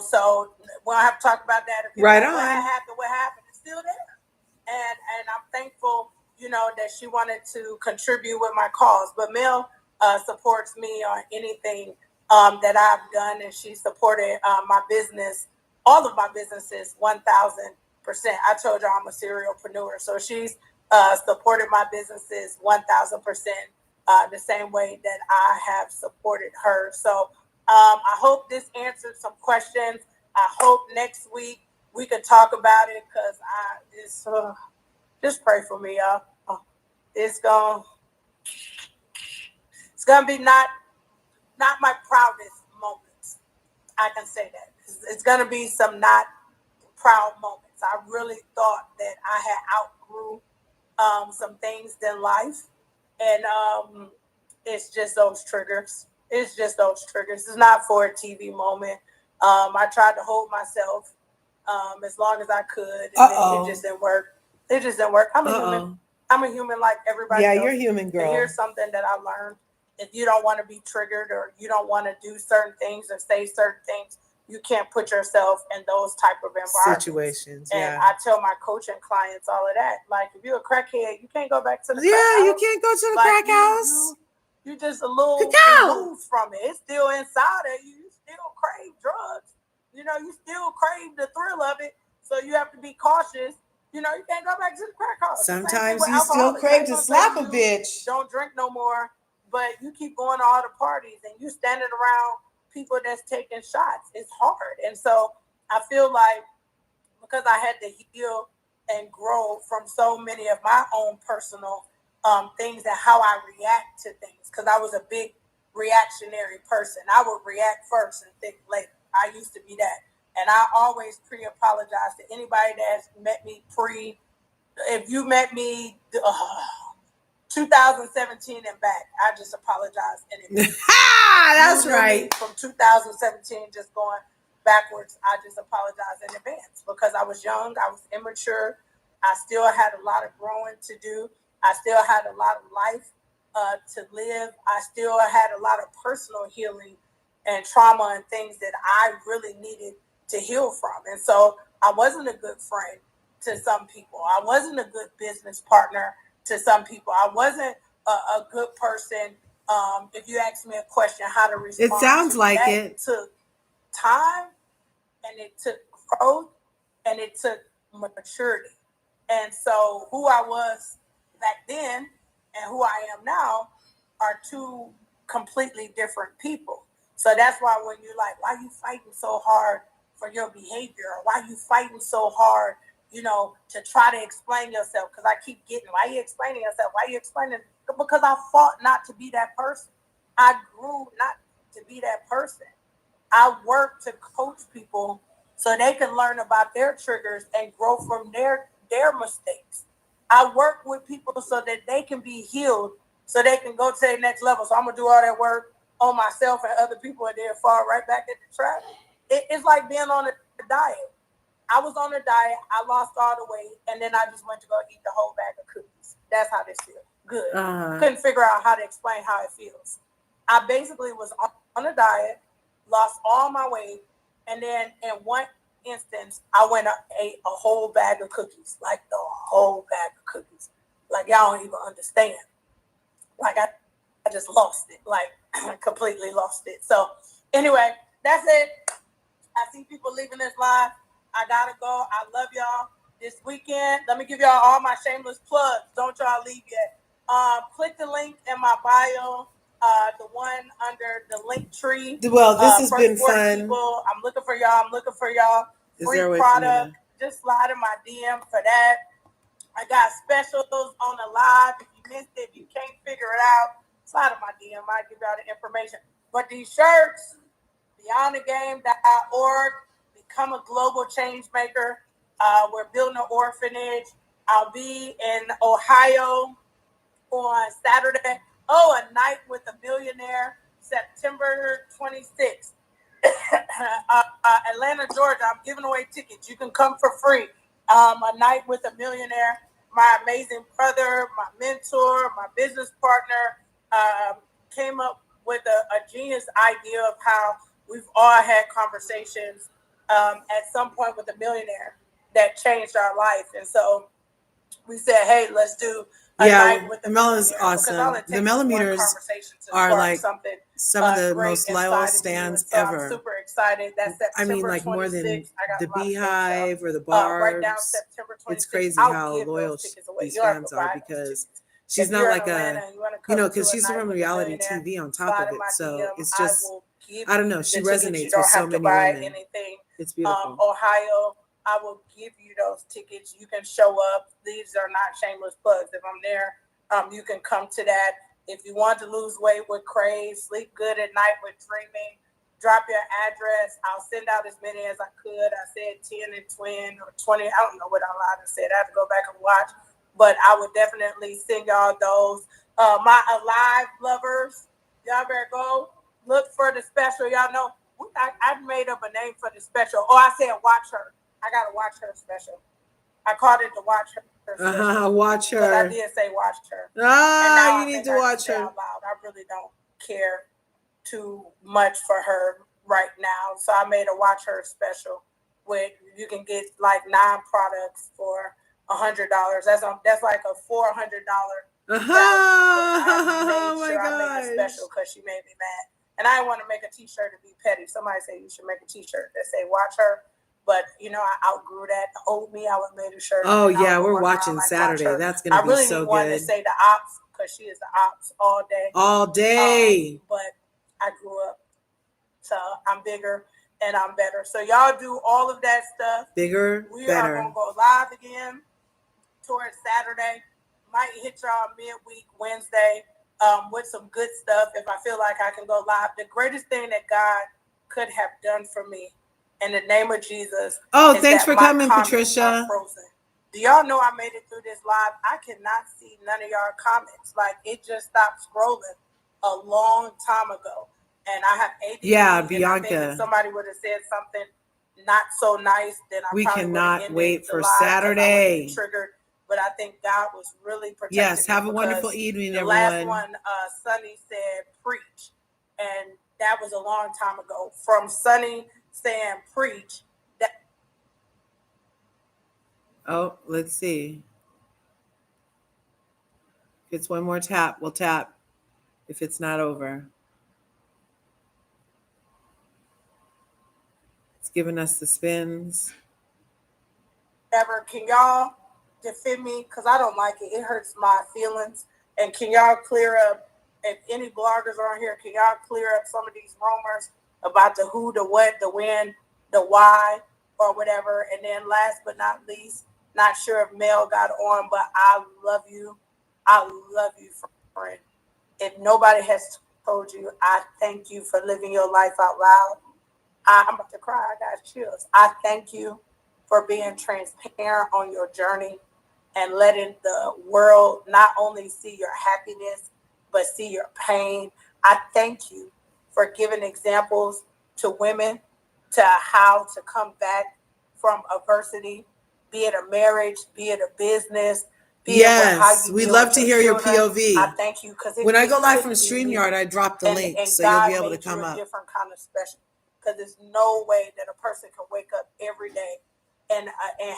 So we don't have to talk about that. Right on. What happened? It's still there. And I'm thankful, that she wanted to contribute with my cause. But Mel supports me on anything that I've done, and she supported my business, all of my businesses, 1,000%. I told you I'm a serialpreneur, so she's supported my businesses 1,000%, the same way that I have supported her. So I hope this answered some questions. I hope next week we can talk about it, because just pray for me, y'all. It's gonna be not my proudest moments. I can say that. It's gonna be some not proud moments. I really thought that I had outgrew some things in life, and it's just those triggers. It's not for a TV moment. I tried to hold myself as long as I could, and it just didn't work. I'm a human like everybody else. Yeah, you're human, girl. And here's something that I learned. If you don't want to be triggered, or you don't want to do certain things or say certain things, you can't put yourself in those type of environments. Situations, and I tell my coaching clients all of that. Like, if you're a crackhead, you can't go back to the crack house. You can't go to the crack house. You just a little removed from it. It's still inside of you. You still crave drugs. You still crave the thrill of it. So you have to be cautious. You can't go back to the crack house. Sometimes you still crave to slap a bitch. Don't drink no more. But you keep going to all the parties, and you standing around people that's taking shots. It's hard. And so I feel like, because I had to heal and grow from so many of my own personal things and how I react to things, because I was a big reactionary person. I would react first and think later. I used to be that. And I always pre-apologize to anybody that's met me if you met me 2017 and back, I just apologize in advance. That's right. From 2017, just going backwards, I just apologize in advance, because I was young, I was immature, I still had a lot of growing to do, I still had a lot of life to live, I still had a lot of personal healing and trauma and things that I really needed to heal from. And so I wasn't a good friend to some people. I wasn't a good business partner to some people. I wasn't a good person. If you ask me a question, how to respond, it sounds like it took time, and it took growth, and it took maturity. And so who I was back then and who I am now are two completely different people. So that's why when you're like, why are you fighting so hard for your behavior? Or why are you fighting so hard, to try to explain yourself? Because I keep getting, why are you explaining yourself? Why are you explaining? Because I fought not to be that person. I grew not to be that person. I work to coach people so they can learn about their triggers and grow from their mistakes. I work with people so that they can be healed, so they can go to the next level. So I'm going to do all that work on myself and other people, and then fall right back in the trap. It's like being on a diet. I was on a diet. I lost all the weight, and then I just went to go eat the whole bag of cookies. That's how this feels. Good. Couldn't figure out how to explain how it feels. I basically was on a diet, lost all my weight, and then in one instance, I went and ate a whole bag of cookies, like the whole bag of cookies. Like, y'all don't even understand. Like, I just lost it. Like, I completely lost it. So anyway, that's it. I see people leaving this live. I gotta go. I love y'all. This weekend, let me give y'all all my shameless plugs. Don't y'all leave yet. Click the link in my bio. The one under the link tree. Well, this has been fun. People. I'm looking for y'all. Free product. Just slide in my DM for that. I got specials on the live. If you missed it, if you can't figure it out, slide in my DM. I'll give y'all the information. But these shirts, beyondthegame.org. Become a global change maker. We're building an orphanage. I'll be in Ohio on Saturday. Oh, a night with a millionaire, September 26th. Atlanta, Georgia. I'm giving away tickets. You can come for free. A night with a millionaire. My amazing brother, my mentor, my business partner came up with a genius idea of how we've all had conversations at some point with a millionaire that changed our life. And so we said, hey, let's do a night with the Melon's awesome. The millimeters are like some of the most loyal stands ever. I'm super excited. That's September like 26th. more than the Beehive or the right now, Barbs. September 26th. It's crazy how loyal these fans are because she's not like because she's from reality TV on top of it. So it's just, I don't know, she resonates with so many women. It's beautiful. Ohio, I will give you those tickets. You can show up. These are not shameless plugs. If I'm there, you can come to that. If you want to lose weight with Crave, sleep good at night with dreaming, drop your address. I'll send out as many as I could. I said 10 and 20 or 20. I don't know what I lied and said. I have to go back and watch. But I would definitely send y'all those. My LIIVE lovers, y'all better go look for the special. Y'all know I made up a name for the special. Oh, I said watch her. I gotta watch her special. I called it the watch her special. Watch her. But I did say watch her. You need to watch her. Out loud. I really don't care too much for her right now. So I made a watch her special where you can get like 9 products for $100. That's like a $400. Oh my gosh! I made a special because she made me mad, and I didn't want to make a T-shirt to be petty. Somebody said you should make a T-shirt that say "Watch her," but I outgrew that. Old me, I would have made a shirt. Oh yeah, we're watching Saturday. That's gonna be so good. I really wanted to say the ops because she is the ops all day. All day. But I grew up, so I'm bigger and I'm better. So y'all do all of that stuff. Bigger, we better. We are gonna go live again towards Saturday. Might hit y'all midweek Wednesday with some good stuff if I feel like I can go live. The greatest thing that God could have done for me in the name of Jesus. Oh, thanks for coming, Patricia. Do y'all know I made it through this live? I cannot see none of y'all comments. Like it just stopped scrolling a long time ago. And I have ADD. Yeah, Bianca. And I think if somebody would have said something not so nice, then I we probably cannot wait for Saturday. Triggered. But I think God was really protecting. Yes, have a wonderful evening, the everyone. The last one, Sunni said preach. And that was a long time ago. From Sunni saying preach. Oh, let's see. If it's one more tap, we'll tap. If it's not over. It's giving us the spins. Can y'all defend me? Because I don't like it. It hurts my feelings. And can y'all clear up, if any bloggers are on here, can y'all clear up some of these rumors about the who, the what, the when, the why, or whatever? And then last but not least, not sure if Mel got on, but I love you. I love you, friend. If nobody has told you, I thank you for living your life out loud. I'm about to cry. I got chills. I thank you for being transparent on your journey and letting the world not only see your happiness, but see your pain. I thank you for giving examples to women to how to come back from adversity, be it a marriage, be it a business. Yes, we'd love to hear your POV. I thank you because when I go live from StreamYard, I drop the link so you'll be able to come up. Different kind of special because there's no way that a person can wake up every day and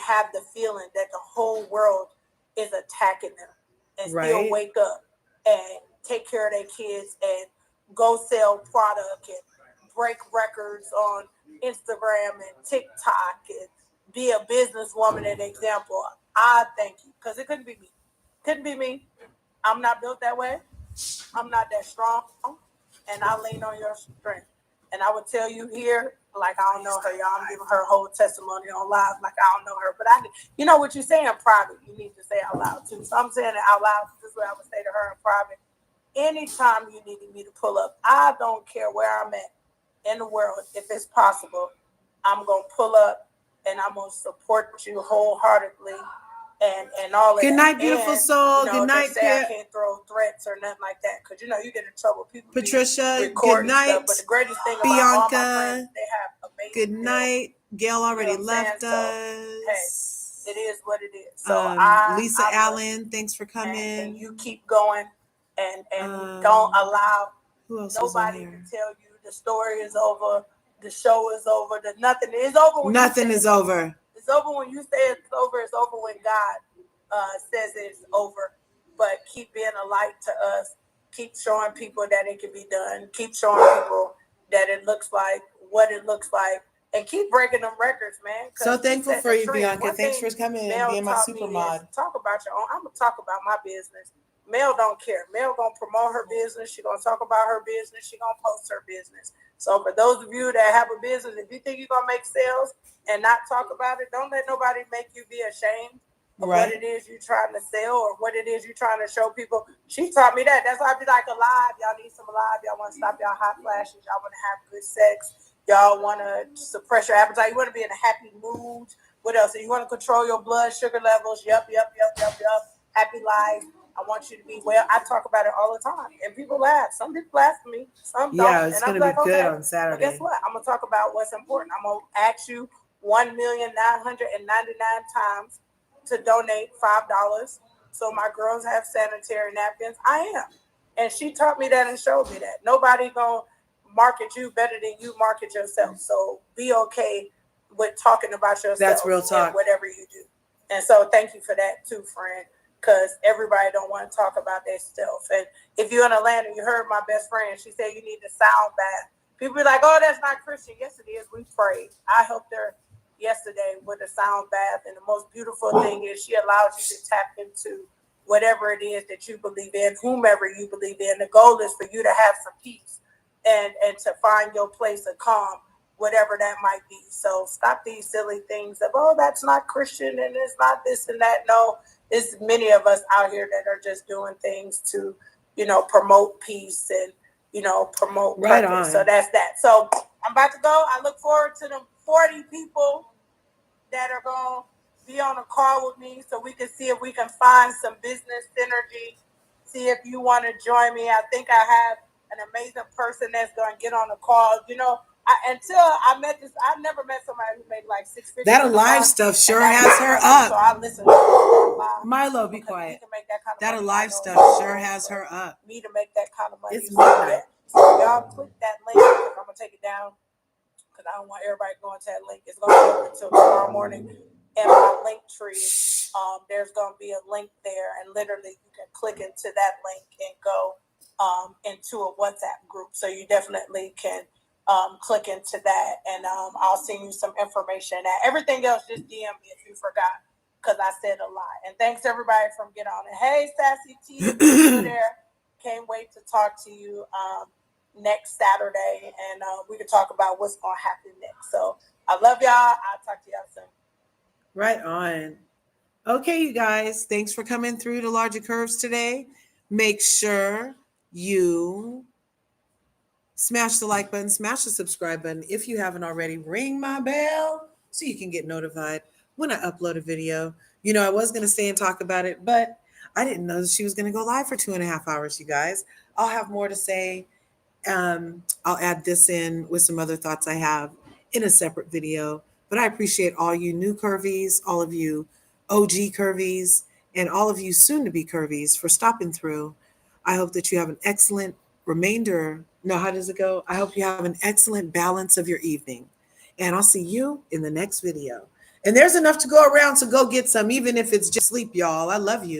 have the feeling that the whole world is attacking them and still wake up and take care of their kids and go sell product and break records on Instagram and TikTok and be a businesswoman and example. I thank you because it couldn't be me. Couldn't be me. I'm not built that way. I'm not that strong, and I lean on your strength. And I would tell you here, like I don't know her, y'all. I'm giving her whole testimony on live, like I don't know her. But you know what you say in private, you need to say out loud too. So I'm saying it out loud. This is what I would say to her in private. Anytime you need me to pull up, I don't care where I'm at. in the world, if it's possible, I'm going to pull up and I'm going to support you wholeheartedly and all of Good that. night, beautiful and, soul. You know, good night, say I can't throw threats or nothing like that because, you know, you get in trouble. People Patricia. Good night, stuff. But the greatest thing Bianca. about all my friends, they have amazing Good night. Gail already left us. So, hey, it is what it is. So Lisa Allen, thanks for coming. And you keep going and don't allow nobody to tell you the story is over, the show is over, nothing is over. Nothing is over. It's over when you say it's over. It's over when God says it's over. But keep being a light to us. Keep showing people that it can be done. Keep showing people that it looks like what it looks like. And keep breaking them records, man. So thankful for you, Bianca. Thanks for coming and being my super mod. Talk about your own. I'm going to talk about my business. Mel don't care. Mel going to promote her business. She going to talk about her business. She going to post her business. So for those of you that have a business, if you think you're going to make sales and not talk about it, don't let nobody make you be ashamed of what it is you're trying to sell or what it is you're trying to show people. She taught me that. That's why I be like, alive. Y'all need some alive. Y'all want to stop y'all hot flashes. Y'all want to have good sex. Y'all want to suppress your appetite. You want to be in a happy mood. What else? You want to control your blood sugar levels. Yup. Happy life. I want you to be well. I talk about it all the time. And people laugh. Some people laugh at me. Some don't. Yeah, it's going to be good on Saturday. But guess what? I'm going to talk about what's important. I'm going to ask you 1,999 times to donate $5 so my girls have sanitary napkins. I am. And she taught me that and showed me that. Nobody going to market you better than you market yourself. So be okay with talking about yourself. That's real talk. Whatever you do. And so thank you for that too, friend, because everybody don't want to talk about their stuff. And if you're in Atlanta, you heard my best friend, she said you need a sound bath. People be like, oh, that's not Christian. Yes, it is. We prayed. I helped her yesterday with a sound bath. And the most beautiful thing is she allows you to tap into whatever it is that you believe in, whomever you believe in. The goal is for you to have some peace and to find your place of calm, whatever that might be. So stop these silly things of, oh, that's not Christian and it's not this and that. No, there's many of us out here that are just doing things to, you know, promote peace and, you know, promote right purpose. on. So that's that. So I'm about to go. I look forward to the 40 people that are going to be on a call with me so we can see if we can find some business synergy. See if you want to join me. I think I have an amazing person that's going to get on the call. You know, until I met this, I've never met somebody who made like 6 figures. That alive stuff sure has her up. So I listen to her. Milo, be quiet. That alive stuff sure has her up. Me to make that kind of money. It's midnight. So y'all click that link. I'm going to take it down because I don't want everybody going to that link. It's going to be open until tomorrow morning. And my link tree, there's going to be a link there. And literally you can click into that link and go into a WhatsApp group. So you definitely can click into that, and I'll send you some information. Everything else, just DM me if you forgot, because I said a lot. And thanks everybody from Get On It. Hey, Sassy T, you there? Can't wait to talk to you next Saturday, and we can talk about what's going to happen next. So I love y'all. I'll talk to y'all soon. Right on. Okay, you guys, thanks for coming through to Larger Curves today. Make sure you smash the like button, smash the subscribe button. If you haven't already, ring my bell so you can get notified when I upload a video. You know, I was going to stay and talk about it, but I didn't know she was going to go live for 2.5 hours, you guys. I'll have more to say. I'll add this in with some other thoughts I have in a separate video. But I appreciate all you new curvies, all of you OG curvies, and all of you soon-to-be curvies for stopping through. I hope that you have an excellent remainder. No, how does it go? I hope you have an excellent balance of your evening. And I'll see you in the next video. And there's enough to go around, so go get some, even if it's just sleep, y'all. I love you.